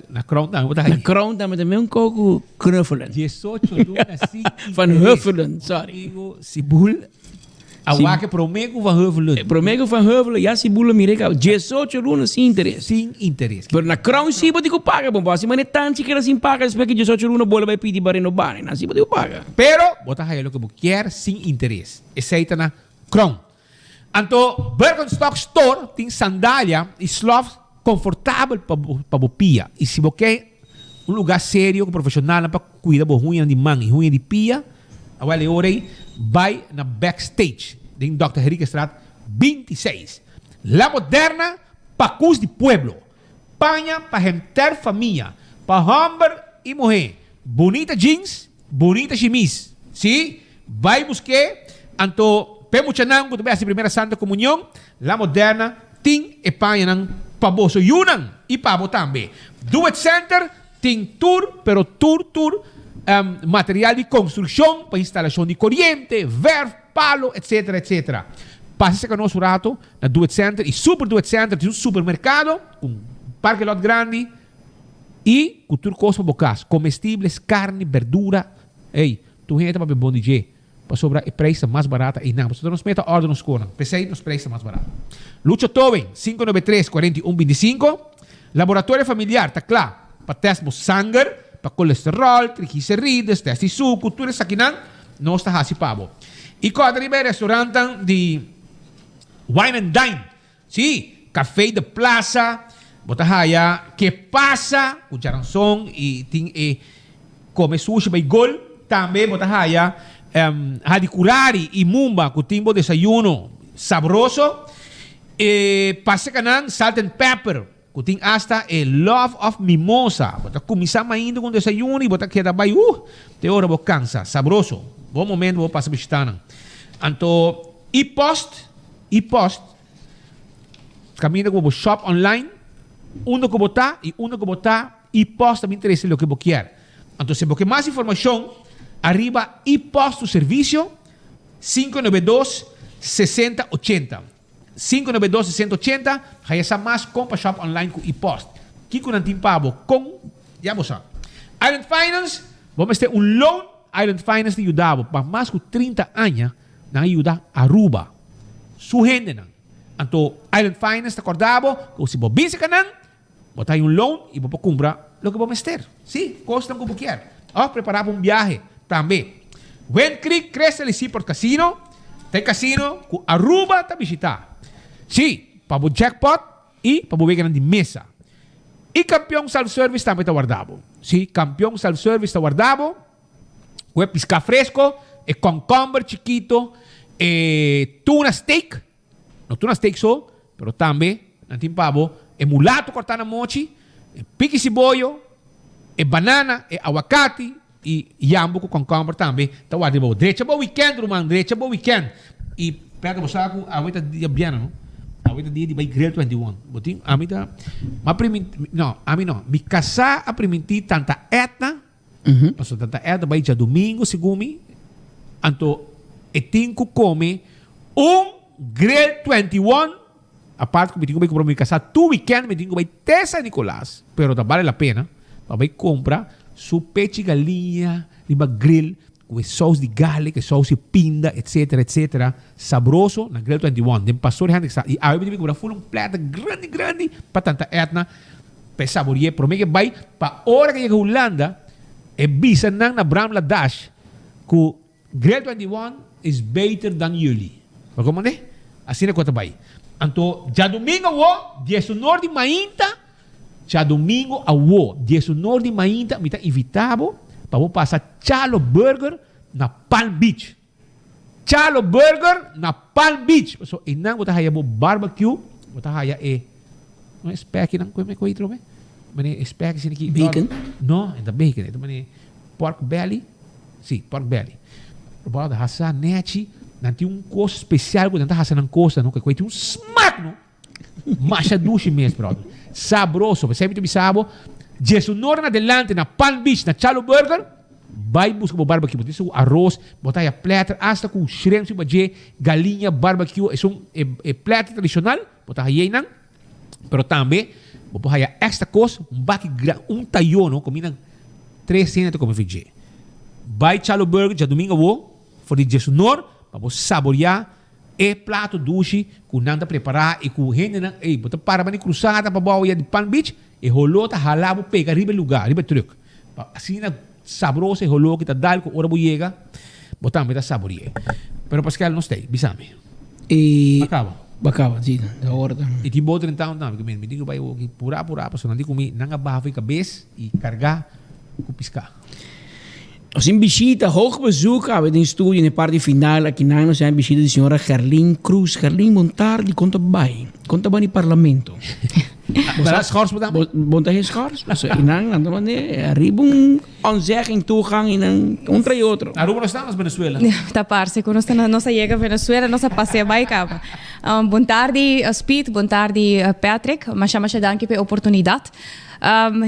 na Crown ta. Na Crown ta, mas também coco knuffelen. 18 lunas sem Van Huffelen, sorry. Sibul. Awake Promego van Heuvelen. Promego van Heuvelen, ja, si bula mireka. 18 lunas sem interesse. Sem interesse. Pero na Crown si pode ko paga, bom, se mane tanti que era sem paga, espera que 18 lunas bola vai pedir para no bar, na si pode ko paga. Pero bota aí lo que quer sem interesse. Essa na Crown. Anto Birkenstock Store tem sandália e sloth confortável para bopia. E se você quer lugar sério, profissional para cuidar do ruim de mão e ruim de pia, agora orei vai na backstage de Dr. Henrique Straat 26. La Moderna para cus de pueblo. Panha para gente família, para homem e mulher. Bonita jeans, bonita chemise. Sim? Vai buscar anto Pemuchanang, quando vai a primeira Santa Comunhão, La Moderna tem e panha ng paboso yunang e pabo também. Do It Center tem tour, pero tour material de construção para instalação de corrente, verf, palo, etc. Passa conosco um rato na Do It Center e Super Do It Center tem um supermercado com parque lot grande e cultura costa bocas, comestíveis, carne, verdura. Ei, tu entra para bom DJ. Para sobrar e preço mais barata e não. Você nos meta ordem nos corna. Pensei nos preços mais barato. Lucha Towen, 593-4125. Laboratório Familiar, tá claro. Para teste de sangue, para colesterol, triglicérides, teste de suco, tudo isso aqui não está assim pabo. E quando arriba restaurante de Wine and Dine. Sim, café de plaza, botahaya, que passa, o jaranção e tem come sushi by gol, também botahaya, hadicurari e mumba, com timbo desayuno sabroso, passa canang salt and pepper, com tim hasta love of mimosa, bota começar ainda com desayuno e bota queda by, te hora bo cansa, sabroso, bom momento bo passa bistana. Anto e-post, caminha com o shop online, uno que botar e uno que botar e-post também interessa o que você quer. Então, se você mais informação, arriba e-post do serviço 592-6080. 592-6080, já está mais compra shop online com e-post. Kiko ng timpabo com, já você sabe. Island Finance, vamos ter um loan Island Finance de ajudar para mais de 30 anos na ajuda a Aruba. Suhende na. Então, Island Finance está acordado, que se você binsa ka nang, botar um loan e você compra o que vamos ter. Sim, custa como quer. Preparar para um viaje também. When Creek cresce ali por casino, tem casino com Aruba para visitar. Sim, para o jackpot e para o vegan de mesa. E campeão self-service também está guardado. Sim, campeão self-service está guardado. Com pisca fresco, e concombre chiquito, tuna steak. No tuna steak só, pero também, nantin pavo, mulato cortado mochi, pique cibollo, banana, aguacate, e jambo com concombre também. Tá guardado. Direita bo weekend, Roman, direita bo weekend. E pega você com a oita dia biana, não? A oita dia de by Grill 21. Botin, a mim tá, a mim não. Me casar a permitir tanta etna, passou tanta etna by dia domingo, segumi, anto etinco come Grill 21, a parte que me tenho que comprar me casar, tu weekend me tenho que ir até San Nicolás, pero tá vale a pena, para comprar su peche galinha, riba grill, com sauce de garlic, sauce de pinda, etc. Sabroso na Grill 21. Den pastor e a eu me comprar full um prato grande, para tanta etna, para saborear, pero me que vai para hora que llega a Holanda, bisa nang na Bram Ladash, que Grade 21 is better than jullie. Como né? Assim é quanto vai. Então, já domingo o 19 de mainta, já domingo o 19 de mainta, me tá invitado para passar Chalo Burger na Palm Beach. Chalo Burger na Palm Beach. So, inang mo tahaya mo barbecue, mo tahaya não spek nang ko me ko itro me. Mani spek siniki bacon? No, ita bacon. Ito mani pork belly. Sim, pork belly. Bora hasa neti, nanti coisa especial quando tá hasa nang coisa, não que tem smack, não? Macha duche mesmo, brother. Sabroso, você sempre me sabo. 19 adelante na Palm Beach, na Chalo Burger, vai buscar o barbecue, botar isso arroz, botar a platter, hasta com shrimp, galinha, barbecue, é platter tradicional, botar aí nang. Pero também, vou pôr extra coisa, tayo, não? Combinam 3 cenas como fidje. Vai Chalo Burger, já domingo for de 19, para saborear e prato doce que nanda preparar e com gente não, bota para mani cruzada para bawa de Palm Beach e rolou tá halabo pega riba lugar, riba truck. Assim na sabroso e rolou que tá dal com hora boiega, botar me tá saborear. Pero Pascal não sei, bisame. E Bacaba, sim, da hora. E tipo outro então, não, porque me digo vai pura, para não digo me nanga barra fica cabeça e carregar com piscar. Als in visita, hoog bezoek, hebben we in studio in de parte finale. Aqui na zijn visita de senhora Gerlin Cruz. Gerlin Montardi komt erbij. Komt erbij in het parlamento. Bota schors met dat? Bota geen schors. Dus inang, dan dan arriba onzegging toegang in een tra y otro. Arriba no estamos Venezuela. Taparse, quando não se chega a Venezuela, não se passeia bem cá. Bom tarde, Speed, bom tarde, Patrick. Mas chama danke pela oportunidade.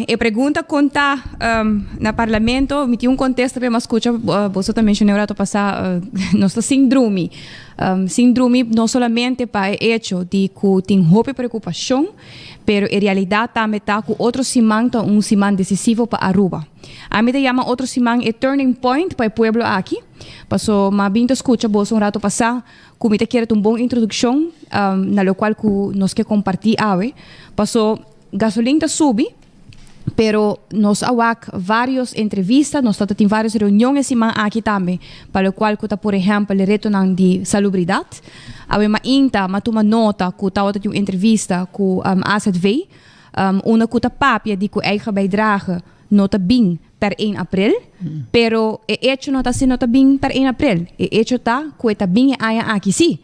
E pergunta conta na parlamento, me tinha contexto para mas escuta, você também mencionou rato passar nosso síndrome. Síndrome não somente para o hecho de que tem muita preocupação, pero em realidade também está com outro simão, simão decisivo para Aruba. A mim chama outro simão é turning point para o pueblo aqui. Passou, mas bem escuta, você rato passar, como te quer uma boa introdução, na qual nós quer compartilhar, passou gasolina sube. Pero nos awak várias entrevistas, nós temos várias reuniões aqui também, para o qual, por exemplo, o reto de salubridade. Awe mainta, matuma nota, que está uma entrevista com AZV, uma kuta papia de que eigen bijdrage nota bem per 1 april, pero e hecho nota assim nota bem per 1 april. E hecho tá que está bem aqui sim.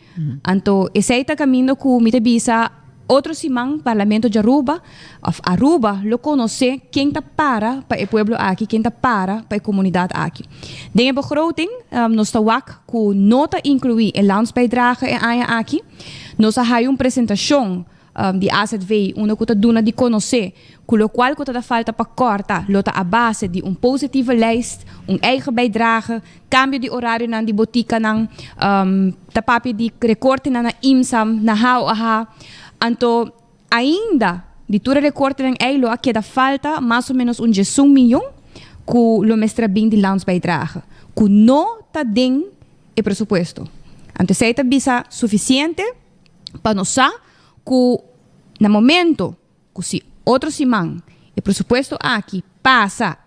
Então, esse está caminho que me bisa outro simão, Parlamento de Aruba, Aruba lo conhece quem está para o pueblo aqui, quem está para a comunidade aqui. Denke begroting, nós estamos com nota incluir o landsbijdrage aqui. Nós temos uma apresentação de AZV, uma que está de conhecer, com o qual está falta para cortar, lota a base de positieve lijst, eigen bijdrage, cambio de horário na de botica, tapapi de recorte na IMSAM, na HAO. Então, ainda, de tudo recorte em Eilo, aqui da falta mais ou menos 1 milhão que o mestre bem de landsbijdrage, que não está dentro do presupuesto. Então, se está bisa suficiente para nós que, no momento que se outro simão, o presupuesto aqui passa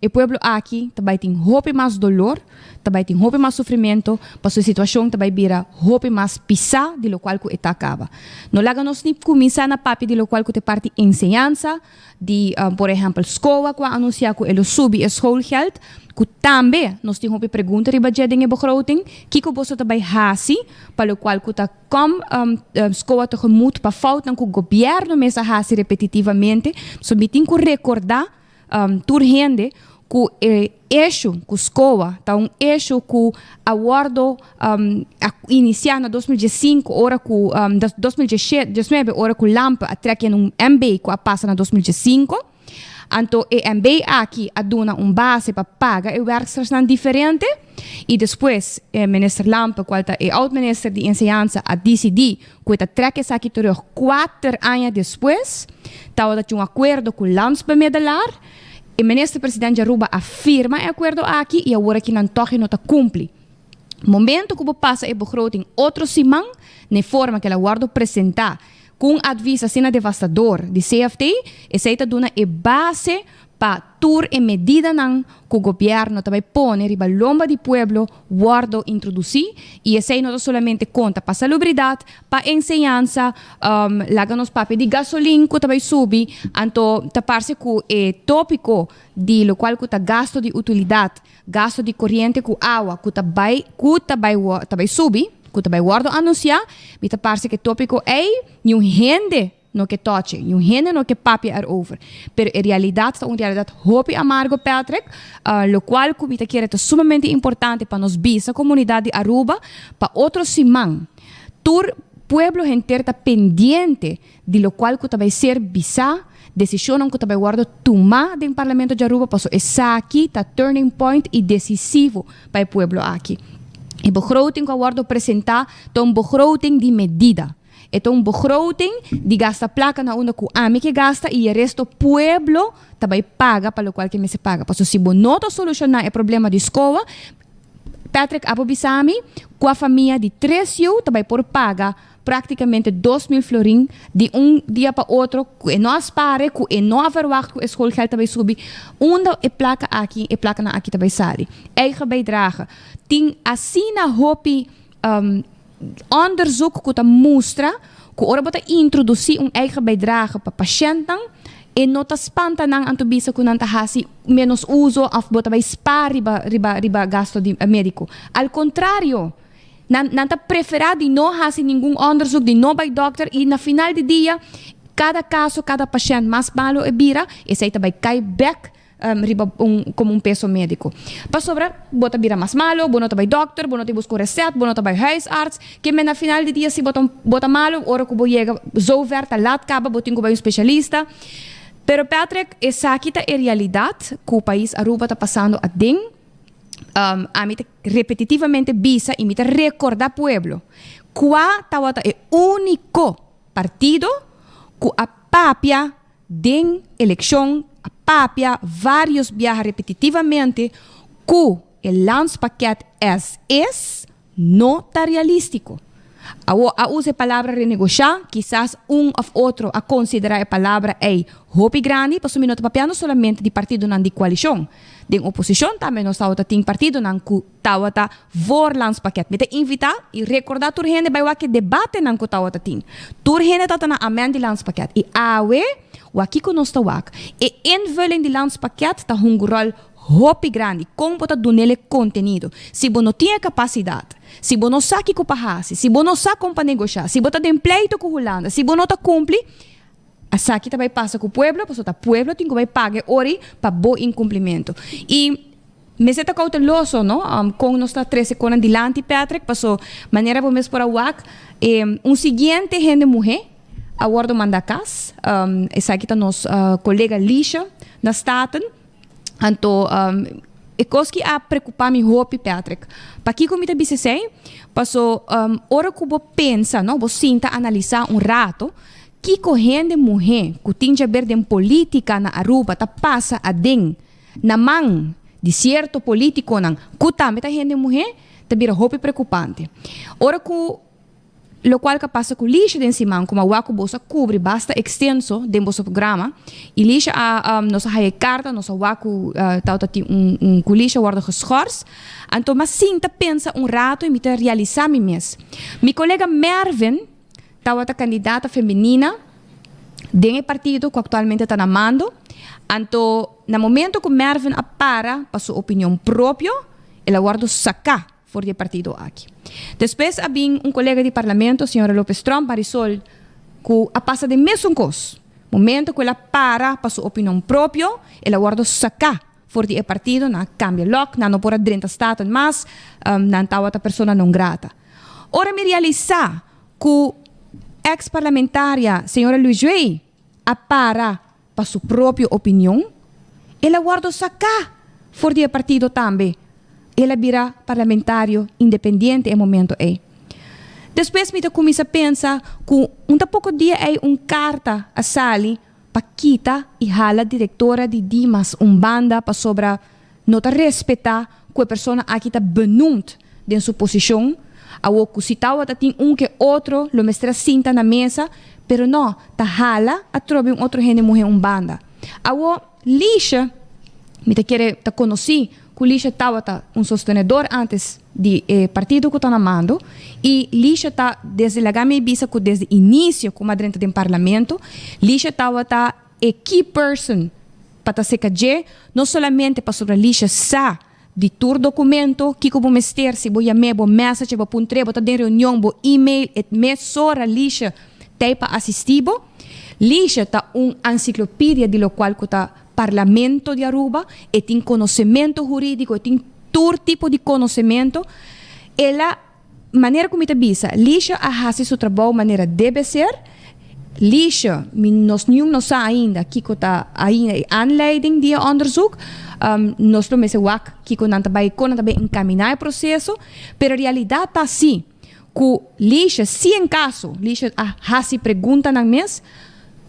o pueblo aqui também tem roupa mais dolor, também tem roupa mais sofrimento, para sua situação também vira roupa mais pisar de lo qual que está acaba. Não laga nós nem começar na papi de lo qual que te parte ensinança, de, por exemplo, escola que anuncia que ele sube schoolgeld, que também nós temos uma pergunta riba de dinge begroting, que você também hasi, para o qual que está com escola tegemoet para falta que o governo mesmo hasi repetitivamente, so me tem que recordar turgente que eixo que escola tá eixo que acordo iniciar na 2015 ora que 2019 ora que lampa atraque num MBA que passa na 2015. Então, o MBA aqui aduna base para pagar e werksters não diferente e depois o minister Lampa, que é o oud-minister de ensinança, a decidir que está trekken aqui terug 4 anos depois, estava de acordo com o landsbemidelaar. O minister-presidente de Aruba afirma o acordo aqui e agora que não toque não cumpre. Momento que passa a begroting outro simão, na forma que ela guarda apresentar, com adviso assim devastador de CFT, essa dona é base para tur e medida não que o governo também põe riba lomba de pueblo guardo introduzir e essa não solamente conta para salubridade, para ensinança, laga nos papel de gasolina que também sube, então taparse com o tópico de lo qual que tá gasto de utilidade, gasto de corrente com água, que também sube, que também guardo anunciar, me taparse que tópico é gente no que toche, gente no que papi over. Pero en realidad está una realidad hopi amargo, Patrick, lo cual que quiere es sumamente importante para nos visa comunidad de Aruba, para otros simán. Tur pueblo entero está pendiente de lo cual que va a ser visa, decisión que va a guardar tomar del Parlamento de Aruba, paso esa aquí está turning point y decisivo para el pueblo aquí. El begroting que guardo presentar, es un begroting de medida. É um begroting de gasta placa na onda que a mim que gasta e o resto pueblo também paga para o qual que me se paga. Porque se você não solucionar o problema de escola, Patrick Abobisami, com a família de 3 anos, também por pagar praticamente 2.000 florin de dia para outro, que não aspare, que não verwacht que a escola também subir. Onde é placa aqui, é placa na aqui também sai. Eigen bijdrage. Tem assim na hopi onderzoek que mostra que ora bota introduzir eigen bijdrage para patiënten e nota spanta nang antubisa que nanta hasi menos uso of bota vai spar riba gasto de médico. Al contrario, nanta preferar de não hasi nenhum onderzoek, de não vai doctor e na final de dia cada caso, cada paciente mais malo é bira e sei também cai back como peso médico. Para sobra, bota bira mais malo, bonota vai doctor, bonota busca receita, bonota vai huisarts, que na final de dia se bota malo, ora que chega zo ver, tá lá acaba, botinho vai especialista. Pero Patrick, essa aqui tá a realidade que o país Aruba tá passando a ding. A mim repetitivamente visa e me recordar pueblo. Qua tawata é único partido que a papia den eleição papia vários viaja repetitivamente que o landspaquete es não está realístico. A use a palavra renegociar, quizás ou outro a considerar a palavra hopi grande, para sumir nota papia não solamente de partido não de coalição, de oposição também nós estamos tem partido não que tawata vor landspaquete. Me te invitar e recordar tur gente vai que debate não que tawata tem. Tur gente tata na amend de landspaquete e awe o aqui que nós estamos e invulling de landspakket está um rol hopi grande como pode donele conteúdo. Se você não tem capacidade, se você não sabe que pahasi, se você não sabe como negociar, se você tem pleito com Holanda, se você não cumpre, a saque também passa com o pueblo, porque o pueblo tem que pagar ori para bom incumprimento. E me senta cauteloso, não? Com nós está 13 conas dilante, Patrick, passou maneira por mês por a UAC, seguinte gente mulher a guardo mandacas, essa aqui está nosso colega Lisha na Staten, então é coisa que a preocupar-me hopi, Patrick. Para que como te sei, passou hora que você pensa, não, você sinta analisar rato, que corrente mulher que tem a ver de política na Aruba tá passa a den na mão de certo político não, que também tá gente mulher, tá vira hopi preocupante. Hora que lo qual que passa com lixo de cima, como a waku bosa cobre basta extenso de nosso programa, e lixo a nossa raia carta, nossa waku tauta tem lixo guarda geschors, então mas sinta pensa rato e me te realizar mi mes. Mi colega Mervin, tauta candidata feminina de partido que atualmente está na mando, então no momento que Mervin apara para sua opinião própria, ela guarda sacar for de partido aqui. Depois havia colega de parlamento, a senhora Lopes Trump, Marisol, que a passa de mesmo coisa. Momento que ela para sua opinião própria, ela guarda sacar for de partido, na cambia lock, na não por dentro estado, mas na tal outra pessoa não grata. Ora me realizar que ex-parlamentária, senhora Luiz Juei, a para sua própria opinião, ela guarda sacar for de partido também. Ela virá parlamentário independente em momento Depois me começa a pensar que pouco dia carta a Sally para quitar e hala diretora de Dimas banda para sobra não respeitar que a pessoa aqui está benoemd de sua posição, a o que se tal tem que outro lo mestra cinta na mesa, pero no, ta hala a trobe um outro gente mulher banda. Awo Lisha, me te quiere ta conocí, que Lisha estava um sostenedor antes de partido que está na mando, e Lisha está desde a Gama Ibiza, que desde o início, como dentro do parlamento, Lisha estava a key person para se cair, não somente para sobre Lisha sa de tur documento, que como mester se vou chamar, vou message, vou puntre, vou ter reunião, vou e-mail, et mesora Lisha tem para assistir. Lisha está enciclopédia de lo qual que está Parlamento de Aruba, e tem conhecimento jurídico, e tem todo tipo de conhecimento. Ela, maneira como te bisa, Lisha faz seu trabalho maneira deve ser. Lisha, nós não sabemos ainda que está ainda aanleiding de onderzoek. Nós não sabemos que também encaminhar o processo, mas a realidade está assim, que Lisha, se em caso, Lisha faz pergunta na mês,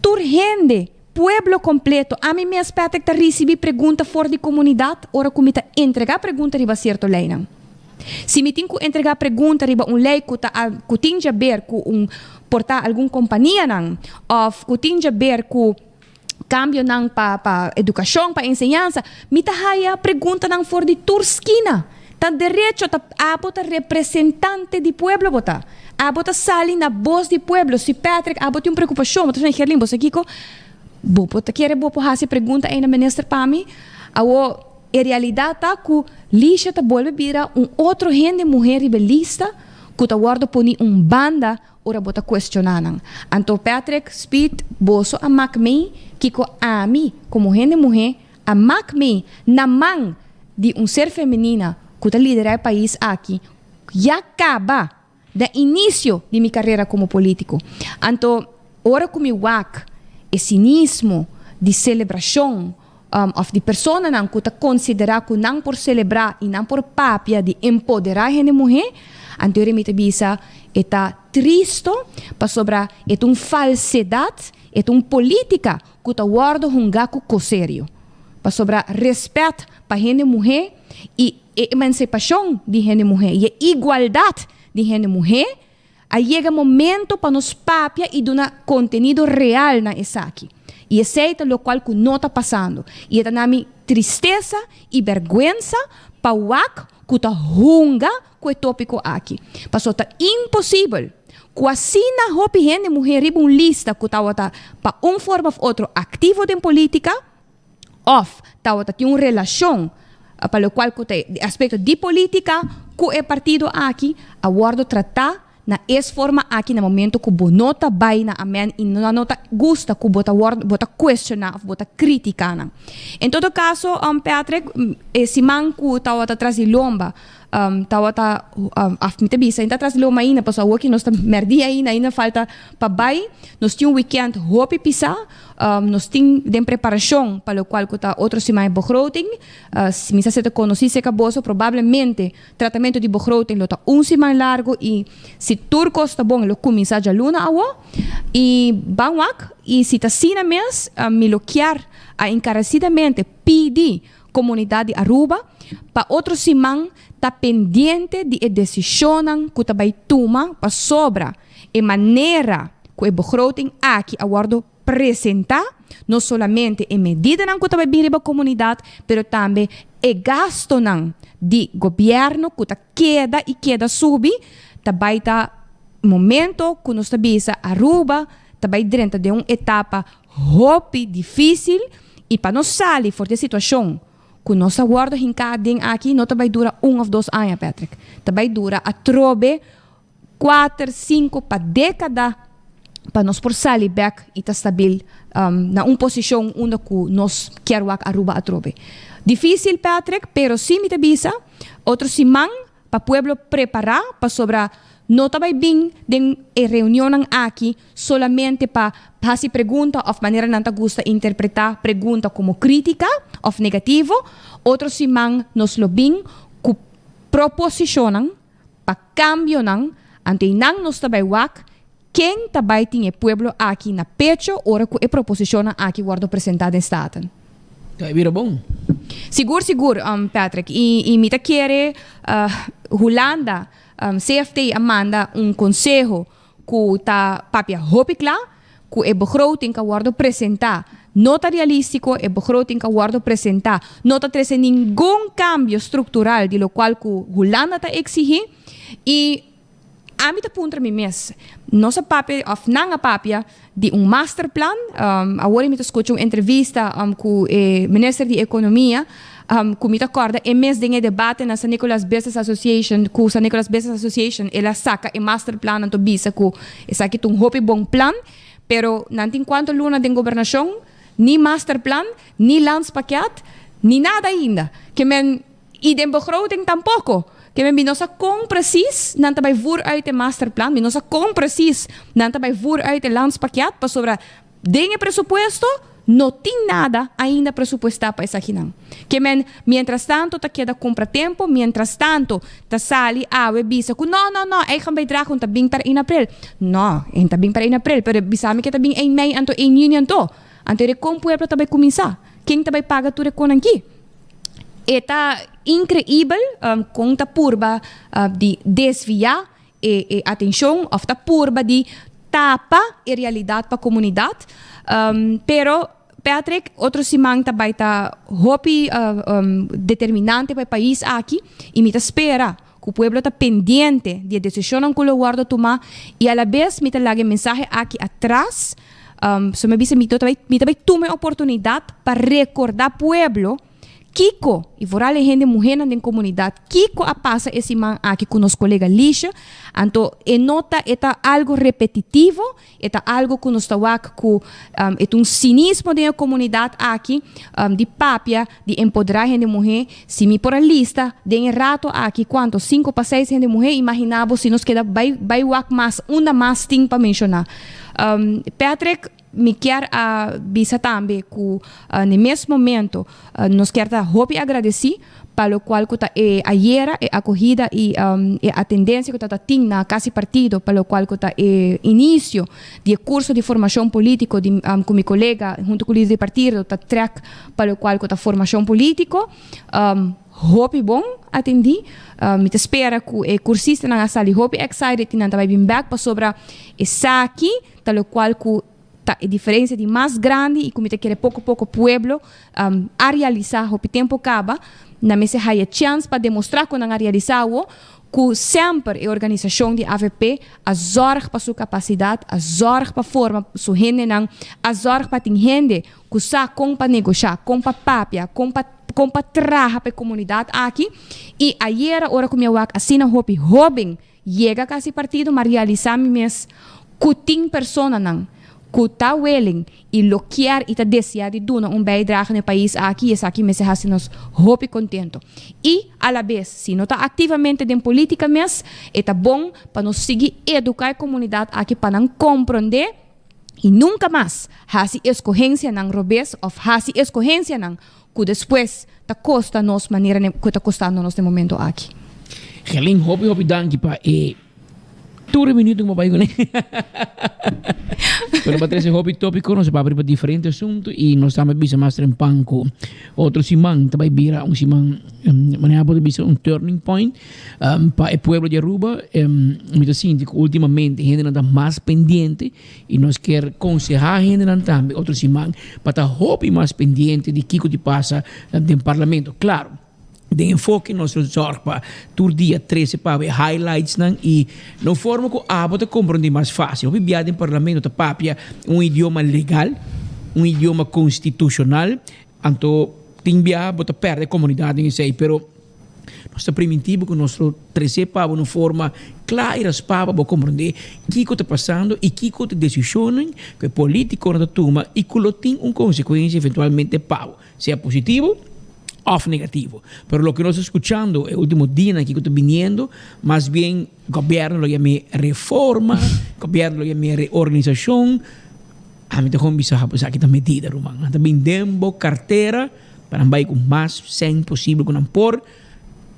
turgende pueblo completo, a mim mesmo que está receber pergunta fora de comunidade, ora como está entregar pergunta riba certo lei não. Se me tenho que entregar pergunta riba lei que tem a ver com portar alguma companhia não, ou que tem a ver com cambio não para educação, para ensinança, me tá haya pergunta não fora de tua esquina. Tá direito a bota representante de pueblo bota. A bota sali na voz de pueblo. Se Patrick a bota preocupação, bota na Gerlim, você Kiko, bota querer bopo hasi pergunta aí na minister para mim. A realidade tá que Lisha tá volve vira outro gente mulher rebelista que tá guarda poni banda ora bota questionando. Anto Patrick Speed boso a me Kiko a mim como gente mulher a me na mão de ser feminina que tá liderar o país aqui já acaba da início de minha carreira como político. Anto ora como wak e cinismo de celebração of de persona não que considerar que não por celebrar e não por papia de empoderar a mulher, anteriormente bisa está triste para sobrar é falsidade, é política que está guarda hungaku co sério. Para sobrar respeito para a mulher e emancipação de a mulher e igualdade de a mulher. Aí chega momento para nos papia e dar conteúdo real na essa aqui. E aceita o qual que não está passando. E é nami tristeza e vergonha para o que está hunga com o tópico aqui. Passou está impossível. Que assim na roupa gente mulher riba lista que está para forma ou outra ativo de política, ou tem uma relação para o qual que tem aspecto de política com o partido aqui, a guarda tratar na forma aqui no momento que o nota vai na amen e não nota gusta que bota questionar, bota criticar. Em todo caso, Patrick, esse man que estava atrás de lomba, estava me bisa, ainda atrás de lomba ainda, passou o que nós merdi ainda falta para vai, nós tínhamos weekend hopi pisar, nós tínhamos de preparação para o qual que está outro semana begroting, se me se conheci se acabou, provavelmente tratamento de begroting lo está semana largo e se turco está bom, lo começa já luna awa e banwak e se está sina mes me loquear a encarecidamente pedir comunidade Aruba para outro semana está pendente de decisão que está vai tomar para sobra e maneira que o begroting aqui aguardo apresentar não somente em medida que está vai vir para a comunidade, mas também e gasto de governo que queda subir, também está momento que nós bisa Aruba, também dentro de uma etapa hopi difícil e para nós sair fora da situação que nós aguardo hincadem aqui, não vai durar 1 ou 2 anos, Patrick. Também dura a trobe 4, 5 para década para nós por sair back e estar stabil na uma posição onde nós queremos Aruba a trobe. Difícil, Patrick, pero sim me bisa outro semana para o pueblo preparar para sobrar não está bem de reunião aqui solamente para fazer pergunta ou maneira não gusta interpretar pergunta como crítica ou negativo. Outro semana nós lo bem que proposicionam para cambio ante não nós está bem quem também tem o pueblo aqui na pecho ora que proposiciona aqui guardo apresentado em estado. Vira bom. Seguro, Patrick. E me quer CFT manda conselho que está papia hopicla que a begroting kan worden presentar. Nota realístico, a begroting kan worden presentar. Nota trece ningún cambio estructural de lo cual que Holanda está exigir. E a mim te punta mi mes. Nossa papia, of nanga papia, de masterplan. Agora me escuto uma entrevista com o ministro de Economia. Com me acorda, e mês de debate na San Nicolas Business Association, com San Nicolas Business Association, ela saca o masterplan na bisa com essa aqui um hopi bom plan, pero não tem quanto luna de governação, ni masterplan, ni landspakket, ni nada ainda. Que men e de begroting tampouco. Que men binosa com precies, não vai voer uit de masterplan, binosa com precies, não vai voer uit de landspakket, para sobre dinge presupuesto. Não tem nada ainda presupuestado para essa aqui não. Que men, mientras tanto, ta queda compra tempo, mientras tanto, ta sali awe bisa ku não, ay gaan bijdragen om ta bing para in april. Não, em ta bing para in april, pero bisami que ta bing em mei anto em junho anto. Anto re com pueblo ta vai começar. Quem ta vai pagar tu recon aqui? Eta incrível com ta purba de desviar e atenção, of ta purba de tapa a realidade para a comunidade. Pero, Patrick, outro simang também está hopi determinante para o país aqui e me espera que o povo está pendente de decisão que o guarda tomar e a la vez me lage mensagem aqui atrás. So me disse me também tome a oportunidade para recordar o povo Kiko, e voral gente mulher na comunidade, Kiko a passa esse man aqui com os colegas lixa, então nota é algo repetitivo, é algo que nós estamos com é cinismo da comunidade aqui, de papia, de empoderar gente mulher, se me por a lista, de rato aqui, quanto? 5 para 6 gente mulher, imaginava se nos queda vai mais, uma mais tem para mencionar. Patrick, me quer bisa também que no mesmo momento nós queremos agradecer pelo qual que ayer a acolhida e a tendência que está tendo na casa partido pelo qual que início de curso de formação política com meu colega junto com o líder de partido está track pelo qual que formação política hope bom atendi me espera que o cursista na sala hope excited e não vai vir back para sobre essa aqui pelo qual que a diferença de mais grande e como te quer pouco pueblo a realizar o tempo acaba na mesa há a chance para demonstrar que não a realizar que sempre a organização de AVP a zorg para sua capacidade a zorg para forma sua gente não a zorg para ter gente que sabe como para negociar como para papia como para trabalhar para a comunidade aqui e ayer a hora que eu assina hopi Robin chega a esse partido mas realizar mês que tem pessoa não que está willing e lo quer e está deseado de dar bijdrage no país aqui e aqui me se hace nos hope contento e a la vez se não está ativamente em política mesmo é bom para nós seguir educar a comunidade aqui para não compreender e nunca mais hace escorrência não robes ou hace escorrência não que depois está costa nos maneira que está custando nos no momento aqui. Helin hopi danki pa 2 minutos mo bago né. Pero para esse hobby tópico nós vamos para diferente assunto e nós estamos bisa mais em panco outro simang também vira simang maneira pode bisa turning point para o povo de Aruba me assim que ultimamente a gente anda mais pendente e nós quer aconselhar a gente também outro simang para hobby mais pendente de que te passa no parlamento claro de enfoque nosso zorg para todo dia 13 para ver highlights e não forma que pode compreender mais fácil. O biado em parlamento papia idioma legal, idioma constitucional, então tem bia bota perde comunidade em si, pero nosso primitivo que nosso 13 para uma forma clara para compreender o que está passando e que está decisão que o político não toma e que tem consequência eventualmente para seja positivo o negativo. Pero lo que nos escuchando el último día aquí que está viniendo, más bien gobierno lo llama reforma, gobierno lo llama reorganización. A mí te con bisa pues aquí está medida, Román. También dembo cartera para ir con más sen posible con por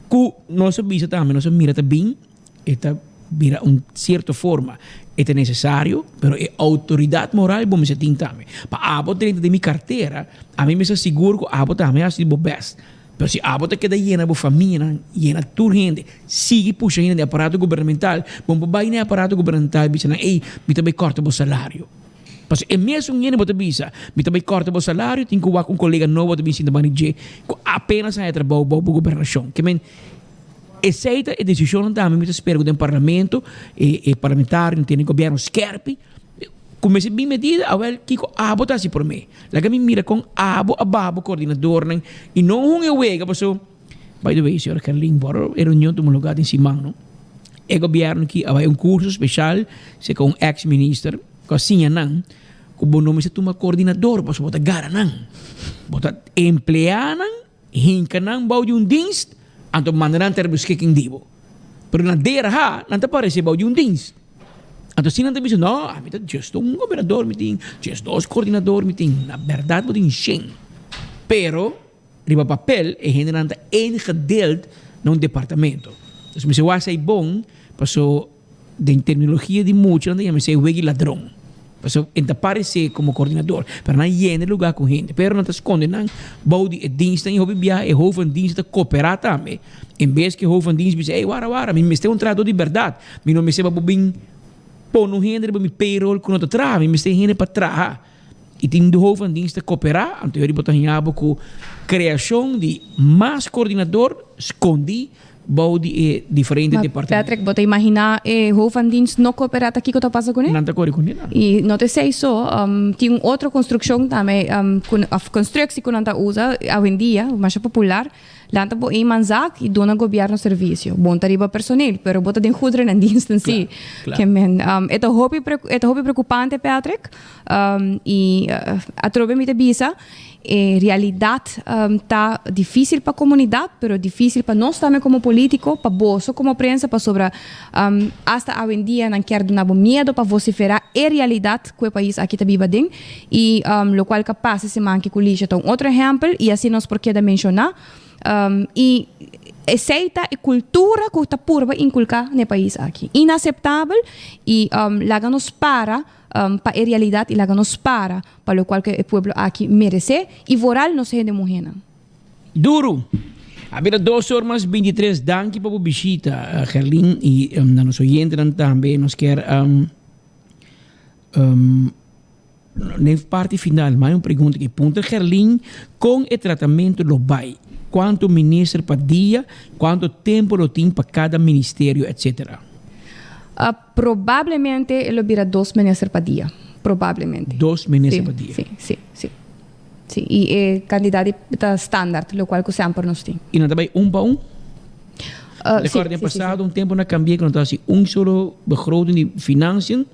que no se visa también, no se mira también esta mira una cierta forma é necessário, pero é autoridade moral bom se tem também. Para abo dentro de minha carteira, a mim me seguro que abo também é assim best. Pero se abo te queda llena de família, llena de gente, sigue puxando de aparato governamental, bom vai no aparato governamental, bicho na ei, me também corta o salário. Pas e mesmo ninguém bota bisa. Me também corta o salário, tem que ir com um colega novo bota bisa da manige. Apenas a trabalho para a governação. Que men aceita a decisão da me espero do parlamento e parlamentar, não tem governo skerpi. Comecei bem medida, a ver que a botar assim por mim. Lá que me mira com a babo coordenador e não é o ega, passou. By the way, senhora Carlinhos, bora reunião de um lugar em Simão, não? É governo que há curso especial, se com ex-ministro, com assim não, com bom nome se toma coordenador, para botar gara não, botar empleado não, hinca não, bau de dienst, anto mandaram ter beschikking dibo. Pero na dera não te parece bau de dienst. Então, se não te diz, não, a gente just um governador, just dois coordenadores, na verdade, tem 100. Pero, riba papel, é generalmente ingedeeld num departamento. Então, se você é bom, passou, de terminologia de muito, não se é ladrão. Passou, então, aparece como coordenador, para não ir no lugar com gente. Pero, não te esconde, não, bode, dienst, e houve biar, e houve dienst, cooperar também. Em vez que houve dienst, diz, ei, wara, me este um trabalho de verdade, me não me seba bobinho, pô, não rende para me payroll quando eu trabalho, me tem rende para trabalhar. E tem do hoofd diensten cooperar, então eu botar em abo com criação de mais coordenador, escondi, bou de diferentes departamentos. Patrick, você imagina hoofd dienst não cooperar aqui que eu passo com ele? Não está com ele. E não te sei só, tem outra construção também, a construção que não está usa hoje em dia, mais popular. Lanta po manzak e dona governo serviço. Bom tariba personal, pero bota den goederen en diensten si. Ito hobby preocupante, Patrick. E a trobe me te bisa. Realidade tá difícil para a comunidade, pero difícil para nós também como político, para bolso como prensa, para sobre hasta hoje em dia não quer dar medo para vociferar a realidade que o país aqui está vivendo e lo qual capaz se manque com lixo. Então, outro exemplo e assim nós por que da mencionar e aceita a cultura que está por inculcar no país aqui. Inaceitável e lá nos para a realidade e lá nos para o qual que o povo aqui merece e voral não se de morrer. Duro. Havia 2:23 danke para a visita, Gerlin, e na nossa oyente também nós quer na parte final, mais uma pergunta que punta Gerlin com o tratamento do BAI. Quanto ministro para dia, quanto tempo lo tem para cada ministério, etc. Provavelmente ele virá 2 ministros para dia. Provavelmente. 2 ministros para dia. Sim. E é candidato standard, o qual que sempre nós temos. E não também para Recordo, no passado, um tempo na cambiei, quando estava assim, solo begroting de financiën.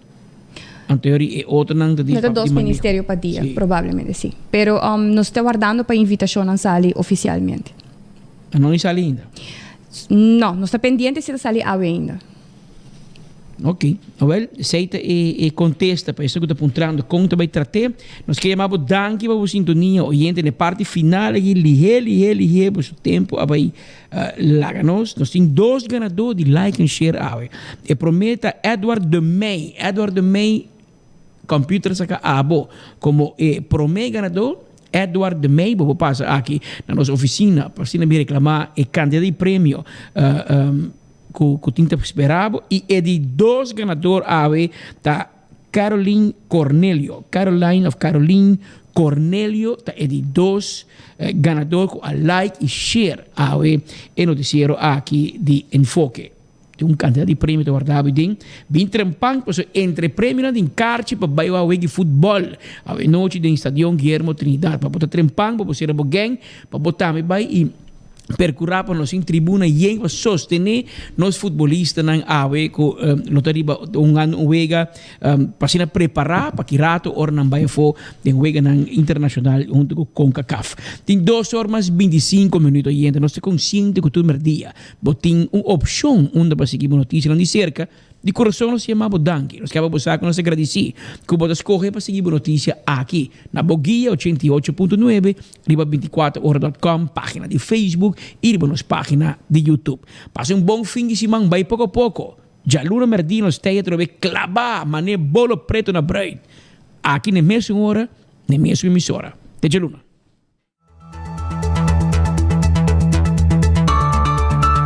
Anterior e outro não te diz. Não 2 ministérios para dia, provavelmente sim. Pero nós estamos guardando para a invitação a sair oficialmente. Não sali ainda? Não, nós estamos pendentes se sair ainda. Ok. Well, aceita e contesta para isso que está apontando como também tratei. Nós queremos danke para a sintonia, oyente, na parte final, aqui, lihe, por seu tempo, aí, nós temos 2 ganadores de like and share, e prometa Edward de May, computer saca abo, como primeiro ganador, Edward de May, vou passar aqui na nossa oficina, para me reclamar e candidato de prêmio, que tinha esperado, e é de 2 ganadores da Caroline Cornelio, é de 2 ganadores com a like e share e noticiero aqui de Enfoque. Tem candidato de prêmio de guardar bem trampang, entre prêmio de encarte para baio a de futebol, a noite de Estadio Guillermo Trinidad, para botar trampang, para botar gang, para botar me bai e percorrer para nós em tribuna e para sostener nós futebolistas na AWE com lotariba ano uega para preparar para que rato or não vai for de uega na internacional junto com CONCACAF. Tem 2 horas 25 minutos e nós estamos conscientes que todo dia tem uma opção onde para seguir notícia de cerca. De coração nós chamamos danke. Nós queremos buscar que nós agradecer que você escolhe para seguir a notícia aqui na Boguia 88.9, riba 24horas.com, página de Facebook e riba nossa página de YouTube. Passe bom fim de semana, vai pouco a pouco. Já Luna Merdino está a trover clavar, mané bolo preto na bread. Aqui na mesma hora, na mesma emissora. Até Luna.